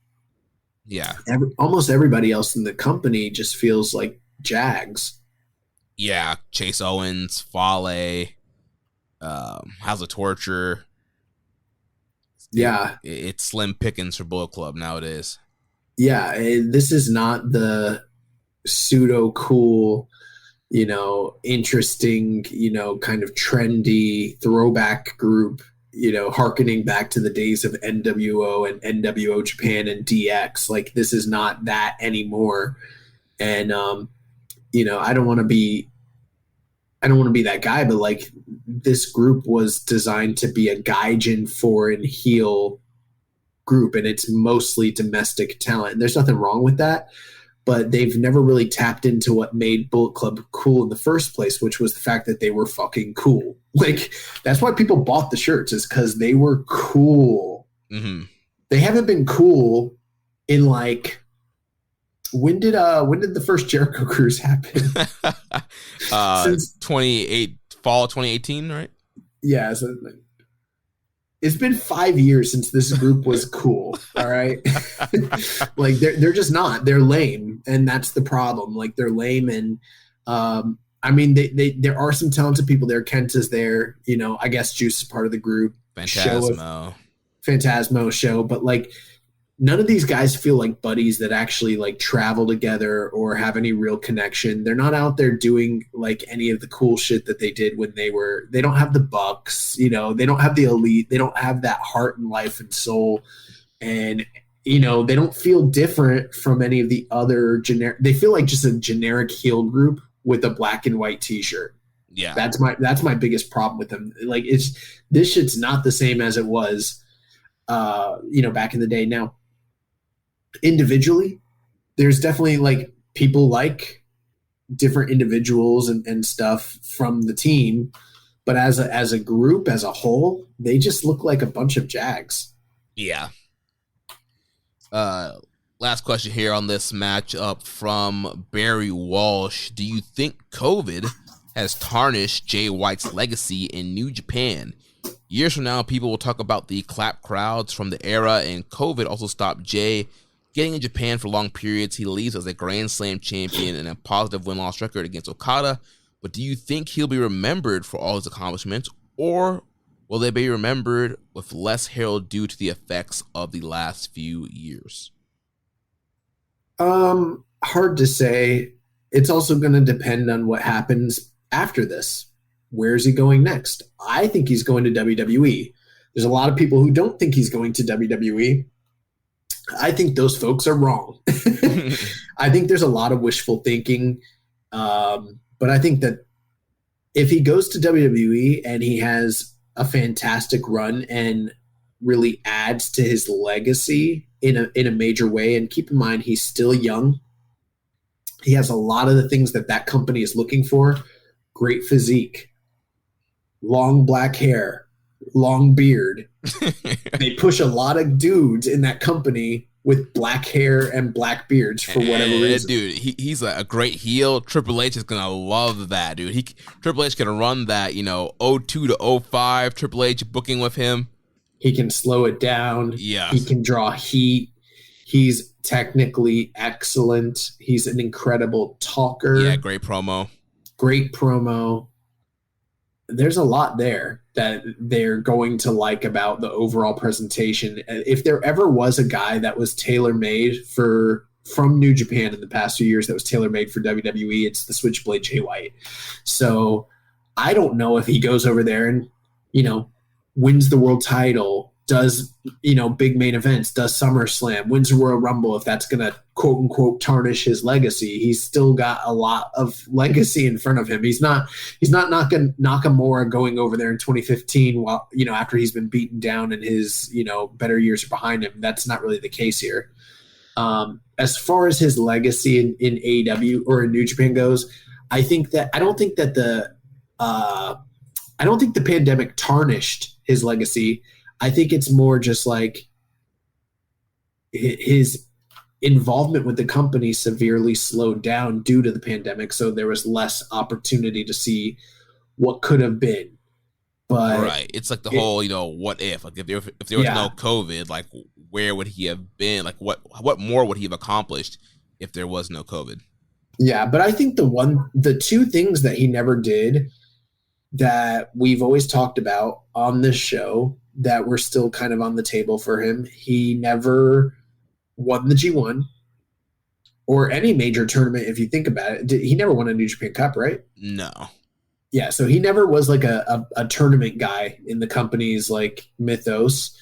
Yeah. Almost everybody else in the company just feels like Jags. Yeah, Chase Owens, Fale, House of Torture. Yeah. It's slim pickings for Bullet Club nowadays. Yeah, this is not the pseudo cool, interesting, kind of trendy throwback group, hearkening back to the days of NWO and NWO Japan and DX. Like, this is not that anymore. And, I don't want to be that guy, but like, this group was designed to be a gaijin foreign heel group, and it's mostly domestic talent. And there's nothing wrong with that, but they've never really tapped into what made Bullet Club cool in the first place, which was the fact that they were fucking cool. Like, that's why people bought the shirts, is because they were cool. Mm-hmm. They haven't been cool in like, when did the first Jericho cruise happen? Since fall 2018, right? Yeah, so it's been 5 years since this group was cool. All right. Like they're just not. They're lame, and that's the problem. Like they're lame, and I mean they there are some talented people there. Kent is there, you know, I guess Juice is part of the group. Phantasmo show, but like none of these guys feel like buddies that actually like travel together or have any real connection. They're not out there doing like any of the cool shit that they did when they don't have the Bucks, you know, they don't have the Elite, they don't have that heart and life and soul. And, you know, they don't feel different from any of the other they feel like just a generic heel group with a black and white t-shirt. Yeah. That's my biggest problem with them. Like this shit's not the same as it was, you know, back in the day. Now, individually, there's definitely like people like different individuals and stuff from the team, but as a group, as a whole, they just look like a bunch of jags. Yeah. Last question here on this matchup from Barry Walsh. Do you think COVID has tarnished Jay White's legacy in New Japan? Years from now, people will talk about the clap crowds from the era, and COVID also stopped Jay getting in Japan for long periods. He leaves as a Grand Slam champion and a positive win-loss record against Okada. But do you think he'll be remembered for all his accomplishments, or will they be remembered with less herald due to the effects of the last few years? Hard to say. It's also going to depend on what happens after this. Where is he going next? I think he's going to WWE. There's a lot of people who don't think he's going to WWE. I think those folks are wrong. I think there's a lot of wishful thinking. But I think that if he goes to WWE and he has a fantastic run and really adds to his legacy in a major way, and keep in mind, he's still young. He has a lot of the things that company is looking for. Great physique, long black hair, long beard. They push a lot of dudes in that company with black hair and black beards for whatever reason. Dude, he's a great heel. Triple H is going to love that, dude. Triple H can run that, you know, 02 to 05 Triple H booking with him. He can slow it down. Yeah. He can draw heat. He's technically excellent. He's an incredible talker. Yeah, great promo. There's a lot there that they're going to like about the overall presentation. If there ever was a guy that was tailor-made from New Japan in the past few years that was tailor-made for WWE, it's the Switchblade Jay White. So I don't know if he goes over there and, you know, wins the world title, does, you know, big main events, does SummerSlam, wins the Royal Rumble, if that's going to quote unquote tarnish his legacy. He's still got a lot of legacy in front of him. He's not Nakamura going over there in 2015 while, you know, after he's been beaten down and his, you know, better years are behind him. That's not really the case here. As far as his legacy in AEW or in New Japan goes, I don't think the pandemic tarnished his legacy. I think it's more just like his involvement with the company severely slowed down due to the pandemic, so there was less opportunity to see what could have been. But right, it's like the whole, you know, what if? Like if there was no COVID, like where would he have been? Like what more would he have accomplished if there was no COVID? Yeah, but I think the two things that he never did that we've always talked about on this show that were still kind of on the table for him. He never won the G1 or any major tournament. If you think about it, he never won a New Japan Cup, right? No. Yeah. So he never was like a tournament guy in the company's like mythos.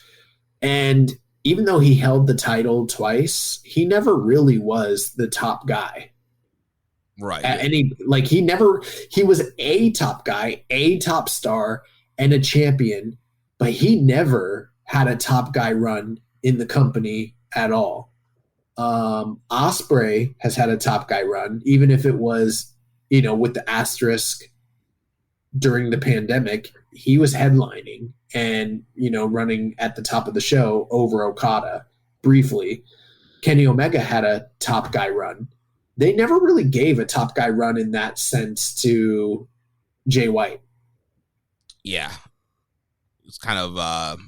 And even though he held the title twice, he never really was the top guy. Right. He was a top guy, a top star, and a champion, but he never had a top guy run in the company at all. Ospreay has had a top guy run, even if it was, you know, with the asterisk during the pandemic, he was headlining and, running at the top of the show over Okada briefly. Kenny Omega had a top guy run. They never really gave a top guy run in that sense to Jay White. Yeah. It's kind of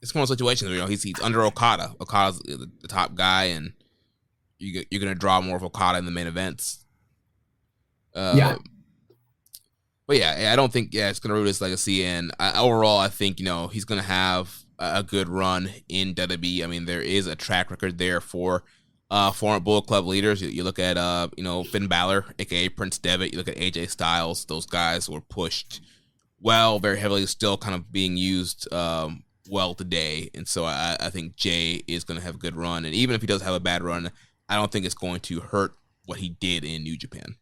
it's one of those situations where he's under Okada. Okada's the top guy, and you're going to draw more of Okada in the main events. Yeah. But yeah, I don't think it's going to ruin his legacy. And overall, I think he's going to have a good run in WWE. I mean, there is a track record there for former Bullet Club leaders. You look at Finn Balor, aka Prince Devitt. You look at AJ Styles. Those guys were pushed very heavily, still kind of being used well today. And so I think Jay is going to have a good run. And even if he does have a bad run, I don't think it's going to hurt what he did in New Japan.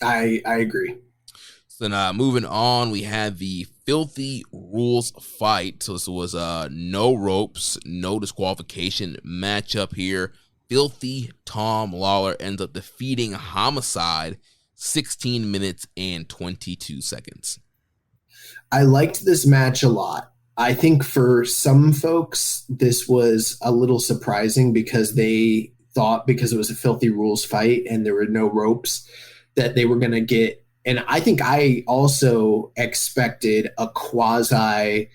I agree. So then moving on, we had the Filthy Rules fight. So this was no ropes, no disqualification matchup here. Filthy Tom Lawler ends up defeating Homicide 16 minutes and 22 seconds. I liked this match a lot. I think for some folks, this was a little surprising because they thought because it was a Filthy Rules fight and there were no ropes that they were going to get. And I think I also expected a quasi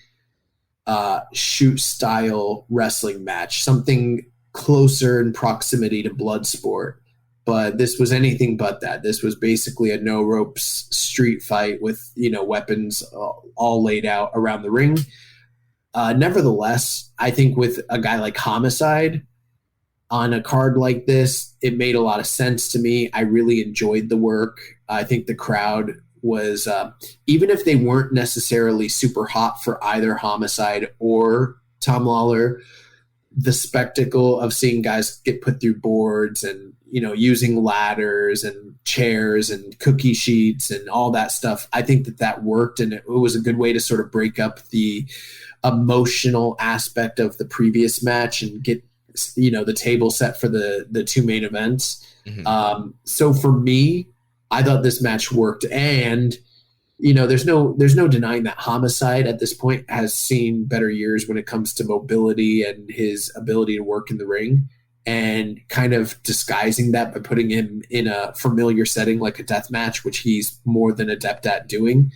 shoot style wrestling match, something closer in proximity to Bloodsport. But this was anything but that. This was basically a no ropes street fight with, weapons all laid out around the ring. Nevertheless, I think with a guy like Homicide on a card like this, it made a lot of sense to me. I really enjoyed the work. I think the crowd was, even if they weren't necessarily super hot for either Homicide or Tom Lawler, the spectacle of seeing guys get put through boards and, using ladders and chairs and cookie sheets and all that stuff, I think that worked. And it was a good way to sort of break up the emotional aspect of the previous match and get, the table set for the two main events. Mm-hmm. So for me, I thought this match worked. And, there's no denying that Homicide at this point has seen better years when it comes to mobility and his ability to work in the ring, and kind of disguising that by putting him in a familiar setting like a death match, which he's more than adept at doing.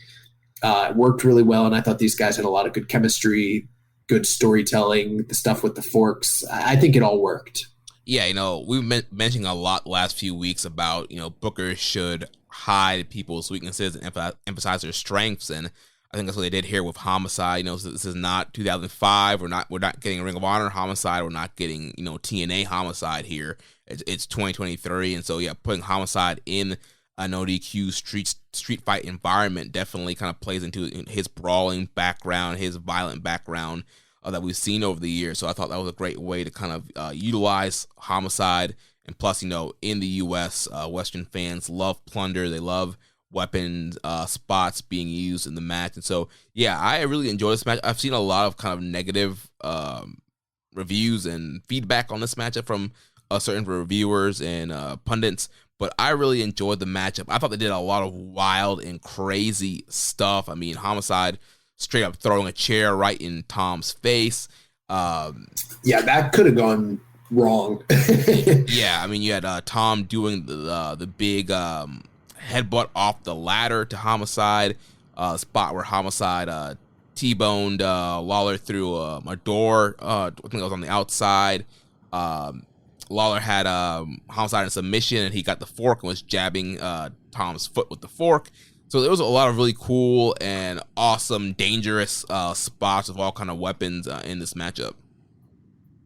It worked really well. And I thought these guys had a lot of good chemistry, good storytelling, the stuff with the forks. I think it all worked. Yeah, we've been mentioning a lot the last few weeks about, bookers should hide people's weaknesses and emphasize their strengths. And I think that's what they did here with Homicide. This is not 2005. We're not getting a Ring of Honor Homicide. We're not getting, TNA Homicide here. It's 2023. And so, yeah, putting Homicide in a no DQ street fight environment definitely kind of plays into his brawling background, his violent background that we've seen over the years. So I thought that was a great way to kind of utilize Homicide. And plus, in the U.S., Western fans love plunder. They love weapons, spots being used in the match. And so, yeah, I really enjoy this match. I've seen a lot of kind of negative reviews and feedback on this matchup from certain reviewers and pundits, but I really enjoyed the matchup. I thought they did a lot of wild and crazy stuff. I mean, Homicide straight up throwing a chair right in Tom's face. Yeah, that could have gone wrong. Yeah, I mean, you had Tom doing the big headbutt off the ladder to Homicide, spot where Homicide T-boned Lawler through a door. I think it was on the outside. Lawler had Homicide in submission, and he got the fork and was jabbing Tom's foot with the fork. So there was a lot of really cool and awesome, dangerous spots with all kind of weapons in this matchup.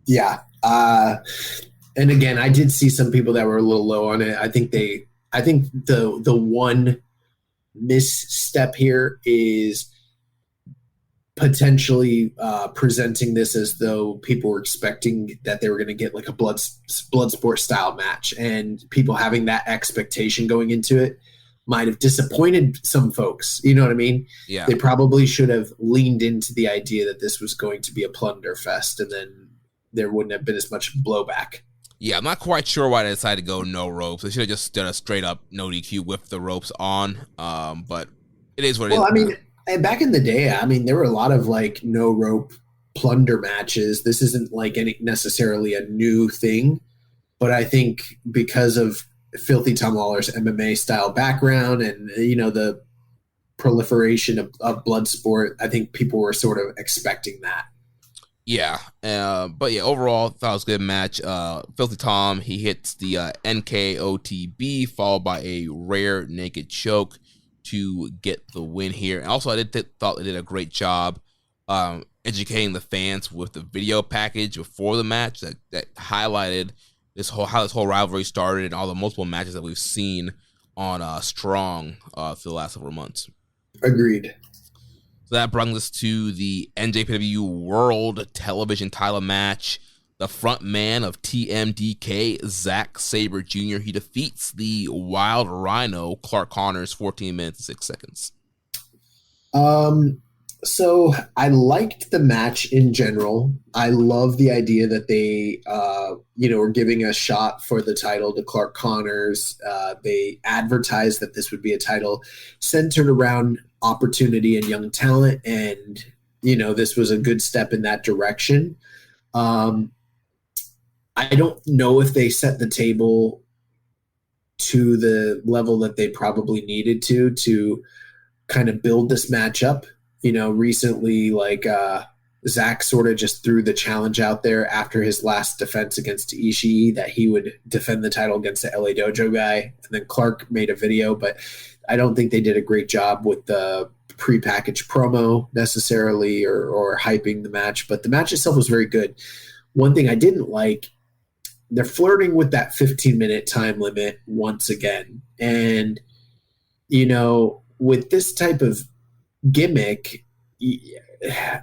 Yeah. And again, I did see some people that were a little low on it. I think the one misstep here is potentially presenting this as though people were expecting that they were going to get like a blood sport style match, and people having that expectation going into it might have disappointed some folks. You know what I mean? Yeah. They probably should have leaned into the idea that this was going to be a plunder fest, and then there wouldn't have been as much blowback. Yeah, I'm not quite sure why they decided to go no ropes. They should have just done a straight up no DQ with the ropes on. But It is what it Well, is. I mean, and back in the day, I mean, there were a lot of like no rope plunder matches. This isn't like any necessarily a new thing, but I think because of Filthy Tom Lawler's MMA style background and the proliferation of blood sport, I think people were sort of expecting that. Yeah, but yeah, overall, thought it was a good match. Filthy Tom, he hits the NKOTB, followed by a rare naked choke to get the win here. And also, I thought they did a great job educating the fans with the video package before the match that highlighted how this whole rivalry started and all the multiple matches that we've seen on Strong for the last several months. Agreed. So that brings us to the NJPW World Television title match. The front man of TMDK, Zack Sabre Jr., he defeats the Wild Rhino, Clark Connors, 14 minutes and 6 seconds. So I liked the match in general. I love the idea that they, were giving a shot for the title to Clark Connors. They advertised that this would be a title centered around opportunity and young talent, and this was a good step in that direction. I don't know if they set the table to the level that they probably needed to kind of build this match up. Recently, like Zach sort of just threw the challenge out there after his last defense against Ishii that he would defend the title against the LA Dojo guy, and then Clark made a video, but I don't think they did a great job with the prepackaged promo necessarily or hyping the match, but the match itself was very good. One thing I didn't like, they're flirting with that 15-minute time limit once again. And, with this type of gimmick,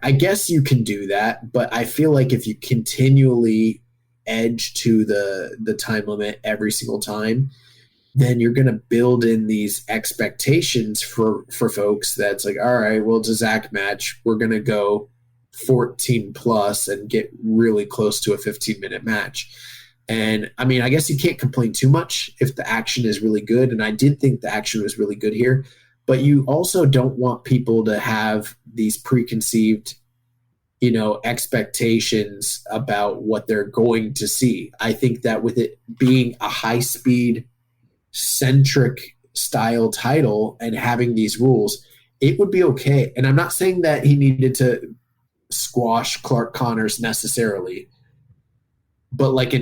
I guess you can do that, but I feel like if you continually edge to the time limit every single time, then you're going to build in these expectations for folks that's like, all right, well, it's a Zach match. We're going to go 14 plus and get really close to a 15-minute match. And I mean, I guess you can't complain too much if the action is really good. And I did think the action was really good here, but you also don't want people to have these preconceived, expectations about what they're going to see. I think that with it being a high-speed centric style title and having these rules, it would be okay. And I'm not saying that he needed to squash Clark Connors necessarily, but like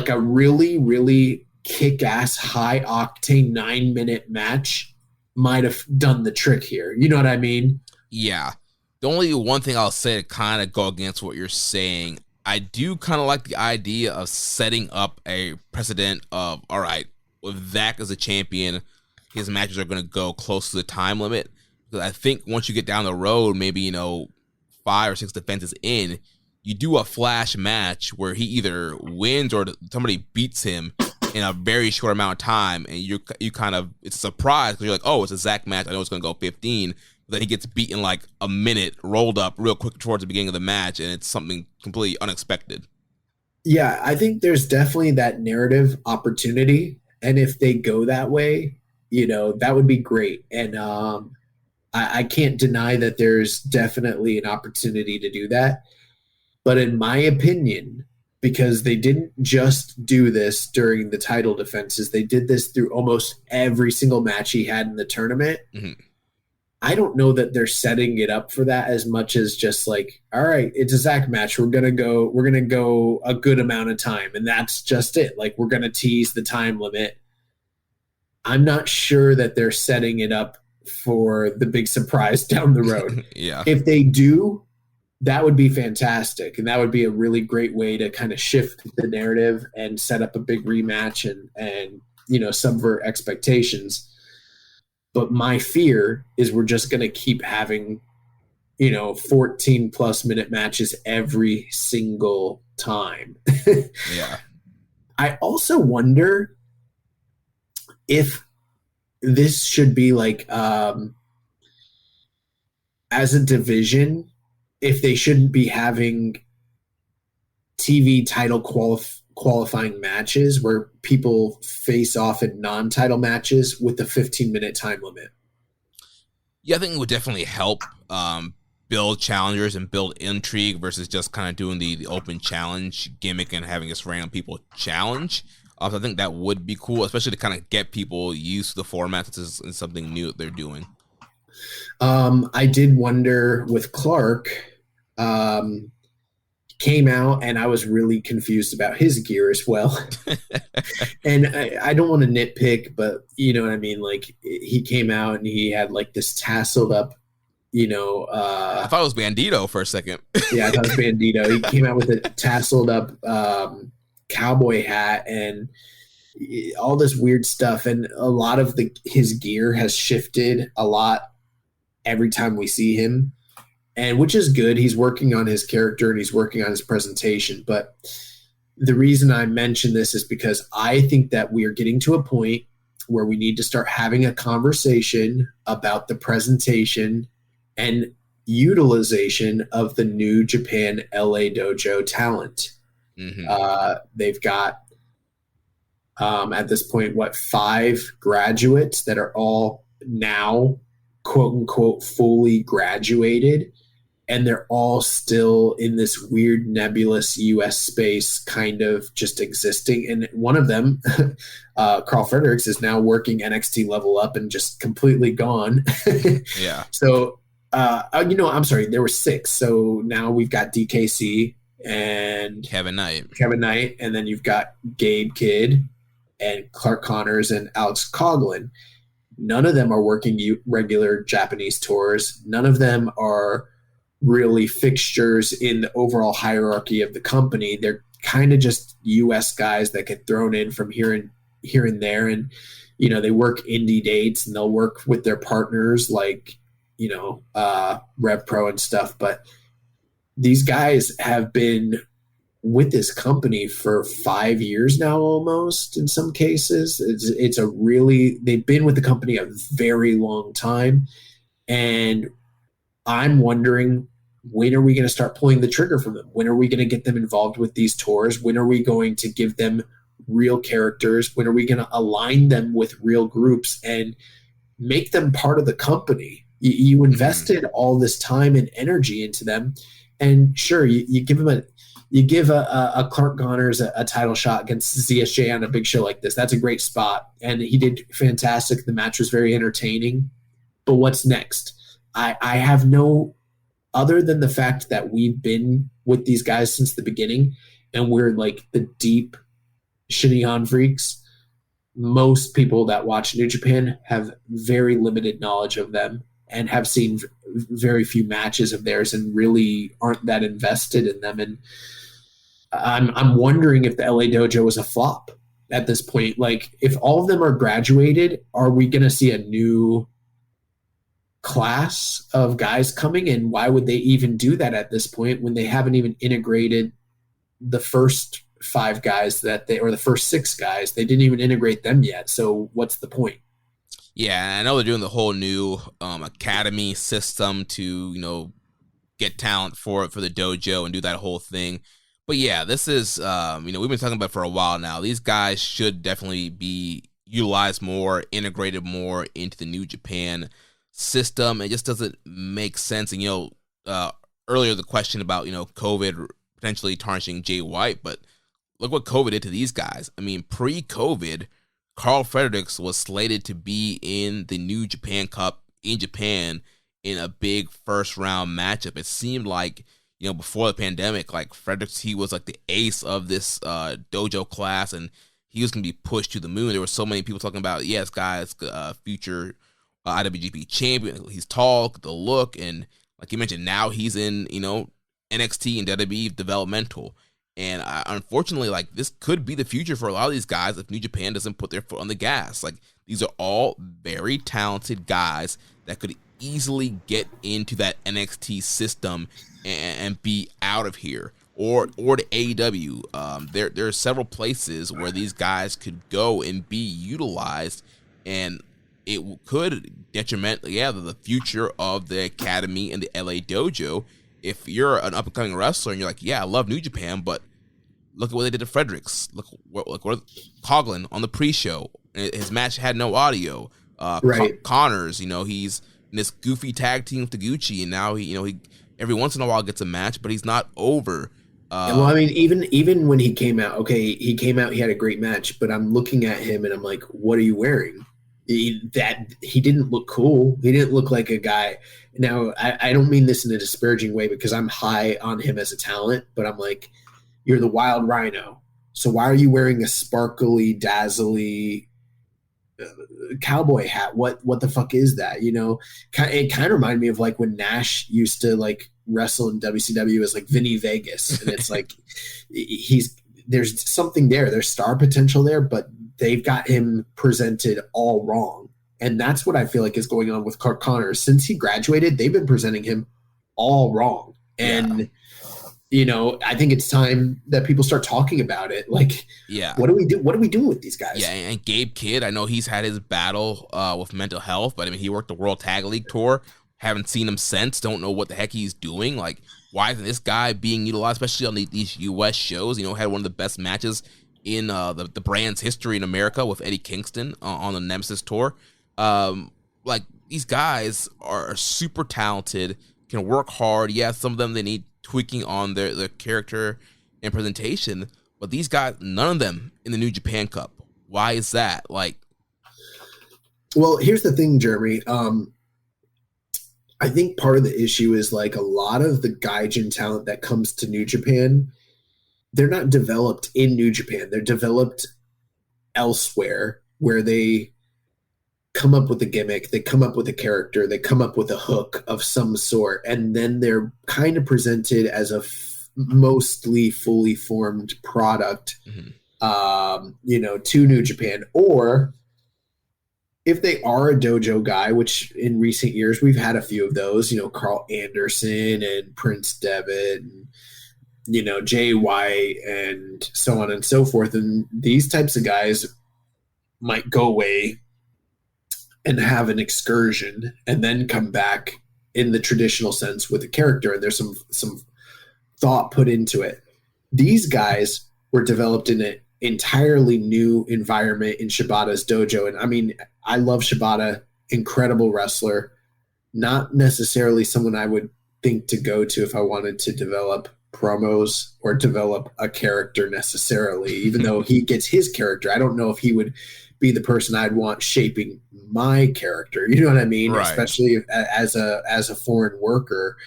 a really, really kick-ass high octane 9-minute match might have done the trick here. You know what I mean? Yeah. The only one thing I'll say to kind of go against what you're saying, I do kind of like the idea of setting up a precedent of, all right, with Zach as a champion, his matches are going to go close to the time limit. Because I think once you get down the road, maybe, 5 or 6 defenses in, you do a flash match where he either wins or somebody beats him in a very short amount of time. And you kind of, it's a surprise because you're like, oh, it's a Zach match. I know it's going to go 15. But then he gets beaten like a minute, rolled up real quick towards the beginning of the match. And it's something completely unexpected. Yeah, I think there's definitely that narrative opportunity. And if they go that way, that would be great. And I can't deny that there's definitely an opportunity to do that. But in my opinion, because they didn't just do this during the title defenses, they did this through almost every single match he had in the tournament. Mm-hmm. I don't know that they're setting it up for that as much as just like, all right, it's a Zach match. We're gonna go a good amount of time, and that's just it. Like, we're gonna tease the time limit. I'm not sure that they're setting it up for the big surprise down the road. Yeah. If they do, that would be fantastic. And that would be a really great way to kind of shift the narrative and set up a big rematch and subvert expectations. But my fear is we're just going to keep having, 14 plus minute matches every single time. Yeah. I also wonder if this should be like, as a division, if they shouldn't be having TV title qualifying matches where people face off in non-title matches with the 15-minute time limit. Yeah, I think it would definitely help build challengers and build intrigue versus just kind of doing the open challenge gimmick and having just random people challenge. So I think that would be cool, especially to kind of get people used to the format. This is something new that they're doing. I did wonder with Clark, came out and I was really confused about his gear as well. And I don't want to nitpick, but you know what I mean? Like he came out and he had like this tasseled up, I thought it was Bandito for a second. Yeah, I thought it was Bandito. He came out with a tasseled up cowboy hat and all this weird stuff. And a lot of his gear has shifted a lot every time we see him. And which is good. He's working on his character and he's working on his presentation. But the reason I mention this is because I think that we are getting to a point where we need to start having a conversation about the presentation and utilization of the New Japan LA Dojo talent. Mm-hmm. They've got, at this point, 5 graduates that are all now, quote unquote, fully graduated. And they're all still in this weird nebulous US space kind of just existing. And one of them, Carl Fredericks, is now working NXT Level Up and just completely gone. Yeah. So, I'm sorry, there were 6. So now we've got DKC and Kevin Knight. And then you've got Gabe Kidd and Clark Connors and Alex Coughlin. None of them are working regular Japanese tours. None of them are really fixtures in the overall hierarchy of the company. They're kind of just US guys that get thrown in from here and there. And, they work indie dates and they'll work with their partners like, Rev Pro and stuff. But these guys have been with this company for 5 years now, almost in some cases. They've been with the company a very long time. And I'm wondering, when are we going to start pulling the trigger from them? When are we going to get them involved with these tours? When are we going to give them real characters? When are we going to align them with real groups and make them part of the company? You invested all this time and energy into them. And sure, you give them a Clark Connors a title shot against ZSJ on a big show like this. That's a great spot. And he did fantastic. The match was very entertaining. But what's next? I have no, other than the fact that we've been with these guys since the beginning and we're like the deep Shinihon freaks, most people that watch New Japan have very limited knowledge of them and have seen very few matches of theirs and really aren't that invested in them. And I'm wondering if the LA Dojo is a flop at this point. Like, if all of them are graduated, are we going to see a new class of guys coming? And why would they even do that at this point when they haven't even integrated the first 5 guys or the first 6 guys? They didn't even integrate them yet. So what's the point? Yeah, I know they're doing the whole new academy system to, get talent for the dojo and do that whole thing. But yeah, this is, we've been talking about it for a while now. These guys should definitely be utilized more, integrated more into the New Japan system. It just doesn't make sense. And, earlier the question about, COVID potentially tarnishing Jay White, but look what COVID did to these guys. I mean, pre-COVID, Carl Fredericks was slated to be in the New Japan Cup in Japan in a big first round matchup. It seemed like, before the pandemic, like Fredericks, he was like the ace of this dojo class and he was going to be pushed to the moon. There were so many people talking about, yes, guys, future IWGP champion. He's tall, the look, and like you mentioned, now he's in, NXT and WWE developmental. And unfortunately, like, this could be the future for a lot of these guys if New Japan doesn't put their foot on the gas. Like, these are all very talented guys that could easily get into that NXT system and be out of here, or to AEW. There are several places where these guys could go and be utilized, and it could detriment, the future of the academy and the LA Dojo. If you're an up-and-coming wrestler and you're like, I love New Japan, but look at what they did to Fredericks. Look what Coughlin on the pre-show. His match had no audio. Right. Connors, he's in this goofy tag team with Taguchi, and now he every once in a while gets a match, but he's not over. Well, I mean, even when he came out, he had a great match, but I'm looking at him and I'm like, what are you wearing? He didn't look cool. He didn't look like a guy. Now, I don't mean this in a disparaging way because I'm high on him as a talent, but I'm like, you're the Wild Rhino. So why are you wearing a sparkly, dazzly cowboy hat? What the fuck is that? It kind of reminded me of like when Nash used to like wrestle in WCW as like Vinny Vegas, and it's like there's something there. There's star potential there, but they've got him presented all wrong. And that's what I feel like is going on with Clark Connors. Since he graduated, they've been presenting him all wrong. And, I think it's time that people start talking about it. Like, what do we do? What are we doing with these guys? Yeah, and Gabe Kidd, I know he's had his battle with mental health, but I mean, he worked the World Tag League Tour. Haven't seen him since. Don't know what the heck he's doing. Like, why isn't this guy being utilized, especially on these U.S. shows? Had one of the best matches in the brand's history in America with Eddie Kingston on the Nemesis tour. Like, these guys are super talented, can work hard. Yeah, some of them, they need tweaking on their character and presentation, but these guys, none of them in the New Japan Cup. Why is that? Like, well, here's the thing, Jeremy. I think part of the issue is like a lot of the Gaijin talent that comes to New Japan, they're not developed in New Japan. They're developed elsewhere where they come up with a gimmick, they come up with a character, they come up with a hook of some sort, and then they're kind of presented as a mostly fully formed product, to New Japan. Or if they are a dojo guy, which in recent years we've had a few of those, Carl Anderson and Prince Devitt and, Jay White and so on and so forth. And these types of guys might go away and have an excursion and then come back in the traditional sense with a character. And there's some thought put into it. These guys were developed in an entirely new environment in Shibata's dojo. And I mean, I love Shibata, incredible wrestler, not necessarily someone I would think to go to if I wanted to develop promos or develop a character necessarily, even though he gets his character. I don't know if he would be the person I'd want shaping my character. You know what I mean? Right. Especially as a foreign worker.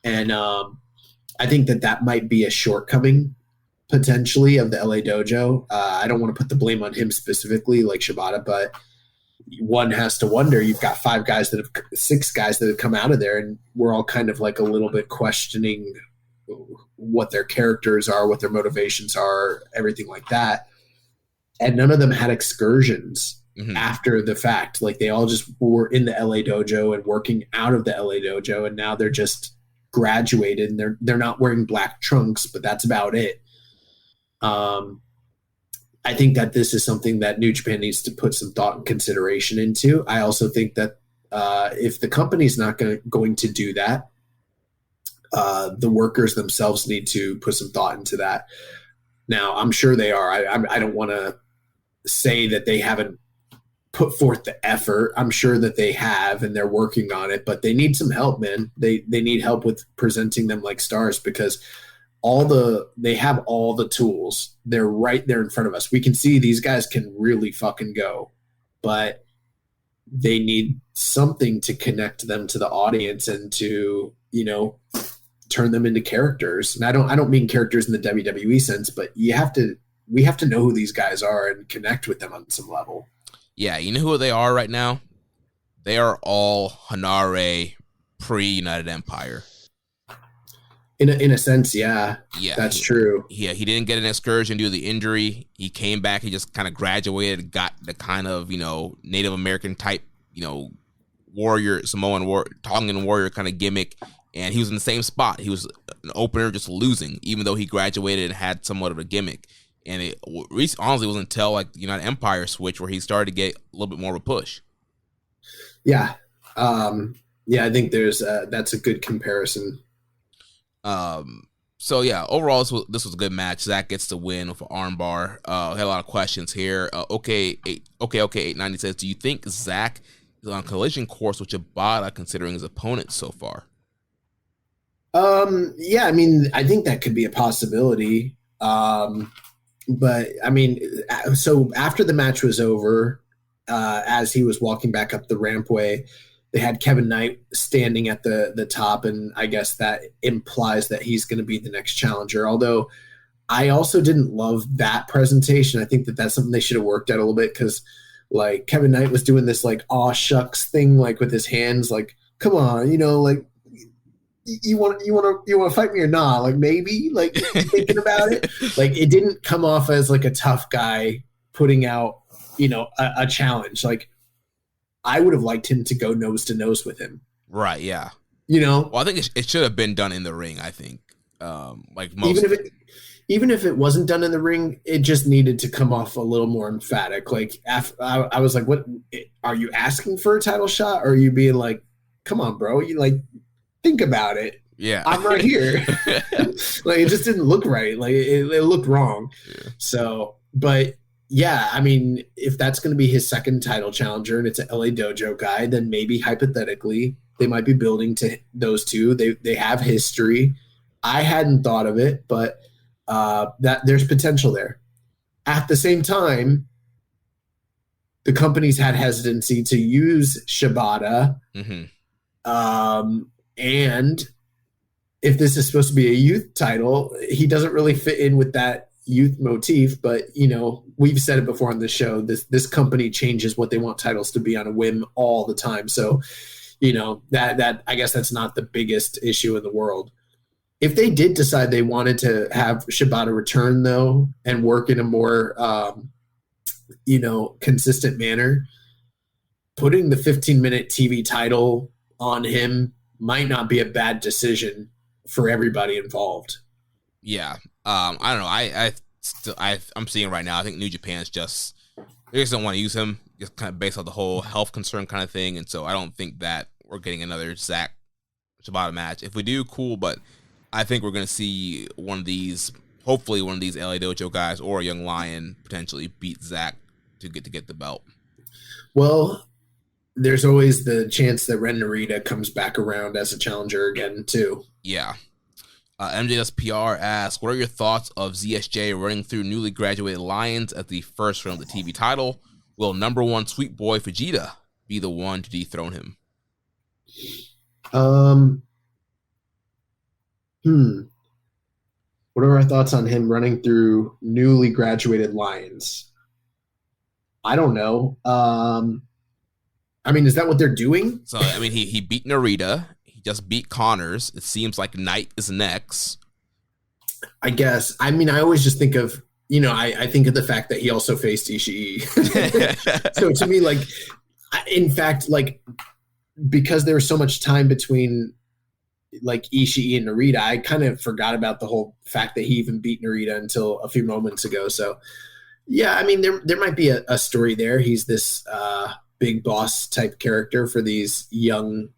And I think that might be a shortcoming potentially of the LA dojo. I don't want to put the blame on him specifically like Shibata, but one has to wonder, you've got 6 guys that have come out of there, and we're all kind of like a little bit questioning what their characters are, what their motivations are, everything like that. And none of them had excursions after the fact. Like, they all just were in the LA dojo and working out of the LA dojo, and now they're just graduated and they're not wearing black trunks, but that's about it. I think that this is something that New Japan needs to put some thought and consideration into. I also think that if the company's not going to do that, the workers themselves need to put some thought into that. Now, I'm sure they are. I don't want to say that they haven't put forth the effort. I'm sure that they have, and they're working on it, but they need some help, man. They need help with presenting them like stars, because they have all the tools. They're right there in front of us. We can see these guys can really fucking go, but they need something to connect them to the audience and to, turn them into characters. And I don't mean characters in the WWE sense, but we have to know who these guys are and connect with them on some level. Yeah, you know who they are right now? They are all Hanare pre-United Empire. In a sense, yeah, that's true. Yeah, he didn't get an excursion due to the injury. He came back. He just kind of graduated, got the kind of, Native American type, warrior, Samoan Tongan warrior kind of gimmick. And he was in the same spot. He was an opener just losing, even though he graduated and had somewhat of a gimmick. And it honestly wasn't until like the United Empire switch where he started to get a little bit more of a push. Yeah. I think that's a good comparison. So yeah, overall this was a good match. Zach gets the win with an armbar. Had a lot of questions here. Okay, 890 says, do you think Zach on collision course with Shibata, considering his opponent so far. Yeah, I mean, I think that could be a possibility. But I mean, so after the match was over, as he was walking back up the rampway, they had Kevin Knight standing at the top, and I guess that implies that he's going to be the next challenger. Although I also didn't love that presentation. I think that that's something they should have worked out a little bit, because like Kevin Knight was doing this like aw shucks thing, like with his hands, like, come on, like you want to fight me or not? Like, maybe, like, thinking about it. Like, it didn't come off as like a tough guy putting out, a challenge. Like, I would have liked him to go nose to nose with him. Right. Yeah. Well, I think it should have been done in the ring. I think, like most. Even if it wasn't done in the ring, it just needed to come off a little more emphatic. Like, I was like, what are you asking for a title shot? Or are you being like, come on, bro, you like, think about it. Yeah, I'm right here. Like, it just didn't look right. Like, it looked wrong. Yeah. So, but yeah, I mean, if that's going to be his second title challenger and it's an LA Dojo guy, then maybe hypothetically they might be building to those two. They have history. I hadn't thought of it, but that there's potential there. At the same time, the company's had hesitancy to use Shibata. Mm-hmm. And if this is supposed to be a youth title, he doesn't really fit in with that youth motif. But, we've said it before on the show, this company changes what they want titles to be on a whim all the time. So, that I guess that's not the biggest issue in the world. If they did decide they wanted to have Shibata return, though, and work in a more, consistent manner, putting the 15-minute TV title on him might not be a bad decision for everybody involved. Yeah. I don't know. I'm seeing right now, I think New Japan's they just don't want to use him, just kind of based on the whole health concern kind of thing. And so I don't think that we're getting another Zack Shibata match. If we do, cool, but I think we're going to see hopefully one of these LA Dojo guys or a Young Lion potentially beat Zack to get the belt. Well, there's always the chance that Ren Narita comes back around as a challenger again, too. Yeah. MJSPR asks, what are your thoughts of ZSJ running through newly graduated Lions at the first round of the TV title? Will number one Sweet Boy Vegeta be the one to dethrone him? What are our thoughts on him running through newly graduated Lions? I don't know. I mean, is that what they're doing? So, I mean, he beat Narita. He just beat Connors. It seems like Knight is next. I guess. I mean, I always just think of, I think of the fact that he also faced Ishii. So to me, like, in fact, like, because there was so much time between like Ishii and Narita, I kind of forgot about the whole fact that he even beat Narita until a few moments ago. So yeah, I mean, there might be a story there. He's this big boss type character for these young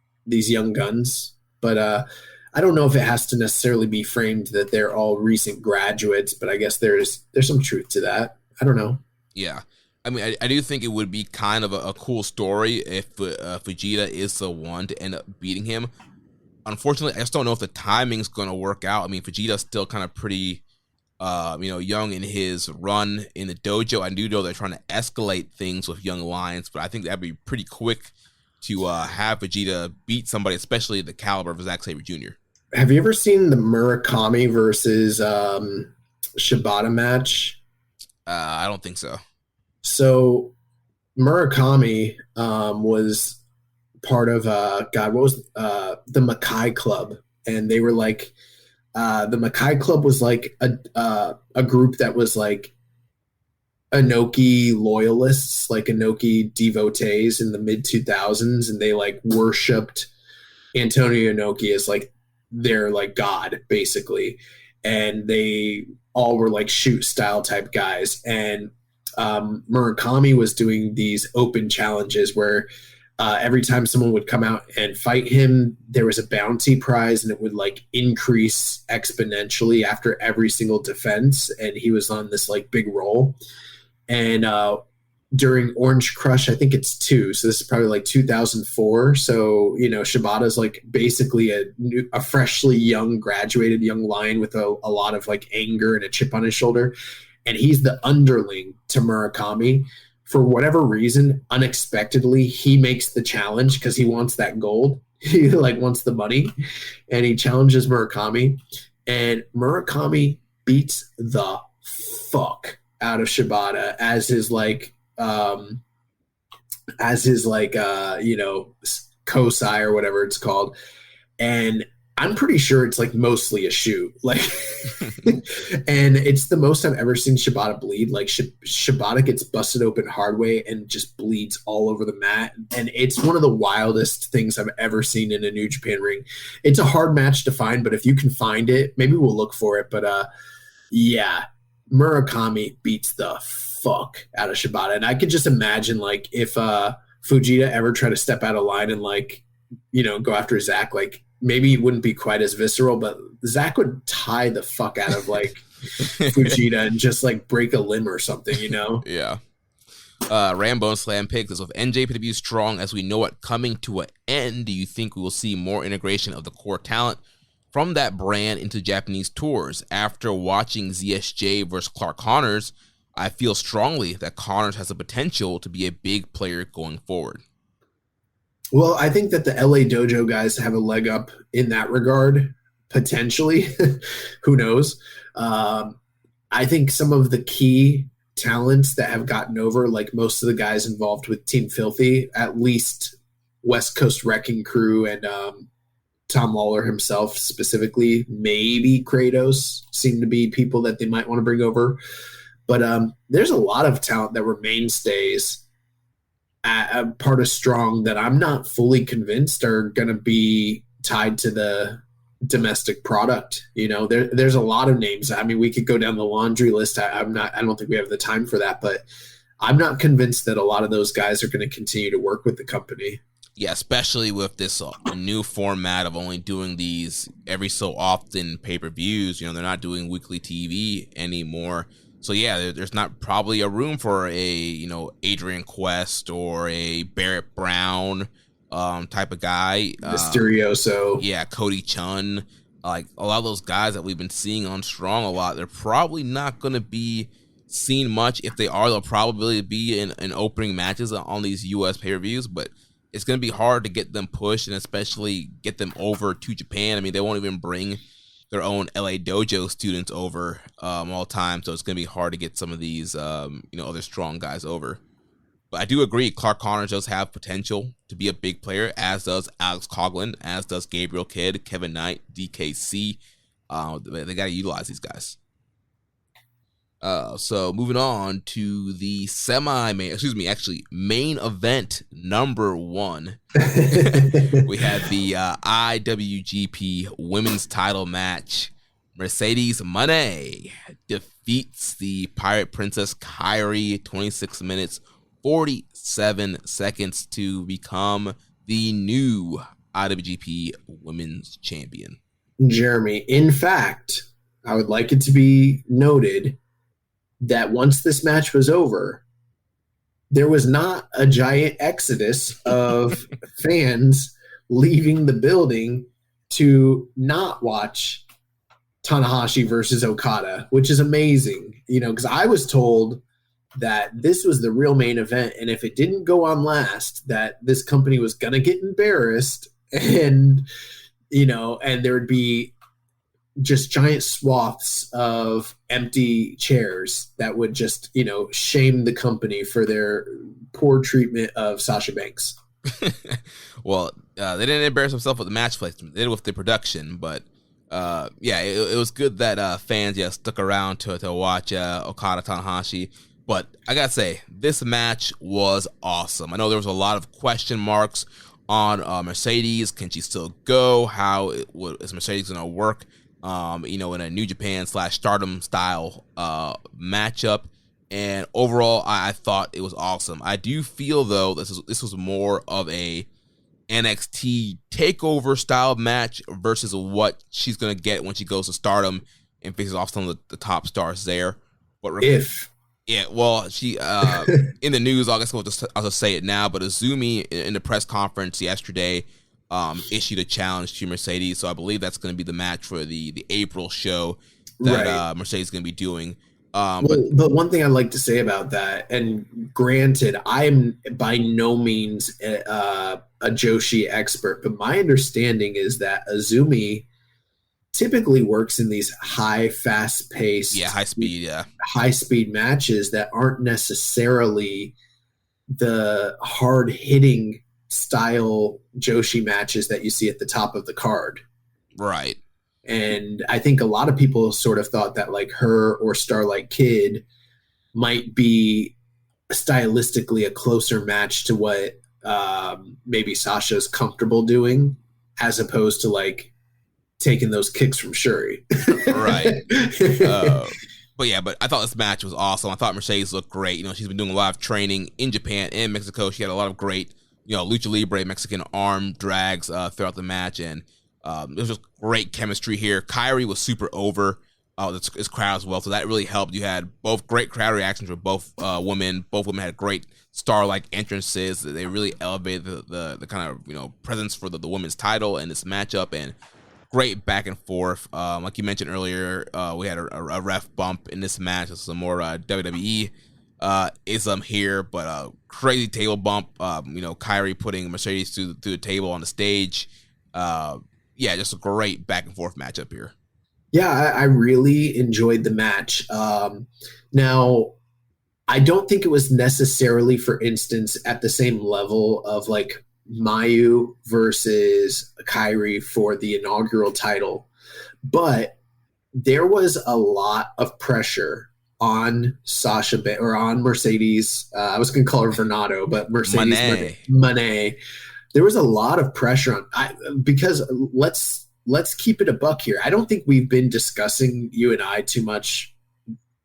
guns, but I don't know if it has to necessarily be framed that they're all recent graduates, but I guess there's some truth to that. I don't know. Yeah. I mean, I do think it would be kind of a cool story if Vegeta is the one to end up beating him. Unfortunately, I just don't know if the timing's going to work out. I mean, Vegeta's still kind of pretty, young in his run in the dojo. I do know they're trying to escalate things with Young Lions, but I think that'd be pretty quick to have Vegeta beat somebody, especially the caliber of Zack Sabre Jr. Have you ever seen the Murakami versus Shibata match? I don't think so. So Murakami was part of what was the Makai Club, and they were like the Makai Club was like a group that was like Inoki loyalists, like Inoki devotees in the mid 2000s, and they like worshipped Antonio Inoki as like their like god basically, and they all were like shoot style type guys. And Murakami was doing these open challenges where every time someone would come out and fight him, there was a bounty prize, and it would like increase exponentially after every single defense. And he was on this like big roll. And during Orange Crush. I think it's 2. So this is probably like 2004. So, Shibata's like basically a freshly graduated young lion with a lot of like anger and a chip on his shoulder. And he's the underling to Murakami. For whatever reason, unexpectedly, he makes the challenge because he wants that gold. He like wants the money, and he challenges Murakami, and Murakami beats the fuck out of Shibata as his Kosai or whatever it's called. And I'm pretty sure it's like mostly a shoot, like, and it's the most I've ever seen Shibata bleed. Like Shibata gets busted open hard way and just bleeds all over the mat. And it's one of the wildest things I've ever seen in a New Japan ring. It's a hard match to find, but if you can find it, maybe we'll look for it. But yeah, Murakami beats the fuck out of Shibata. And I could just imagine like if Fujita ever tried to step out of line and like, go after Zach, like, maybe it wouldn't be quite as visceral, but Zach would tie the fuck out of like Fujita and just like break a limb or something, Yeah. Rambo Slam picks this with NJPW Strong as we know it coming to an end. Do you think we will see more integration of the core talent from that brand into Japanese tours? After watching ZSJ versus Clark Connors, I feel strongly that Connors has the potential to be a big player going forward. Well, I think that the LA Dojo guys have a leg up in that regard, potentially. Who knows? I think some of the key talents that have gotten over, like most of the guys involved with Team Filthy, at least West Coast Wrecking Crew and Tom Lawler himself specifically, maybe Kratos, seem to be people that they might want to bring over. But there's a lot of talent that were mainstays a part of Strong that I'm not fully convinced are going to be tied to the domestic product. There's a lot of names. I mean, we could go down the laundry list. I don't think we have the time for that, but I'm not convinced that a lot of those guys are going to continue to work with the company. Yeah, especially with this new format of only doing these every so often pay-per-views. They're not doing weekly TV anymore. So yeah, there's not probably a room for a Adrian Quest or a Barrett Brown type of guy. Mysterioso. Yeah, Cody Chun. Like a lot of those guys that we've been seeing on Strong a lot, they're probably not going to be seen much. If they are, they'll probably be in opening matches on these US pay-per-views, but it's going to be hard to get them pushed and especially get them over to Japan. I mean, they won't even bring their own LA Dojo students over all the time, so it's going to be hard to get some of these other Strong guys over. But I do agree, Clark Connors does have potential to be a big player, as does Alex Coughlin, as does Gabriel Kidd, Kevin Knight, DKC. They got to utilize these guys. So moving on to the main event number 1. We had the IWGP Women's Title match. Mercedes Monè defeats the Pirate Princess Kairi 26 minutes 47 seconds to become the new IWGP Women's Champion. Jeremy, in fact, I would like it to be noted that once this match was over, there was not a giant exodus of fans leaving the building to not watch Tanahashi versus Okada, which is amazing, because I was told that this was the real main event, and if it didn't go on last, that this company was going to get embarrassed, and there would be just giant swaths of empty chairs that would just, shame the company for their poor treatment of Sasha Banks. Well, they didn't embarrass themselves with the match placement. They did with the production, but it was good that fans stuck around to watch Okada Tanahashi. But I gotta say, this match was awesome. I know there was a lot of question marks on Mercedes. Can she still go? How is Mercedes gonna work? In a New Japan / Stardom style matchup, and overall, I thought it was awesome. I do feel though this was more of a NXT takeover style match versus what she's gonna get when she goes to Stardom and faces off some of the top stars there. But if Yeah, well, she in the news, I guess I'll just say it now, but Azumi in the press conference yesterday issued a challenge to Mercedes, so I believe that's going to be the match for the April show that Mercedes is going to be doing. But one thing I'd like to say about that, and granted, I'm by no means a Joshi expert, but my understanding is that Azumi typically works in these fast-paced, high-speed matches that aren't necessarily the hard-hitting style Joshi matches that you see at the top of the card. Right. And I think a lot of people sort of thought that like her or Starlight Kid might be stylistically a closer match to what maybe Sasha's comfortable doing, as opposed to like taking those kicks from Shuri. Right. But I thought this match was awesome. I thought Mercedes looked great. You know, she's been doing a lot of training in Japan and Mexico. She had a lot of great, lucha libre Mexican arm drags throughout the match, and it was just great chemistry here. Kairi was super over this crowd as well, so that really helped. You had both great crowd reactions with both women. Both women had great star-like entrances. They really elevated the kind of presence for the women's title in this matchup, and great back and forth. Like you mentioned earlier, we had a ref bump in this match. There's some more WWE ism here, but a crazy table bump. Kairi putting Mercedes through the table on the stage. Just a great back and forth matchup here. Yeah, I really enjoyed the match. Now, I don't think it was necessarily, for instance, at the same level of like Mayu versus Kairi for the inaugural title, but there was a lot of pressure on on Mercedes. I was going to call her Vernado, but Mercedes Monè. There was a lot of pressure because let's keep it a buck here. I don't think we've been discussing, you and I, too much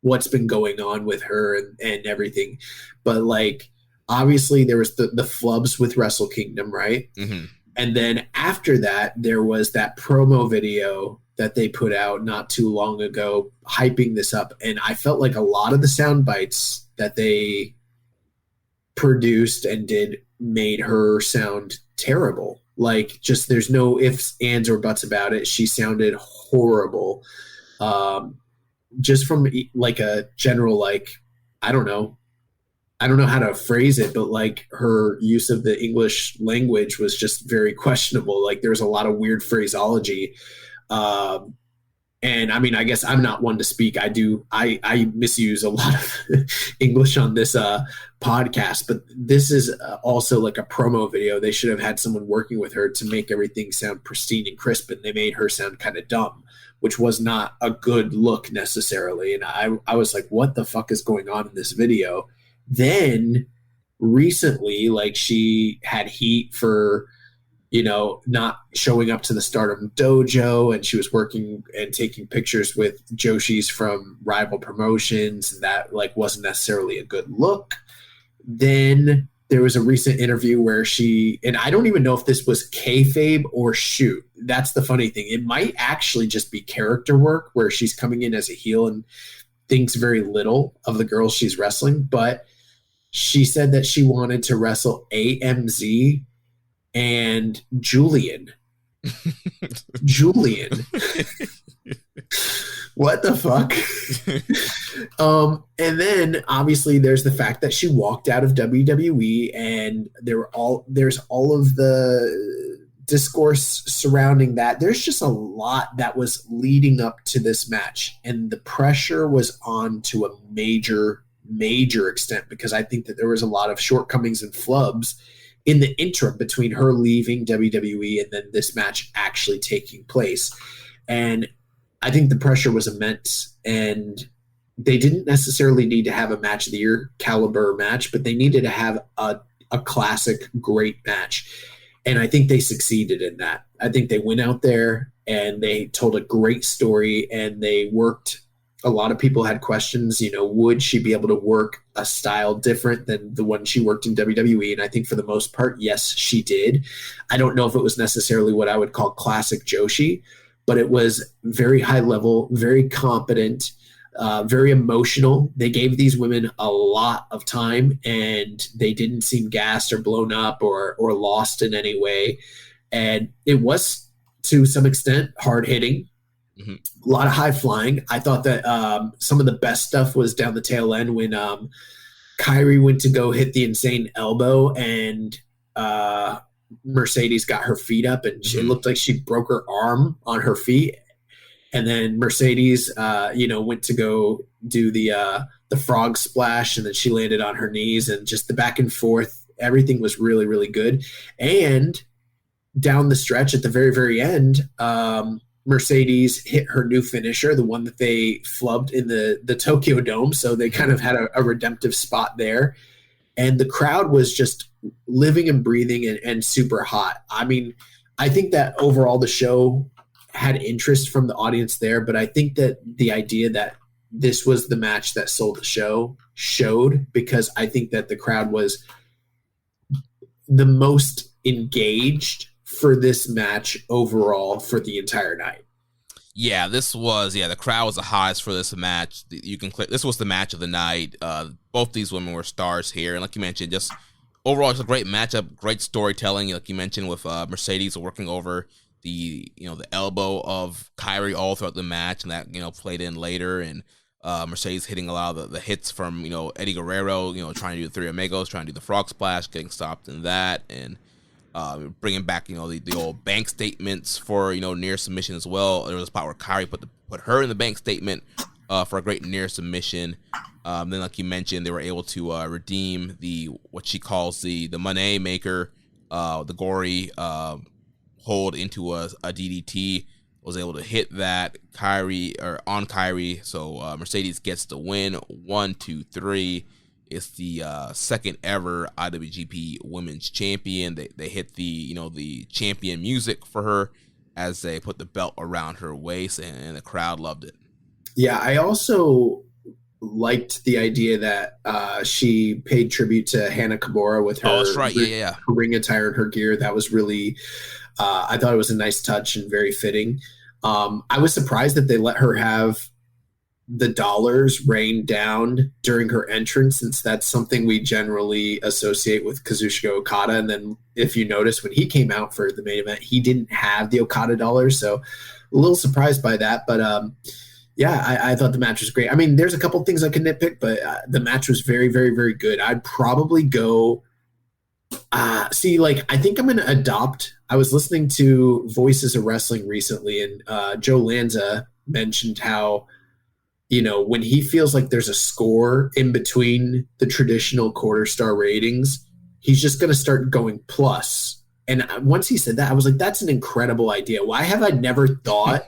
what's been going on with her and everything, but like, obviously, there was the flubs with Wrestle Kingdom, right? Mm-hmm. And then after that, there was that promo video that they put out not too long ago, hyping this up. And I felt like a lot of the sound bites that they produced and did made her sound terrible. Like, just there's no ifs, ands, or buts about it. She sounded horrible. Just from like a general, like, I don't know how to phrase it, but like her use of the English language was just very questionable. Like there was a lot of weird phraseology. And I mean, I guess I'm not one to speak. I misuse a lot of English on this podcast, but this is also like a promo video. They should have had someone working with her to make everything sound pristine and crisp, and they made her sound kind of dumb, which was not a good look necessarily. And I was like, what the fuck is going on in this video? Then recently, like she had heat for, not showing up to the Stardom Dojo, and she was working and taking pictures with Joshis from rival promotions, and that like wasn't necessarily a good look. Then there was a recent interview where and I don't even know if this was kayfabe or shoot. That's the funny thing. It might actually just be character work where she's coming in as a heel and thinks very little of the girls she's wrestling, but she said that she wanted to wrestle AMZ and Julian. What the fuck? And then obviously there's the fact that she walked out of WWE, and there's all of the discourse surrounding that. There's just a lot that was leading up to this match, and the pressure was on to a major extent, because I think that there was a lot of shortcomings and flubs in the interim between her leaving WWE and then this match actually taking place. And I think the pressure was immense, and they didn't necessarily need to have a match of the year caliber match, but they needed to have a classic great match. And I think they succeeded in that. I think they went out there and they told a great story, and they worked. A lot of people had questions, would she be able to work a style different than the one she worked in WWE? And I think for the most part, yes, she did. I don't know if it was necessarily what I would call classic Joshi, but it was very high level, very competent. very emotional. They gave these women a lot of time, and they didn't seem gassed or blown up or lost in any way. And it was, to some extent, hard hitting. Mm-hmm. A lot of high flying. I thought that some of the best stuff was down the tail end when Kyrie went to go hit the insane elbow, and Mercedes got her feet up, and it looked like she broke her arm on her feet. And then Mercedes, went to go do the frog splash, and then she landed on her knees, and just the back and forth. Everything was really, really good. And down the stretch at the very, very end, Mercedes hit her new finisher, the one that they flubbed in the Tokyo Dome. So they kind of had a redemptive spot there. And the crowd was just living and breathing and super hot. I mean, I think that overall the show had interest from the audience there, but I think that the idea that this was the match that sold the show showed, because I think that the crowd was the most engaged for this match overall for the entire night. Yeah, the crowd was the hottest for this match. You can click. This was the match of the night. Both these women were stars here, and like you mentioned, just overall, it's a great matchup, great storytelling. Like you mentioned, with Mercedes working over the elbow of Kyrie all throughout the match, and that played in later, and Mercedes hitting a lot of the hits from Eddie Guerrero, trying to do the Three Amigos, trying to do the frog splash, getting stopped in that, and bringing back the old bank statements for near submission as well. There was a spot where Kyrie put her in the bank statement for a great near submission. Then, like you mentioned, they were able to redeem what she calls the Monè maker, the gory hold into a DDT. Was able to hit that on Kyrie. So Mercedes gets the win. 1, 2, 3. It's the second ever IWGP Women's Champion. They hit the champion music for her as they put the belt around her waist, and the crowd loved it. Yeah, I also liked the idea that she paid tribute to Hannah Kimura with her, that's right. Her ring attire and her gear. That was really, I thought it was a nice touch and very fitting. I was surprised that they let her have the dollars rain down during her entrance, since that's something we generally associate with Kazuchika Okada. And then if you notice, when he came out for the main event, he didn't have the Okada dollars. So a little surprised by that. But I thought the match was great. I mean, there's a couple things I can nitpick, but the match was very, very, very good. I'd probably go I think I'm going to adopt. I was listening to Voices of Wrestling recently, and Joe Lanza mentioned how, when he feels like there's a score in between the traditional quarter star ratings, he's just going to start going plus. And once he said that, I was like, that's an incredible idea. Why have I never thought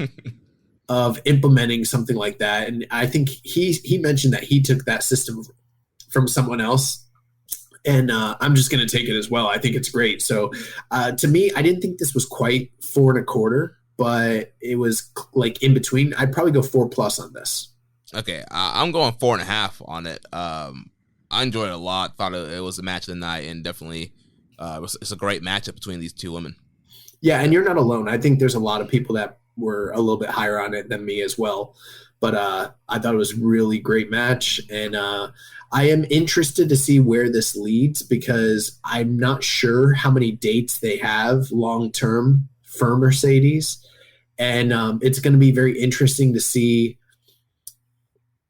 of implementing something like that? And I think he mentioned that he took that system from someone else. And I'm just going to take it as well. I think it's great. So to me, I didn't think this was quite 4 1/4, but it was like in between. I'd probably go 4+ on this. Okay, I'm going 4.5 on it. I enjoyed it a lot. Thought it was the match of the night, and definitely it's a great matchup between these two women. Yeah, and you're not alone. I think there's a lot of people that were a little bit higher on it than me as well. But I thought it was a really great match, and I am interested to see where this leads, because I'm not sure how many dates they have long-term for Mercedes. And it's going to be very interesting to see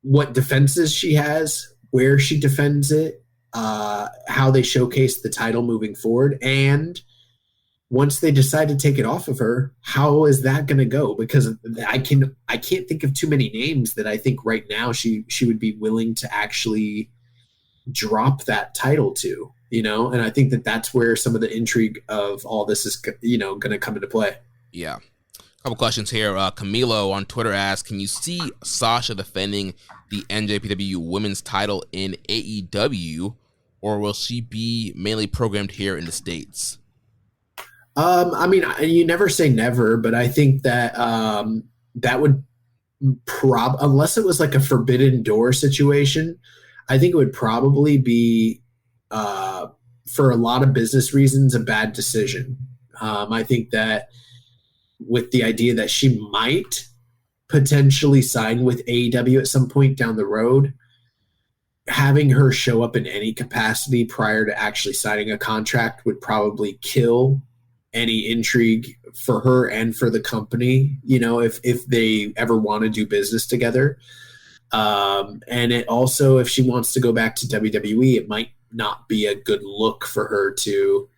what defenses she has, where she defends it, how they showcase the title moving forward. And once they decide to take it off of her, how is that going to go? Because I can't think of too many names that I think right now she would be willing to actually drop that title to, and I think that that's where some of the intrigue of all this is, going to come into play. Yeah. A couple questions here. Camilo on Twitter asks, can you see Sasha defending the NJPW women's title in AEW, or will she be mainly programmed here in the States? I mean, you never say never, but I think that that would unless it was like a forbidden door situation, I think it would probably be, for a lot of business reasons, a bad decision. I think that with the idea that she might potentially sign with AEW at some point down the road, having her show up in any capacity prior to actually signing a contract would probably kill any intrigue for her and for the company, if they ever want to do business together. And it also, if she wants to go back to WWE, it might not be a good look for her to,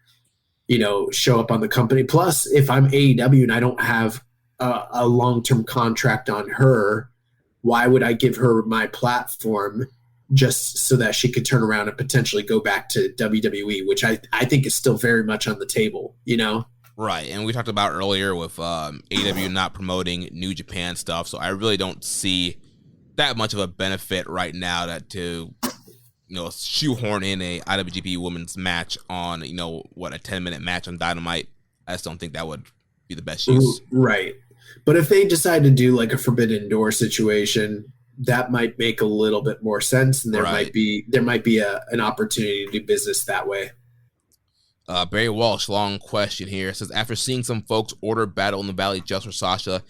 show up on the company. Plus, if I'm AEW and I don't have a long-term contract on her, why would I give her my platform just so that she could turn around and potentially go back to WWE, which I think is still very much on the table, Right, and we talked about earlier with AEW not promoting New Japan stuff, so I really don't see that much of a benefit right now to shoehorn in a IWGP women's match on, a 10-minute match on Dynamite. I just don't think that would be the best use. Right. But if they decide to do like a Forbidden Door situation, that might make a little bit more sense, and there might be an opportunity to do business that way. Barry Walsh, long question here, says, after seeing some folks order Battle in the Valley just for Sasha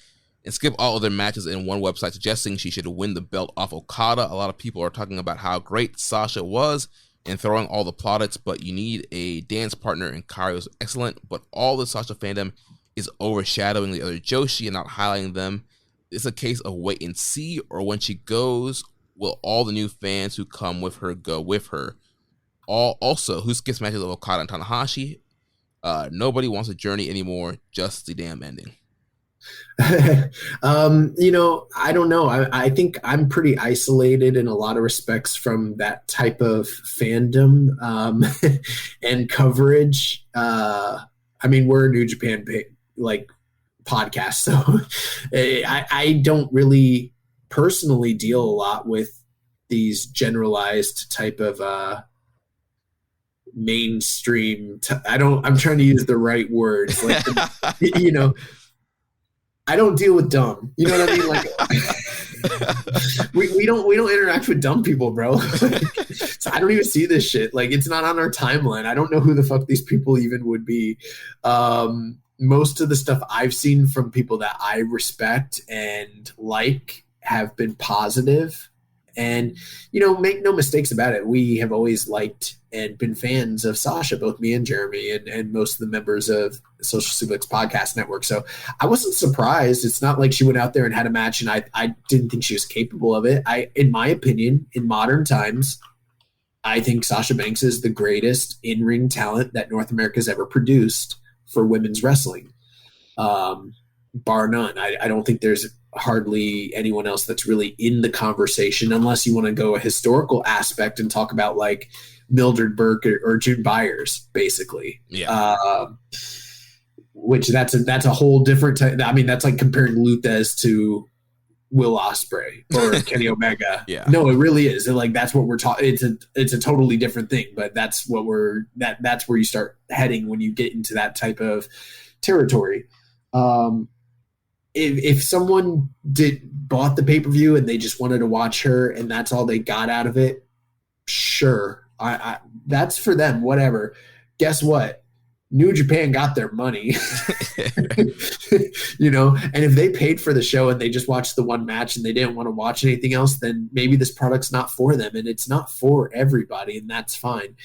and skip all other matches in one website suggesting she should win the belt off Okada, a lot of people are talking about how great Sasha was and throwing all the plaudits, but you need a dance partner, and Kairi was excellent, but all the Sasha fandom is overshadowing the other Joshi and not highlighting them. It's a case of wait and see, or when she goes, will all the new fans who come with her go with her? Also, who skips matches of Okada and Tanahashi? Nobody wants a journey anymore, just the damn ending. I don't know. I think I'm pretty isolated in a lot of respects from that type of fandom and coverage. We're a New Japan podcast, so I don't really personally deal a lot with these generalized type of mainstream. I'm trying to use the right words, like I don't deal with dumb. You know what I mean? Like we don't interact with dumb people, bro. So I don't even see this shit. Like, it's not on our timeline. I don't know who the fuck these people even would be. Most of the stuff I've seen from people that I respect and like have been positive. And, make no mistakes about it. We have always liked and been fans of Sasha, both me and Jeremy and most of the members of Social Suplex Podcast Network. So I wasn't surprised. It's not like she went out there and had a match and I didn't think she was capable of it. In my opinion, in modern times, I think Sasha Banks is the greatest in-ring talent that North America's ever produced for women's wrestling. Bar none. I don't think there's hardly anyone else that's really in the conversation, unless you want to go a historical aspect and talk about like Mildred Burke or June Byers, basically. Yeah. Which that's a whole different that's like comparing Luthez to Will Ospreay or Kenny Omega. Yeah. No, it really is. Like, that's what we're talking. It's a totally different thing, but that's what that's where you start heading when you get into that type of territory. If someone bought the pay-per-view and they just wanted to watch her and that's all they got out of it, sure. I that's for them, whatever. Guess what? New Japan got their money. And if they paid for the show and they just watched the one match and they didn't want to watch anything else, then maybe this product's not for them, and it's not for everybody, and that's fine.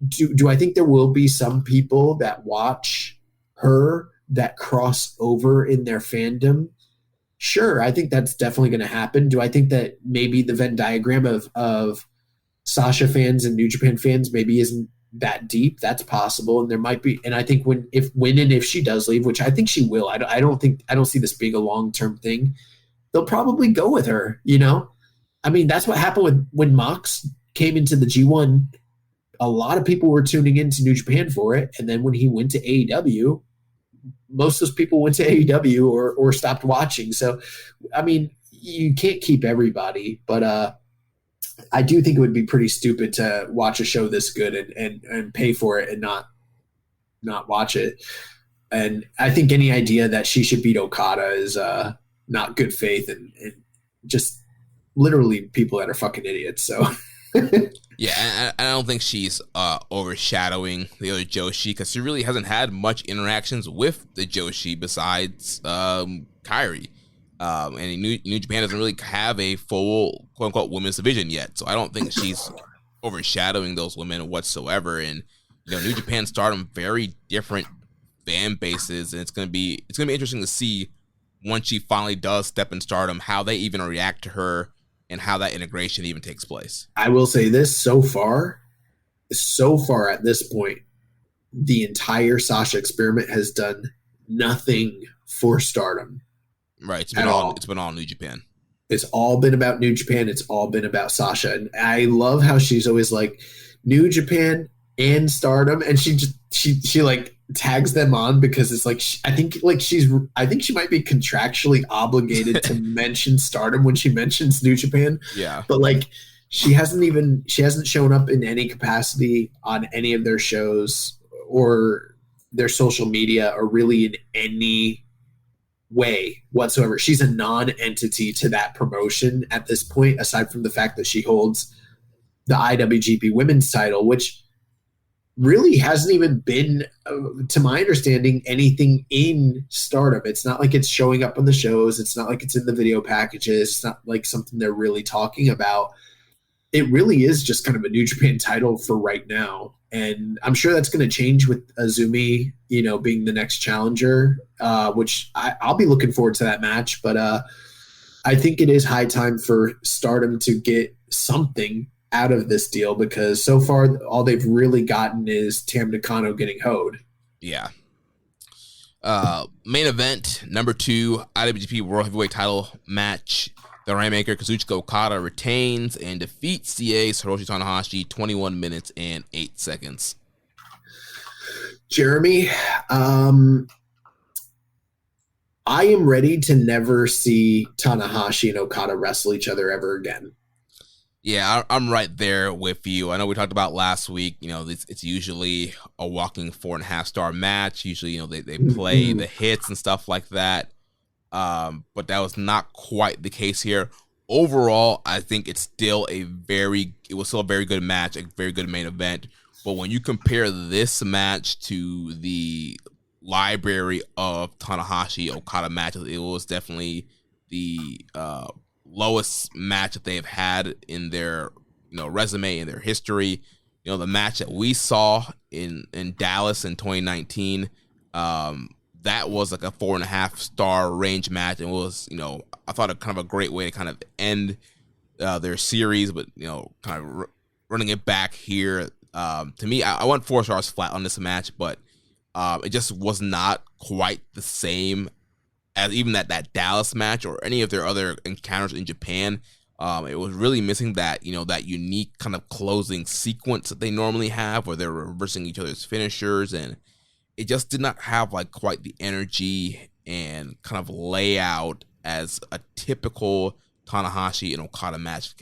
Do I think there will be some people that watch her that cross over in their fandom? Sure, I think that's definitely going to happen. Do I think that maybe the Venn diagram of Sasha fans and New Japan fans maybe isn't that deep? That's possible, and there might be. And I think when and if she does leave, which I think she will, I don't see this being a long-term thing. They'll probably go with her. That's what happened when Mox came into the G1. A lot of people were tuning into New Japan for it, and then when he went to AEW, most of those people went to AEW or stopped watching. So, you can't keep everybody, but I do think it would be pretty stupid to watch a show this good and pay for it and not watch it. And I think any idea that she should beat Okada is not good faith and just literally people that are fucking idiots. So. Yeah, I don't think she's overshadowing the other Joshi, because she really hasn't had much interactions with the Joshi besides Kairi. And New Japan doesn't really have a full quote unquote women's division yet, so I don't think she's overshadowing those women whatsoever. And New Japan, Stardom, very different fan bases, and it's gonna be interesting to see once she finally does step in Stardom how they even react to her and how that integration even takes place. I will say this: so far at this point, the entire Sasha experiment has done nothing for Stardom. Right. It's been all New Japan. It's all been about New Japan. It's all been about Sasha. And I love how she's always like New Japan and Stardom. And she like tags them on because it's like, I think she might be contractually obligated to mention Stardom when she mentions New Japan. Yeah. But like, she hasn't shown up in any capacity on any of their shows or their social media or really in any way whatsoever. She's a non-entity to that promotion at this point, aside from the fact that she holds the IWGP Women's title, which really hasn't even been, to my understanding, anything in Stardom. It's not like it's showing up on the shows. It's not like it's in the video packages. It's not like something they're really talking about. It really is just kind of a New Japan title for right now. And I'm sure that's going to change with Azumi, being the next challenger, which I'll be looking forward to that match. But I think it is high time for Stardom to get something out of this deal, because so far all they've really gotten is Tam Nakano getting hoed. Yeah. Main event, number 2, IWGP World Heavyweight title match. The Rainmaker Kazuchika Okada retains and defeats the Ace Hiroshi Tanahashi 21 minutes and 8 seconds. Jeremy, I am ready to never see Tanahashi and Okada wrestle each other ever again. Yeah, I'm right there with you. I know we talked about last week, it's usually a walking 4.5-star match. Usually, they play the hits and stuff like that. But that was not quite the case here. Overall, I think it was still a very good match, a very good main event. But when you compare this match to the library of Tanahashi Okada matches, it was definitely the lowest match that they've had in their resume, in their history. The match that we saw in Dallas in 2019, that was like a 4.5-star range match, and was, I thought a kind of a great way to kind of end their series, but kind of running it back here. To me, I went 4 stars flat on this match, but it just was not quite the same as even that Dallas match or any of their other encounters in Japan. It was really missing that, that unique kind of closing sequence that they normally have, where they're reversing each other's finishers, and it just did not have like quite the energy and kind of layout as a typical Tanahashi and Okada match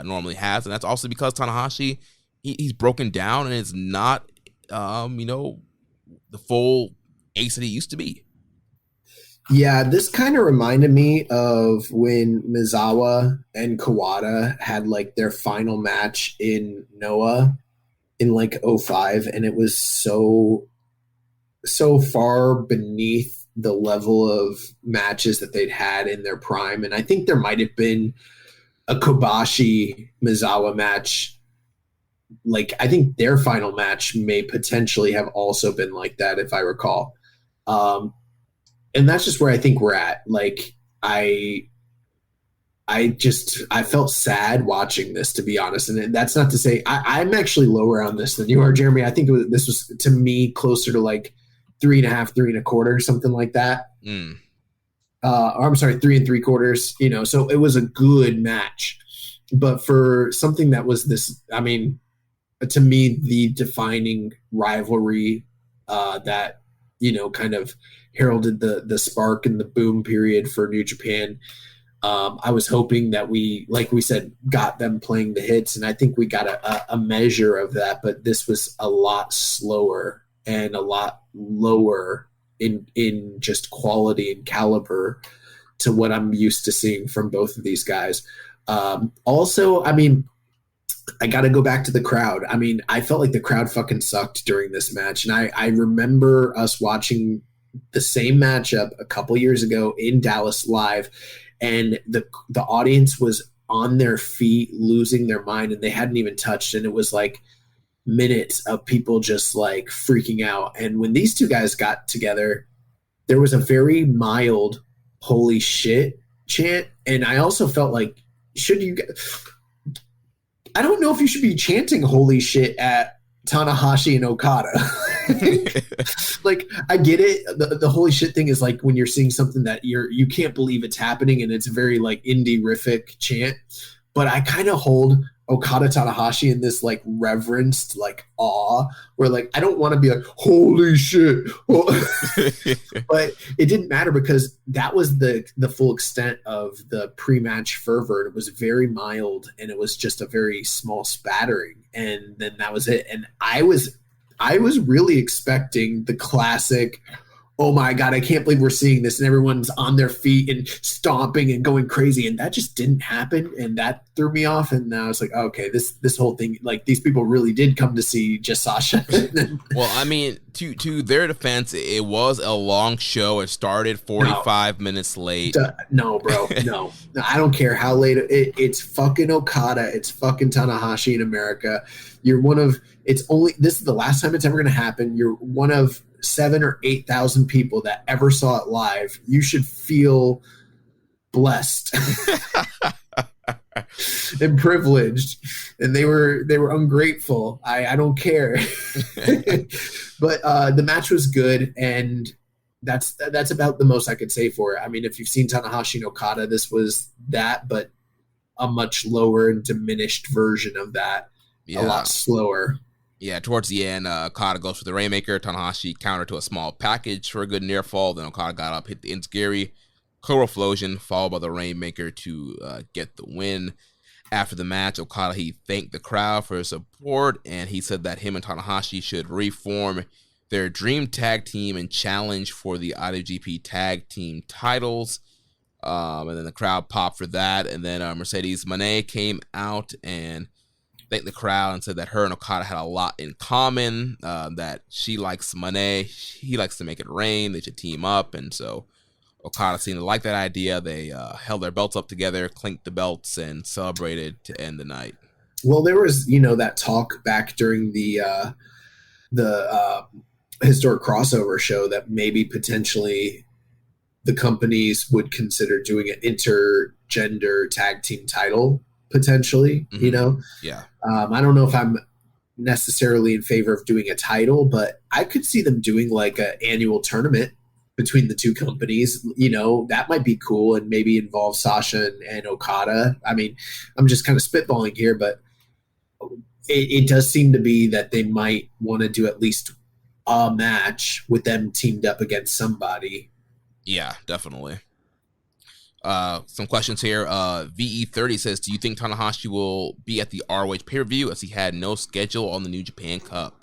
normally has. And that's also because Tanahashi, he's broken down and is not, the full ace that he used to be. Yeah, this kind of reminded me of when Mizawa and Kawada had like their final match in Noah in like 2005, and it was so far beneath the level of matches that they'd had in their prime. And I think there might have been a Kobashi Mizawa match. Like, I think their final match may potentially have also been like that, if I recall. And that's just where I think we're at. Like, I felt sad watching this, to be honest. And that's not to say I'm actually lower on this than you are, Jeremy. I think this was, to me, closer to like 3.5, 3.25, something like that. Or I'm sorry, 3 3/4. So it was a good match. But for something that was this, I mean, to me, the defining rivalry that kind of heralded the spark and the boom period for New Japan. I was hoping that we, like we said, got them playing the hits, and I think we got a measure of that, but this was a lot slower and a lot lower in just quality and caliber to what I'm used to seeing from both of these guys. Also, I mean, I got to go back to the crowd. I mean, I felt like the crowd fucking sucked during this match. And I remember us watching the same matchup a couple years ago in Dallas live, and the audience was on their feet, losing their mind, and they hadn't even touched, and it was like minutes of people just like freaking out. And when these two guys got together, there was a very mild "holy shit" chant, and I also felt like, I don't know if you should be chanting "holy shit" at Tanahashi and Okada. Like, I get it. The "holy shit" thing is like when you're seeing something that you can't believe it's happening, and it's a very like indie-rific chant. But I kind of hold Okada Tanahashi in this like reverenced like awe, where like I don't want to be like "holy shit," but it didn't matter because that was the full extent of the pre-match fervor. It was very mild, and it was just a very small spattering, and then that was it. And I was really expecting the classic, "Oh my God, I can't believe we're seeing this," and everyone's on their feet and stomping and going crazy, and that just didn't happen, and that threw me off. And I was like, okay, this whole thing, like, these people really did come to see just Sasha. Well, I mean, to their defense, it was a long show. It started 45 minutes late. No, bro, no. I don't care how late it's fucking Okada, it's fucking Tanahashi in America. This is the last time it's ever going to happen. You're one of 7,000 or 8,000 people that ever saw it live. You should feel blessed and privileged, and they were ungrateful. I don't care. But the match was good, and that's about the most I could say for it. I mean, if you've seen Tanahashi and Okada, this was that, but a much lower and diminished version of that. A lot slower. Yeah, towards the end, Okada goes for the Rainmaker. Tanahashi countered to a small package for a good near fall. Then Okada got up, hit the Enziguri, Cobra followed by the Rainmaker to get the win. After the match, Okada, he thanked the crowd for his support, and he said that him and Tanahashi should reform their dream tag team and challenge for the IWGP tag team titles. And then the crowd popped for that. And then Mercedes Monè came out and thanked the crowd and said that her and Okada had a lot in common, that she likes Monè, he likes to make it rain, they should team up. And so Okada seemed to like that idea. They held their belts up together, clinked the belts, and celebrated to end the night. Well, there was, that talk back during the historic crossover show that maybe potentially the companies would consider doing an intergender tag team title, potentially, Yeah. I don't know if I'm necessarily in favor of doing a title, but I could see them doing like an annual tournament between the two companies. That might be cool and maybe involve Sasha and Okada. I mean, I'm just kind of spitballing here, but it does seem to be that they might want to do at least a match with them teamed up against somebody. Yeah, definitely. Some questions here. VE30 says, do you think Tanahashi will be at the ROH pay-per-view as he had no schedule on the New Japan Cup?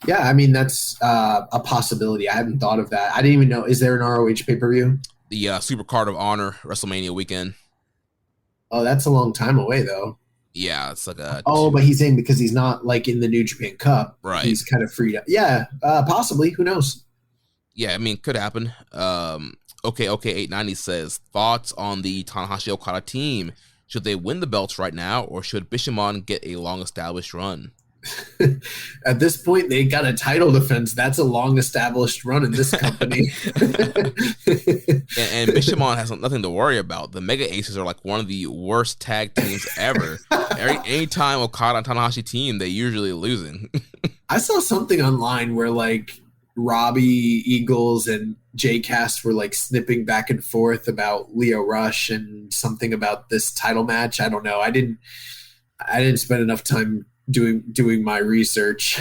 Yeah, I mean, that's a possibility. I hadn't thought of that. I didn't even know. Is there an ROH pay-per-view? The Super Card of Honor WrestleMania weekend. Oh, that's a long time away, though. Yeah, it's like a... Oh, but he's saying because he's not like in the New Japan Cup. Right. He's kind of freed up. Yeah, possibly. Who knows? Yeah, I mean, could happen. Okay, 890 says, thoughts on the Tanahashi Okada team? Should they win the belts right now, or should Bishamon get a long-established run? At this point, they got a title defense. That's a long-established run in this company. and Bishamon has nothing to worry about. The Mega Aces are like one of the worst tag teams ever. Anytime Okada and Tanahashi team, they usually losing. I saw something online where like Robbie Eagles and J-Cast were like snipping back and forth about Leo Rush and something about this title match. I don't know. I didn't spend enough time doing my research,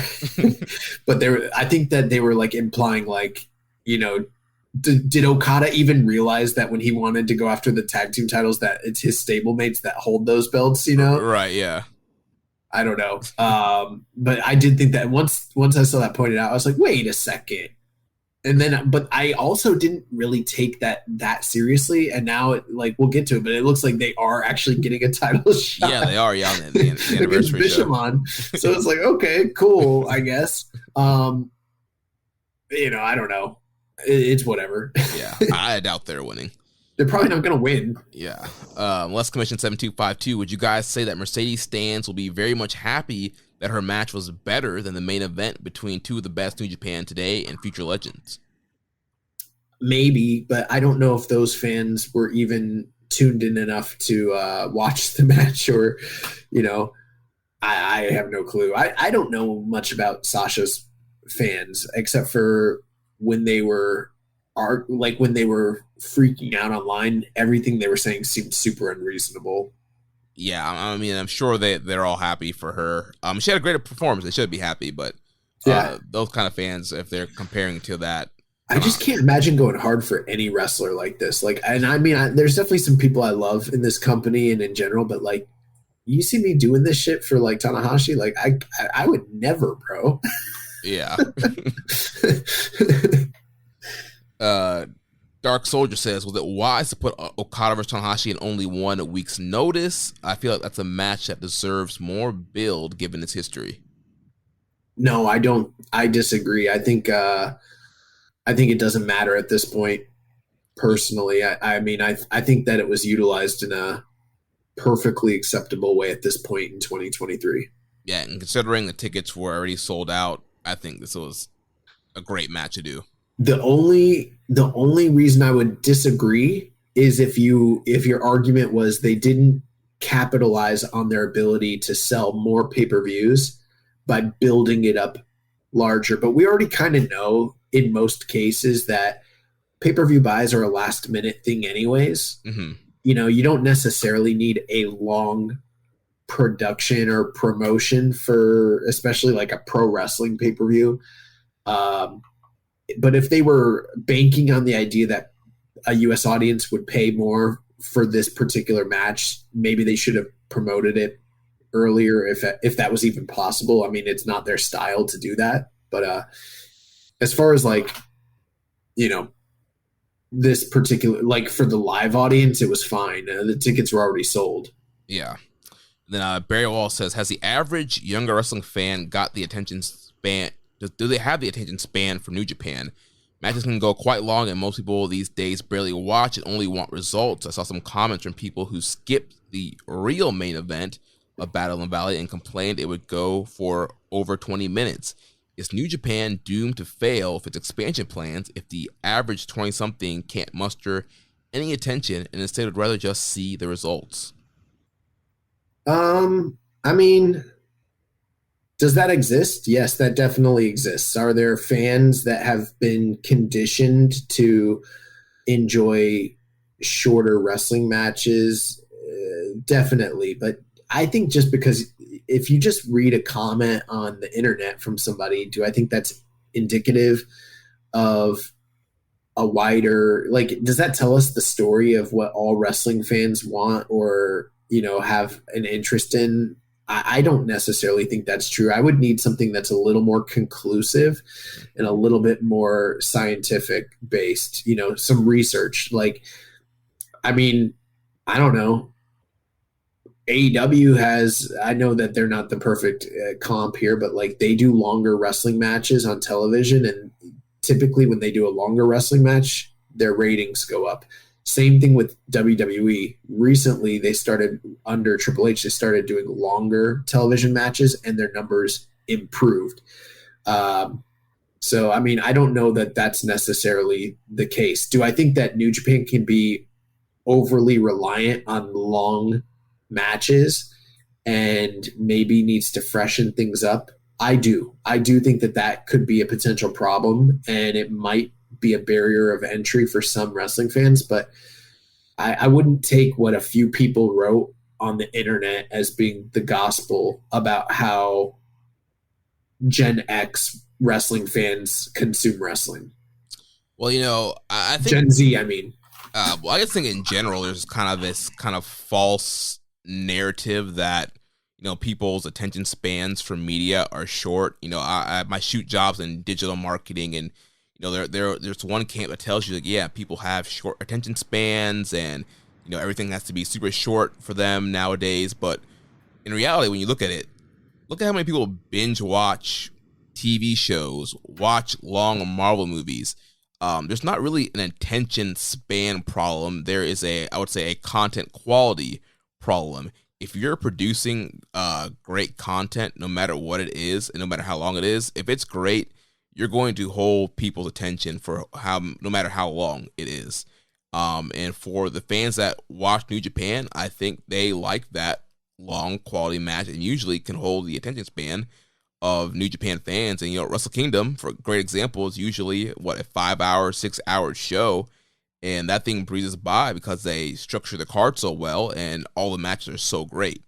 but I think that they were like implying like, did Okada even realize that when he wanted to go after the tag team titles that it's his stablemates that hold those belts, Right, yeah. I don't know. But I did think that once I saw that pointed out, I was like, wait a second. And then, but I also didn't really take that seriously. And now we'll get to it, but it looks like they are actually getting a title shot. Yeah, they are. Yeah, the anniversary show. Bishamon. So it's like, okay, cool, I guess. I don't know. it's whatever. Yeah, I doubt they're winning. They're probably not going to win. Yeah. Les Commission 7252, would you guys say that Mercedes stands will be very much happy that her match was better than the main event between two of the best New Japan today and future legends? Maybe, but I don't know if those fans were even tuned in enough to watch the match, or, I have no clue. I don't know much about Sasha's fans except for when they were freaking out online. Everything they were saying seemed super unreasonable. Yeah, I mean, I'm sure they're all happy for her. She had a great performance. They should be happy, but those kind of fans, if they're comparing to that, I just can't imagine going hard for any wrestler like this. And I mean, there's definitely some people I love in this company and in general, but you see me doing this shit for Tanahashi, I would never, bro. Yeah. Dark Soldier says, was it wise to put Okada versus Tanahashi in only 1 week's notice? I feel like that's a match that deserves more build given its history. No, I don't. I disagree. I think it doesn't matter at this point. Personally, I mean, I think that it was utilized in a perfectly acceptable way at this point in 2023. Yeah, and considering the tickets were already sold out, I think this was a great match to do. The only reason I would disagree is if your argument was they didn't capitalize on their ability to sell more pay-per-views by building it up larger. But we already kind of know in most cases that pay-per-view buys are a last-minute thing anyways. Mm-hmm. You don't necessarily need a long production or promotion for especially a pro wrestling pay-per-view. But if they were banking on the idea that a U.S. audience would pay more for this particular match, maybe they should have promoted it earlier if that was even possible. I mean, it's not their style to do that. But as far as this particular, for the live audience, it was fine. The tickets were already sold. Yeah. Then Barry Wall says, has the average younger wrestling fan got the attention span? Do they have the attention span for New Japan? Matches can go quite long, and most people these days barely watch and only want results. I saw some comments from people who skipped the real main event of Battle in Valley and complained it would go for over 20 minutes. Is New Japan doomed to fail with its expansion plans if the average 20-something can't muster any attention and instead would rather just see the results? I mean, does that exist? Yes, that definitely exists. Are there fans that have been conditioned to enjoy shorter wrestling matches? Definitely. But I think just because if you just read a comment on the internet from somebody, do I think that's indicative of a wider, does that tell us the story of what all wrestling fans want or, have an interest in? I don't necessarily think that's true. I would need something that's a little more conclusive and a little bit more scientific based, some research. I mean, I don't know. AEW has, I know that they're not the perfect comp here, but they do longer wrestling matches on television. And typically when they do a longer wrestling match, their ratings go up. Same thing with WWE. Recently, they started under Triple H. They started doing longer television matches, and their numbers improved. So, I mean, I don't know that that's necessarily the case. Do I think that New Japan can be overly reliant on long matches and maybe needs to freshen things up? I do. I do think that could be a potential problem, and it might be a barrier of entry for some wrestling fans, but I wouldn't take what a few people wrote on the internet as being the gospel about how Gen X wrestling fans consume wrestling. Well, I think Gen Z, I mean. I just think in general, there's kind of this kind of false narrative that, people's attention spans for media are short. My shoot jobs in digital marketing, and there's one camp that tells you people have short attention spans and everything has to be super short for them nowadays. But in reality, when you look at it, look at how many people binge watch TV shows, watch long Marvel movies. there's not really an attention span problem. There is I would say, a content quality problem. If you're producing great content, no matter what it is, and no matter how long it is, if it's great, you're going to hold people's attention for no matter how long it is. And for the fans that watch New Japan, I think they like that long quality match and usually can hold the attention span of New Japan fans. And, Wrestle Kingdom, for a great example, is usually, a 5-hour, 6-hour show. And that thing breezes by because they structure the card so well and all the matches are so great.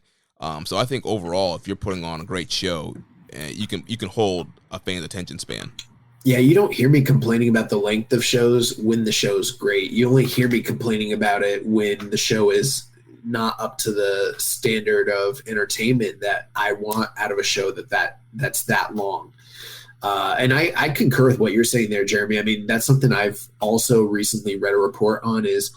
So I think overall, if you're putting on a great show, you can hold a fan's attention span. Yeah, you don't hear me complaining about the length of shows when the show's great. You only hear me complaining about it when the show is not up to the standard of entertainment that I want out of a show that's that long. And I concur with what you're saying there, Jeremy. I mean, that's something I've also recently read a report on is,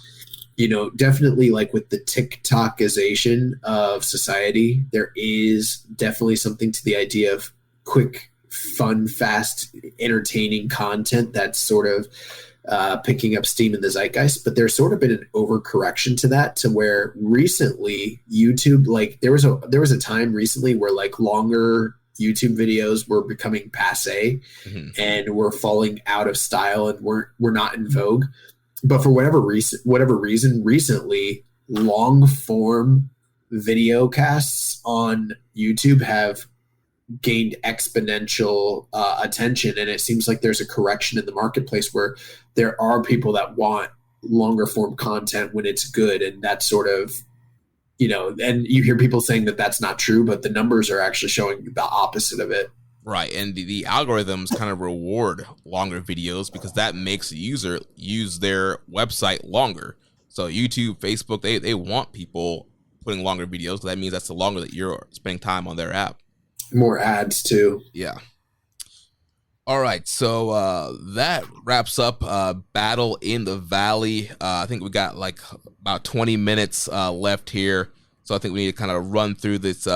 definitely like with the TikTokization of society, there is definitely something to the idea of quick, fun, fast, entertaining content that's sort of picking up steam in the zeitgeist. But there's sort of been an overcorrection to that, to where recently YouTube, like there was a time recently where like longer YouTube videos were becoming passe and were falling out of style and were not in vogue. But for whatever reason, recently, long form video casts on YouTube have gained exponential attention. And it seems like there's a correction in the marketplace where there are people that want longer form content when it's good. And that's sort of, and you hear people saying that that's not true, but the numbers are actually showing the opposite of it. Right, and the algorithms kind of reward longer videos because that makes the user use their website longer. So YouTube, Facebook, they want people putting longer videos. That means that's the longer that you're spending time on their app. More ads too. Yeah. All right, so that wraps up Battle in the Valley. I think we got like about 20 minutes left here. So I think we need to kind of run through this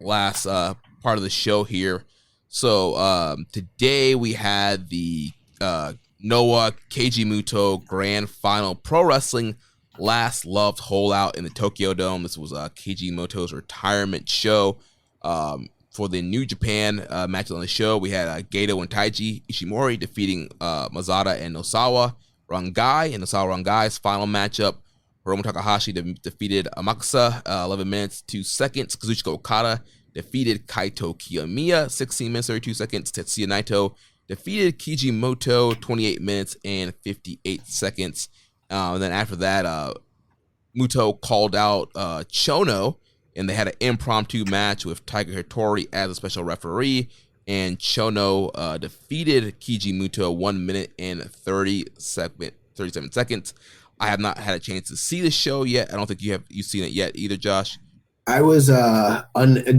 last part of the show here. So today we had the Noah Keiji Muto Grand Final Pro Wrestling Last Loved Holdout in the Tokyo Dome. This was Keiji Muto's retirement show. For the New Japan matches on the show, we had Gedo and Taiji Ishimori defeating Mazada and Nosawa Rangai in Nosawa Rangai's final matchup. Hiromu Takahashi defeated Amakusa 11 minutes 2 seconds. Kazuchika Okada defeated Kaito Kiyomiya 16 minutes 32 seconds. Tetsuya Naito defeated Keiji Muto 28 minutes and 58 seconds. And then after that, Muto called out Chono, and they had an impromptu match with Tiger Hattori as a special referee. And Chono defeated Keiji Muto 1 minute and 37 seconds. I have not had a chance to see the show yet. I don't think you've seen it yet either, Josh. I was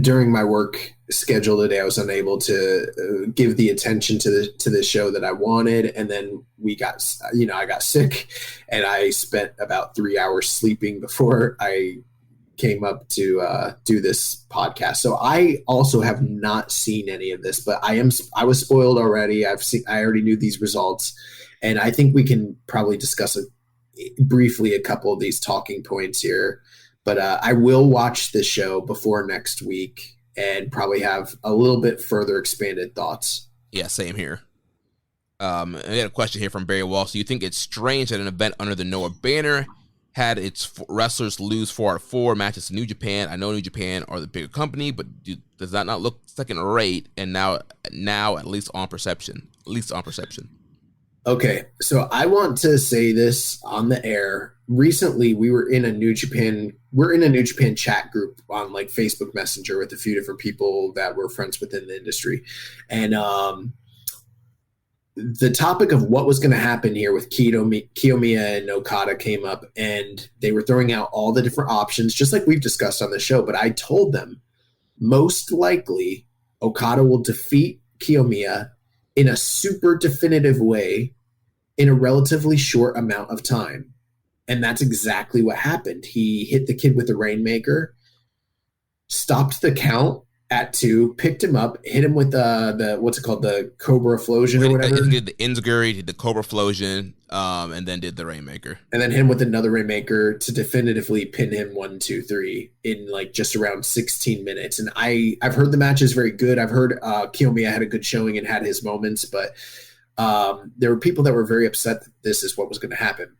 during my work schedule today, I was unable to give the attention to the show that I wanted, and then I got sick, and I spent about 3 hours sleeping before I came up to do this podcast. So I also have not seen any of this, but I was spoiled already. I already knew these results, and I think we can probably discuss briefly a couple of these talking points here. But I will watch the show before next week and probably have a little bit further expanded thoughts. Yeah, same here. I had a question here from Barry Wall. So you think it's strange that an event under the Noah banner had its wrestlers lose 4 out of 4 matches to New Japan? I know New Japan are the bigger company, but does that not look second rate? And now at least on perception. Okay, so I want to say this on the air. Recently, we're in a New Japan chat group on like Facebook Messenger with a few different people that were friends within the industry. And the topic of what was going to happen here with Kiyomiya and Okada came up, and they were throwing out all the different options, just like we've discussed on the show. But I told them most likely Okada will defeat Kiyomiya in a super definitive way in a relatively short amount of time. And that's exactly what happened. He hit the kid with the Rainmaker, stopped the count at 2, picked him up, hit him with the what's it called, the Cobra Flosion or whatever. He did the Enziguri, did the Cobra Flosion, and then did the Rainmaker. And then hit him with another Rainmaker to definitively pin him 1, 2, 3 in like just around 16 minutes. And I've heard the match is very good. I've heard Kiyomiya had a good showing and had his moments, but there were people that were very upset that this is what was going to happen.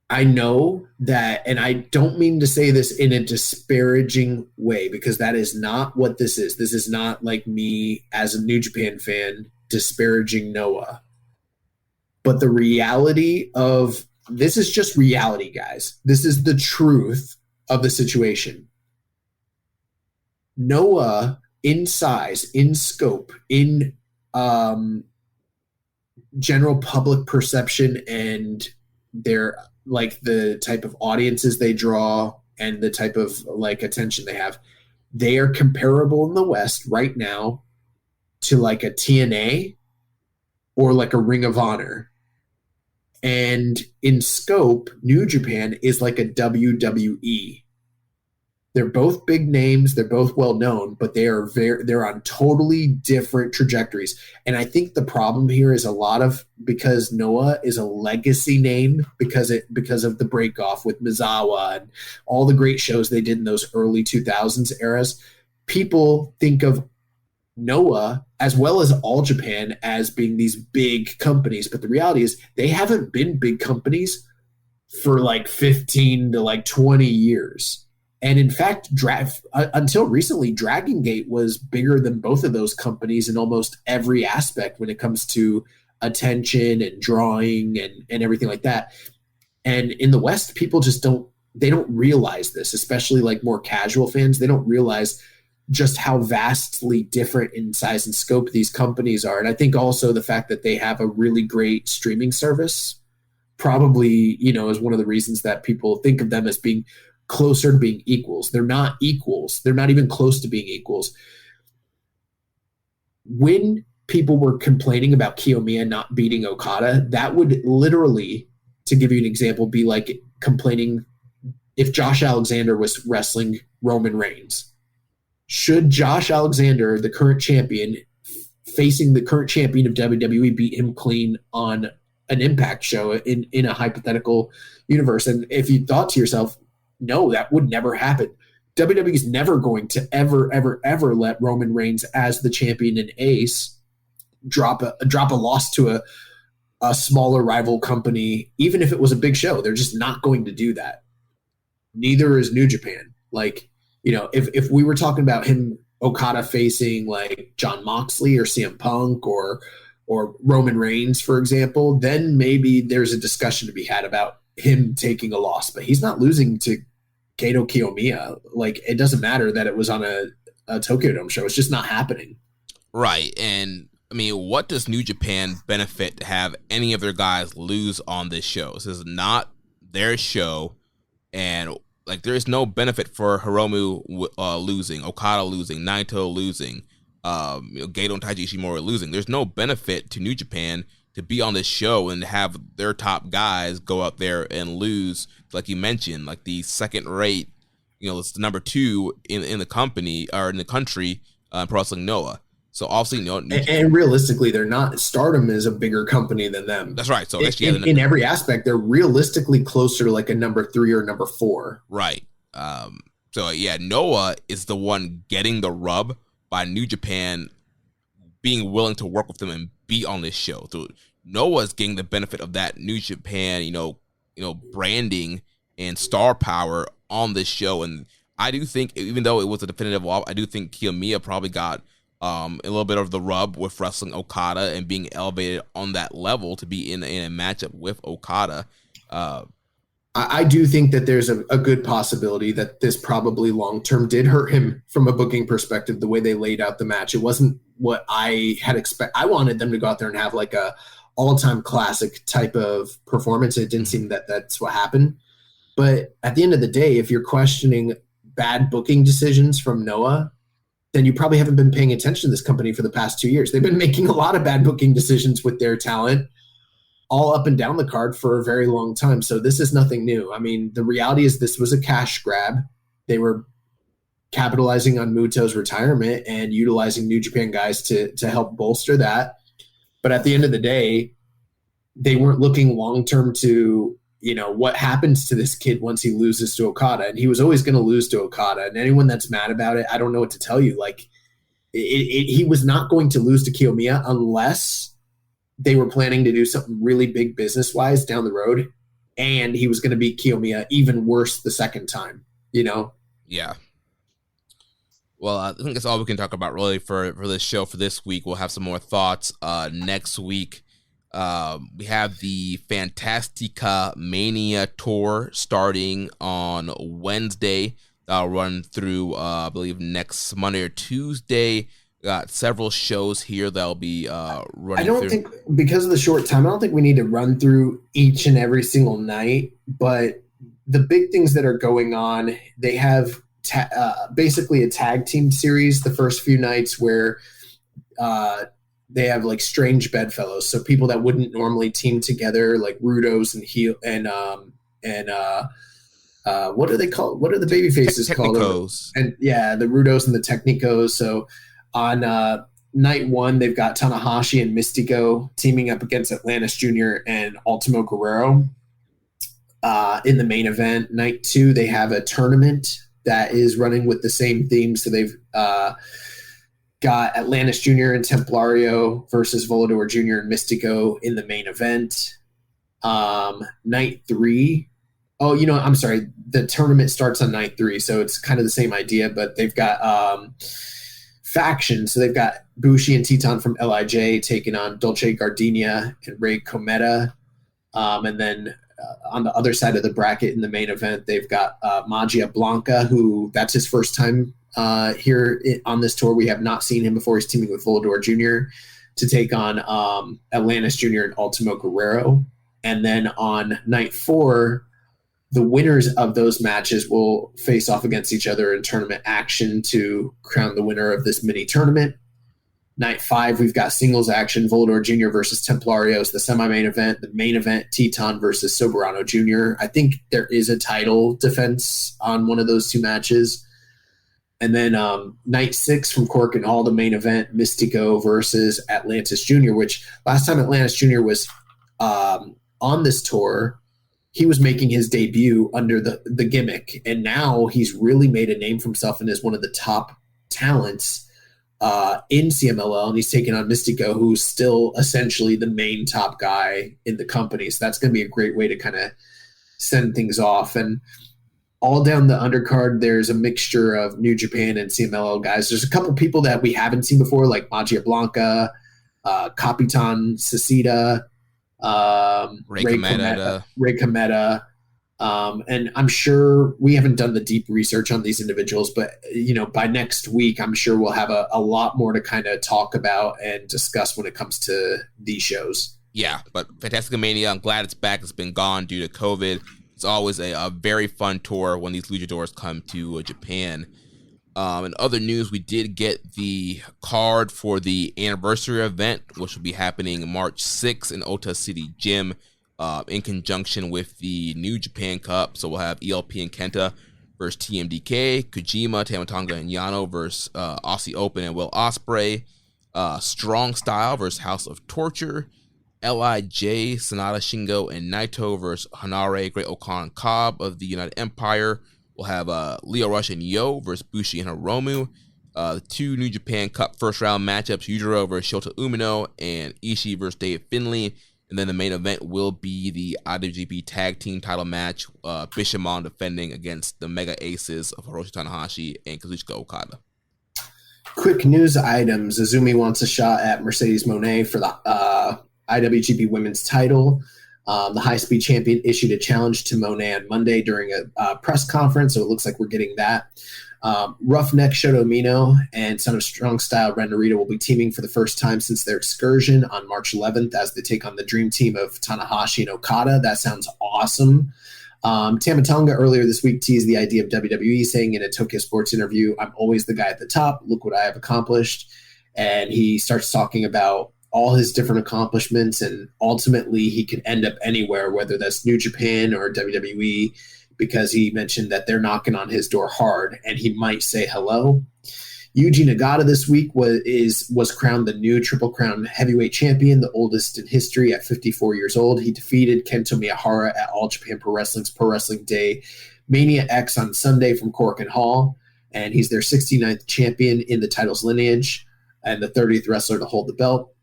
I know that, and I don't mean to say this in a disparaging way, because that is not what this is. This is not like me as a New Japan fan disparaging Noah. But the reality of this is just reality, guys. This is the truth of the situation. Noah, in size, in scope, in general public perception, and their like the type of audiences they draw and the type of like attention they have, they are comparable in the West right now to like a TNA or like a Ring of Honor. And in scope, New Japan is like a WWE. They're both big names. They're both well known, but they're on totally different trajectories. And I think the problem here is because Noah is a legacy name because of the break off with Mizawa and all the great shows they did in those early 2000s eras. People think of Noah as well as All Japan as being these big companies, but the reality is they haven't been big companies for like 15 to like 20 years. And in fact, until recently, Dragon Gate was bigger than both of those companies in almost every aspect when it comes to attention and drawing and everything like that. And in the West, people just don't realize this, especially like more casual fans. They don't realize just how vastly different in size and scope these companies are. And I think also the fact that they have a really great streaming service probably, is one of the reasons that people think of them as being closer to being equals. They're not equals. They're not even close to being equals. When people were complaining about Kiyomiya not beating Okada, that would literally, to give you an example, be like complaining if Josh Alexander was wrestling Roman Reigns. Should Josh Alexander, the current champion, facing the current champion of WWE, beat him clean on an Impact show in a hypothetical universe? And if you thought to yourself, no, that would never happen. WWE is never going to ever let Roman Reigns as the champion and ace drop a loss to a smaller rival company, even if it was a big show. They're just not going to do that. Neither is New Japan. Like, if we were talking about Okada facing like Jon Moxley or CM Punk or Roman Reigns, for example, then maybe there's a discussion to be had about him taking a loss, but he's not losing to Kaito Kiyomiya. Like, it doesn't matter that it was on a Tokyo Dome show. It's just not happening. Right. And I mean, what does New Japan benefit to have any of their guys lose on this show? This is not their show. And like, there is no benefit for Hiromu losing, Okada losing, Naito losing, Gato and Taiji Ishimori losing. There's no benefit to New Japan to be on this show and have their top guys go out there and lose, like you mentioned, like the second rate, it's the number 2 in the company or in the country, pro wrestling Noah. So obviously, and realistically, they're not. Stardom is a bigger company than them. That's right. So in every aspect, they're realistically closer to like a number 3 or number 4. Right. So yeah, Noah is the one getting the rub by New Japan being willing to work with them and be on this show. So Noah's getting the benefit of that New Japan, branding and star power on this show. And I do think, even though it was a definitive loss, I do think Kiyomiya probably got a little bit of the rub with wrestling Okada and being elevated on that level to be in a matchup with Okada. I do think that there's a good possibility that this probably long-term did hurt him from a booking perspective, the way they laid out the match. It wasn't what I had expected. I wanted them to go out there and have like a all-time classic type of performance. It didn't seem that that's what happened. But at the end of the day, if you're questioning bad booking decisions from Noah, then you probably haven't been paying attention to this company for the past 2 years. They've been making a lot of bad booking decisions with their talent all up and down the card for a very long time. So this is nothing new. I mean, the reality is this was a cash grab. They were capitalizing on Muto's retirement and utilizing New Japan guys to help bolster that. But at the end of the day, they weren't looking long-term to, what happens to this kid once he loses to Okada. And he was always going to lose to Okada. And anyone that's mad about it, I don't know what to tell you. Like, he was not going to lose to Kiyomiya unless they were planning to do something really big business-wise down the road. And he was going to beat Kiyomiya even worse the second time, Yeah. Well, I think that's all we can talk about really for this show for this week. We'll have some more thoughts next week. We have the Fantastica Mania tour starting on Wednesday. That'll run through, I believe, next Monday or Tuesday. Got several shows here that'll be running. I don't think, because of the short time, I don't think we need to run through each and every single night. But the big things that are going on, they have basically a tag team series the first few nights where they have like strange bedfellows, so people that wouldn't normally team together, like Rudos and what are they called? What are the baby faces called? And yeah, the Rudos and the Technicos. So on night one, they've got Tanahashi and Mystico teaming up against Atlantis Jr. and Ultimo Guerrero. In the main event, night two, they have a tournament that is running with the same theme. So they've got Atlantis Jr. and Templario versus Volador Jr. and Mystico in the main event. Night three. Oh, I'm sorry. The tournament starts on night three, so it's kind of the same idea, but they've got factions. So they've got Bushi and Teton from LIJ taking on Dolce Gardenia and Ray Cometa. And then on the other side of the bracket in the main event, they've got Magia Blanca, who that's his first time here on this tour. We have not seen him before. He's teaming with Volador Jr. to take on Atlantis Jr. and Ultimo Guerrero. And then on night four, the winners of those matches will face off against each other in tournament action to crown the winner of this mini tournament. Night five, we've got singles action, Volador Jr. versus Templario is the semi-main event. The main event, Teton versus Soberano Jr. I think there is a title defense on one of those two matches. And then night six from Cork and Hall, the main event, Mystico versus Atlantis Jr., which last time Atlantis Jr. was on this tour, he was making his debut under the gimmick. And now he's really made a name for himself and is one of the top talents in CMLL, and he's taking on Mystico, who's still essentially the main top guy in the company. So that's going to be a great way to kind of send things off. And all down the undercard, there's a mixture of New Japan and CMLL guys. There's a couple people that we haven't seen before, like Magia Blanca, Capitan Cecita, Ray Cometa. And I'm sure we haven't done the deep research on these individuals, but by next week, I'm sure we'll have a lot more to kind of talk about and discuss when it comes to these shows. Yeah, but Fantastica Mania, I'm glad it's back. It's been gone due to COVID. It's always a very fun tour when these luchadors come to Japan. In other news, we did get the card for the anniversary event, which will be happening March 6th in Ota City Gym. In conjunction with the New Japan Cup. So we'll have ELP and Kenta versus TMDK, Kojima, Tamatonga, and Yano versus Aussie Open and Will Ospreay, Strong Style versus House of Torture, LIJ, Sanada, Shingo, and Naito versus Hanare, Great Okan, Cobb of the United Empire. We'll have Leo Rush and Yo versus Bushi and Hiromu. The two New Japan Cup first round matchups, Yujiro versus Shota Umino, and Ishii versus Dave Finlay. And then the main event will be the IWGP Tag Team title match, Bishamon defending against the Mega Aces of Hiroshi Tanahashi and Kazuchika Okada. Quick news items. Azumi wants a shot at Mercedes Monè for the IWGP Women's title. The high-speed champion issued a challenge to Monè on Monday during a press conference, so it looks like we're getting that. Roughneck Shota Umino and Son of Strong Style Ren Narita will be teaming for the first time since their excursion on March 11th as they take on the dream team of Tanahashi and Okada. That sounds awesome. Tamatonga earlier this week teased the idea of WWE, saying in a Tokyo Sports interview, "I'm always the guy at the top. Look what I have accomplished." And he starts talking about all his different accomplishments, and ultimately he could end up anywhere, whether that's New Japan or WWE, because he mentioned that they're knocking on his door hard and he might say hello. Yuji Nagata this week was crowned the new Triple Crown heavyweight champion, the oldest in history at 54 years old. He defeated Kento Miyahara at All Japan Pro Wrestling's Pro Wrestling Day Mania X on Sunday from Korakuen Hall, and he's their 69th champion in the title's lineage and the 30th wrestler to hold the belt.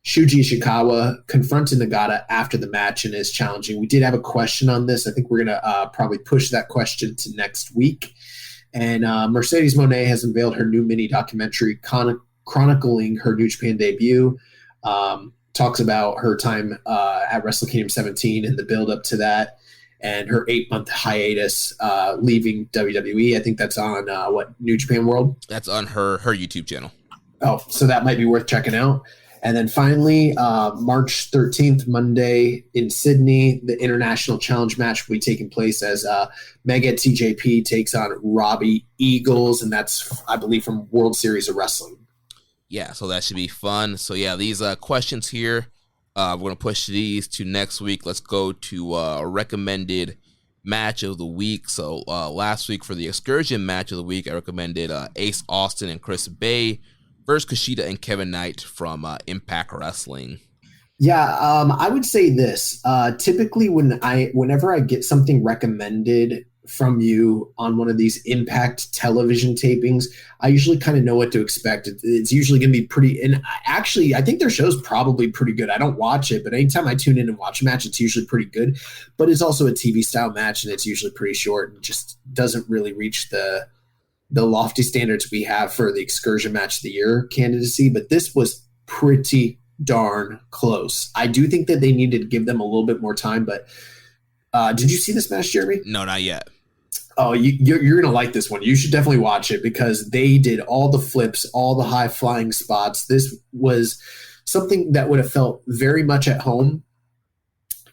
Shuji Ishikawa confronted Nagata after the match and is challenging. We did have a question on this. I think we're going to probably push that question to next week. And Mercedes Monè has unveiled her new mini documentary chronicling her New Japan debut. Talks about her time at Wrestle Kingdom 17 and the build up to that, and her 8-month hiatus leaving WWE. I think that's on New Japan World. That's on her YouTube channel. Oh, so that might be worth checking out. And then finally, March 13th, Monday in Sydney, the International Challenge match will be taking place as Mega TJP takes on Robbie Eagles, and that's, I believe, from World Series of Wrestling. Yeah, so that should be fun. So yeah, these questions here, we're going to push these to next week. Let's go to recommended match of the week. So last week for the excursion match of the week, I recommended Ace Austin and Chris Bay versus Kushida and Kevin Knight from Impact Wrestling. Yeah, I would say this. Typically, whenever I get something recommended from you on one of these Impact television tapings, I usually kind of know what to expect. It's usually going to be pretty. And actually, I think their show's probably pretty good. I don't watch it, but anytime I tune in and watch a match, it's usually pretty good. But it's also a TV style match, and it's usually pretty short and just doesn't really reach the lofty standards we have for the excursion match of the year candidacy, but this was pretty darn close. I do think that they needed to give them a little bit more time, but did you see this match, Jeremy? No, not yet. Oh, you're going to like this one. You should definitely watch it because they did all the flips, all the high flying spots. This was something that would have felt very much at home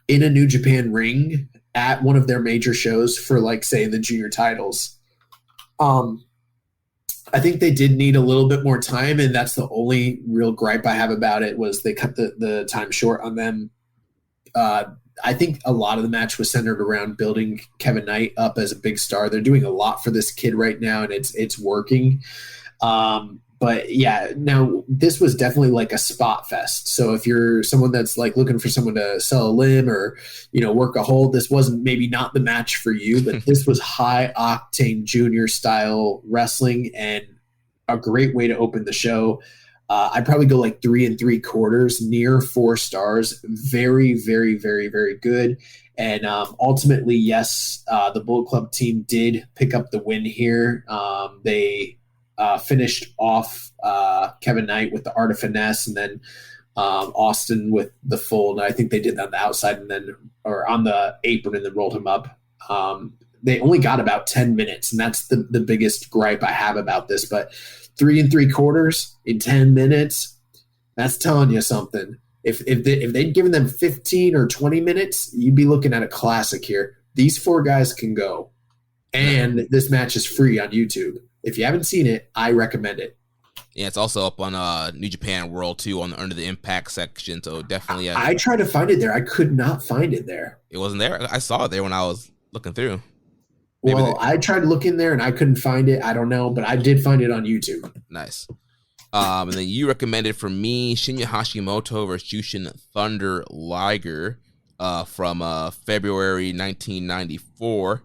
in a New Japan ring at one of their major shows for, like, say, the junior titles. I think they did need a little bit more time, and that's the only real gripe I have about it was they cut the time short on them. I think a lot of the match was centered around building Kevin Knight up as a big star. They're doing a lot for this kid right now, and it's working. But yeah, now this was definitely like a spot fest. So if you're someone that's like looking for someone to sell a limb or, work a hold, this wasn't maybe not the match for you, but this was high octane junior style wrestling and a great way to open the show. I'd probably go like 3 3/4, near 4 stars. Very, very, very, very good. And ultimately, yes, the Bullet Club team did pick up the win here. They finished off Kevin Knight with the Art of Finesse, and then Austin with the fold. I think they did that on the outside or on the apron, and then rolled him up. They only got about 10 minutes, and that's the biggest gripe I have about this. But 3 3/4 in 10 minutes, that's telling you something. If they'd given them 15 or 20 minutes, you'd be looking at a classic here. These 4 guys can go, and this match is free on YouTube. If you haven't seen it, I recommend it. Yeah, it's also up on New Japan World too, under the Impact section. So definitely, I tried to find it there. I could not find it there. It wasn't there. I saw it there when I was looking through. I tried looking there and I couldn't find it. I don't know, but I did find it on YouTube. Nice. And then you recommended for me Shinya Hashimoto versus Jushin Thunder Liger from February 1994.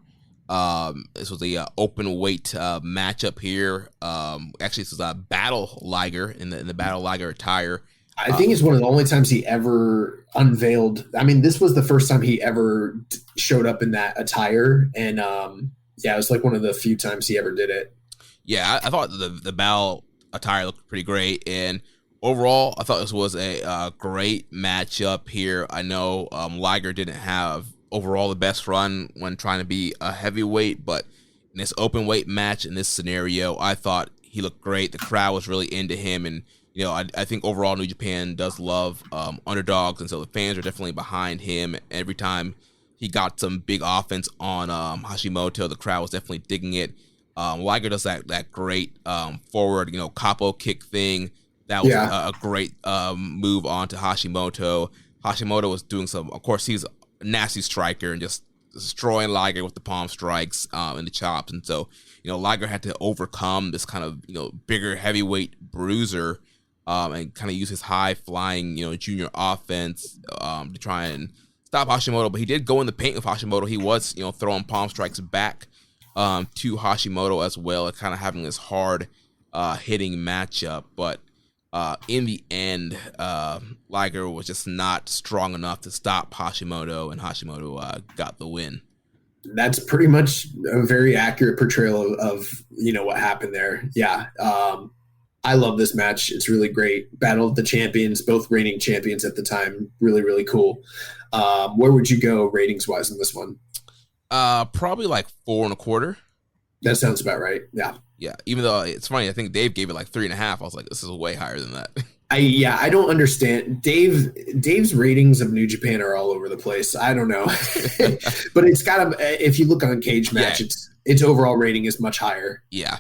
This was a open weight matchup here. Actually, this was a Battle Liger in the Battle Liger attire. I think it's one of the only times he ever unveiled. I mean, this was the first time he ever showed up in that attire, and it was like one of the few times he ever did it. Yeah, I thought the Battle attire looked pretty great, and overall, I thought this was a great matchup here. I know Liger didn't have overall the best run when trying to be a heavyweight, but in this open weight match in this scenario, I thought he looked great. The crowd was really into him, and I think overall New Japan does love underdogs, and so the fans are definitely behind him. Every time he got some big offense on Hashimoto, the crowd was definitely digging it. Liger does that great forward, capo kick thing. That was a great move onto Hashimoto. Hashimoto was doing of course, he's a nasty striker and just destroying Liger with the palm strikes and the chops. And so, Liger had to overcome this kind of, bigger heavyweight bruiser and kind of use his high flying, junior offense to try and stop Hashimoto. But he did go in the paint with Hashimoto. He was, throwing palm strikes back to Hashimoto as well, and kind of having this hard hitting matchup. But in the end, Liger was just not strong enough to stop Hashimoto, and Hashimoto got the win. That's pretty much a very accurate portrayal of what happened there. Yeah. I love this match. It's really great. Battle of the Champions, both reigning champions at the time. Really, really cool. Where would you go ratings-wise in this one? Probably like 4.25. That sounds about right. Yeah. Yeah. Even though it's funny, I think Dave gave it like 3.5. I was like, this is way higher than that. I don't understand. Dave's ratings of New Japan are all over the place. I don't know. But it's got if you look on Cage Match, its overall rating is much higher. Yeah.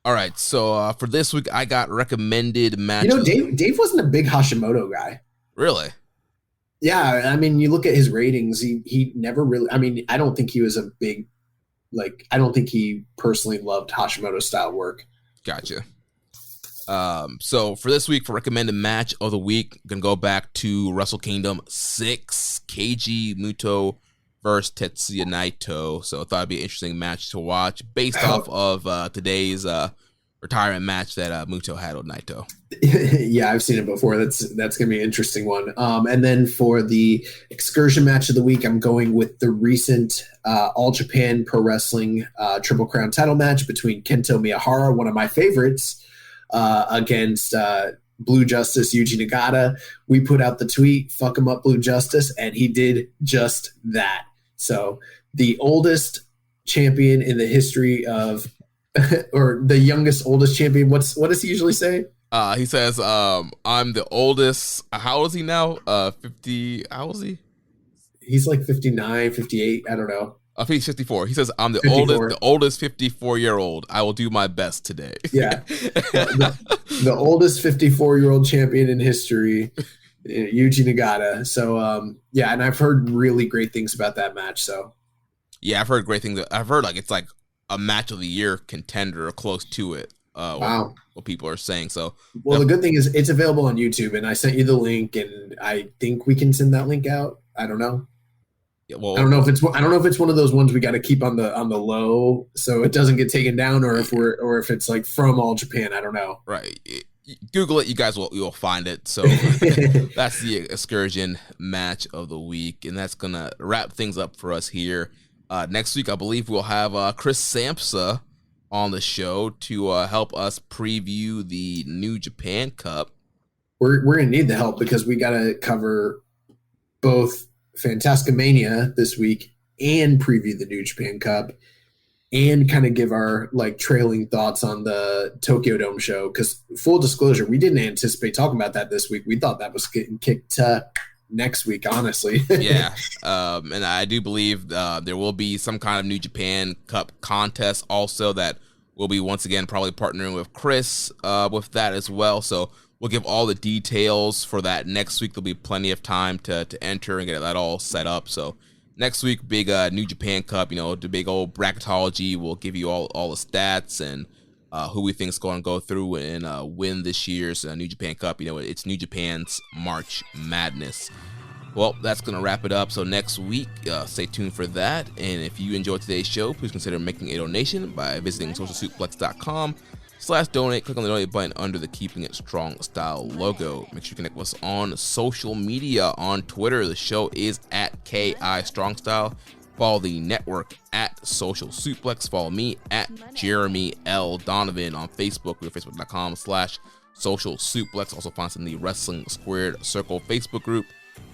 All right. So for this week, I got recommended matches. Dave wasn't a big Hashimoto guy. Really? Yeah. I mean, you look at his ratings, he never really, I mean, I don't think he was a big, I don't think he personally loved Hashimoto style work. Gotcha. So for this week, for recommended match of the week, I'm going to go back to Wrestle Kingdom 6, Keiji Muto versus Tetsuya Naito. So I thought it'd be an interesting match to watch based off of today's retirement match that Muto had with Naito. Yeah, I've seen it before. That's going to be an interesting one. And then for the excursion match of the week, I'm going with the recent All Japan Pro Wrestling Triple Crown title match between Kento Miyahara, one of my favorites, against Blue Justice Yuji Nagata. We put out the tweet, fuck him up, Blue Justice, and he did just that. So the oldest champion in the history of, or the youngest, oldest champion. What does he usually say? He says, I'm the oldest. How old is he now? 50. How old is he? He's like 59, 58. I don't know. I think he's 54. He says, I'm the 54. oldest 54-year-old. I will do my best today. Yeah. The oldest 54-year-old champion in history, Yuji Nagata. So, and I've heard really great things about that match. So, yeah, I've heard great things. I've heard it's like a match of the year contender or close to it. Wow. What people are saying. So, well, the good thing is it's available on YouTube, and I sent you the link, and I think we can send that link out. I don't know. Yeah, well, I don't know if it's one of those ones we got to keep on the low so it doesn't get taken down, or if it's like from All Japan. I don't know. Right. Google it. You guys you'll find it. So that's the excursion match of the week, and that's gonna wrap things up for us here. Next week, I believe we'll have Chris Sampsa on the show to help us preview the New Japan Cup. We're gonna need the help because we got to cover both Fantastica Mania this week and preview the New Japan Cup and kind of give our trailing thoughts on the Tokyo Dome show. Because full disclosure, we didn't anticipate talking about that this week. We thought that was getting kicked next week, honestly. Yeah. And I do believe there will be some kind of New Japan Cup contest also that we'll be once again probably partnering with Chris with that as well. So we'll give all the details for that next week. There'll be plenty of time to enter and get that all set up. So next week, big New Japan Cup, the big old bracketology. We'll give you all the stats and who we think is going to go through and win this year's New Japan Cup. It's New Japan's March Madness. Well, that's going to wrap it up. So next week, stay tuned for that. And if you enjoyed today's show, please consider making a donation by visiting socialsuplex.com/donate. Click on the donate button under the Keeping It Strong Style logo. Make sure you connect with us on social media. On Twitter, the show is at KI Strong Style. Follow the network at Social Suplex. Follow me at Jeremy L. Donovan on Facebook. We're facebook.com/Social Suplex. Also find us in the Wrestling Squared Circle Facebook group.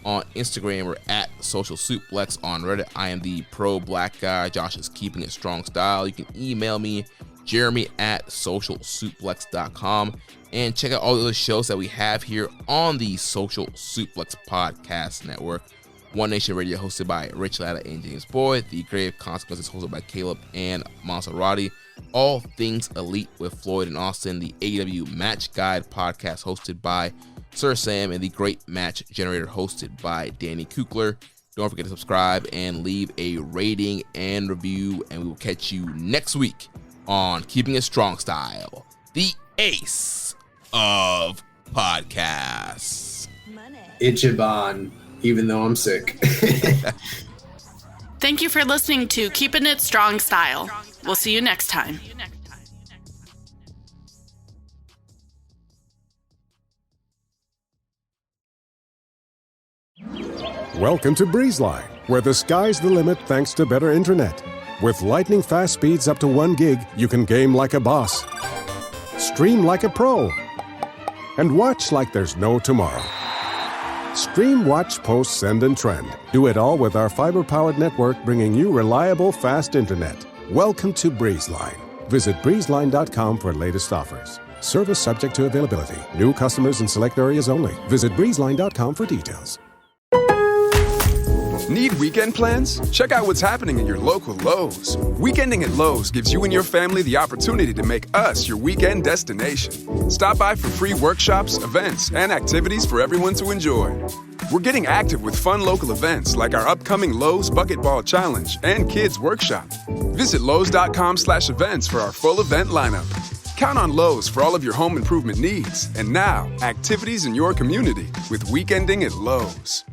On Instagram, we're at Social Suplex. On Reddit, I am the Pro Black Guy. Josh is Keeping It Strong Style. You can email me, Jeremy at socialsuplex.com. And check out all the other shows that we have here on the Social Suplex Podcast Network. One Nation Radio, hosted by Rich Latta and James Boyd. The Grave Consequences, hosted by Caleb and Maserati. All Things Elite with Floyd and Austin. The AEW Match Guide Podcast, hosted by Sir Sam. And the Great Match Generator, hosted by Danny Kukler. Don't forget to subscribe and leave a rating and review, and we will catch you next week on Keeping It Strong Style, the ace of podcasts. Ichiban, even though I'm sick. Thank you for listening to Keepin' It Strong Style. We'll see you next time. Welcome to BreezeLine, where the sky's the limit thanks to better internet. With lightning fast speeds up to 1 gig, you can game like a boss, stream like a pro, and watch like there's no tomorrow. Stream, watch, post, send, and trend. Do it all with our fiber-powered network, bringing you reliable, fast internet. Welcome to BreezeLine. Visit breezeline.com for latest offers. Service subject to availability. New customers in select areas only. Visit breezeline.com for details. Need weekend plans? Check out what's happening at your local Lowe's. Weekending at Lowe's gives you and your family the opportunity to make us your weekend destination. Stop by for free workshops, events, and activities for everyone to enjoy. We're getting active with fun local events like our upcoming Lowe's Bucket Ball Challenge and Kids Workshop. Visit Lowe's.com/events for our full event lineup. Count on Lowe's for all of your home improvement needs. And now, activities in your community with Weekending at Lowe's.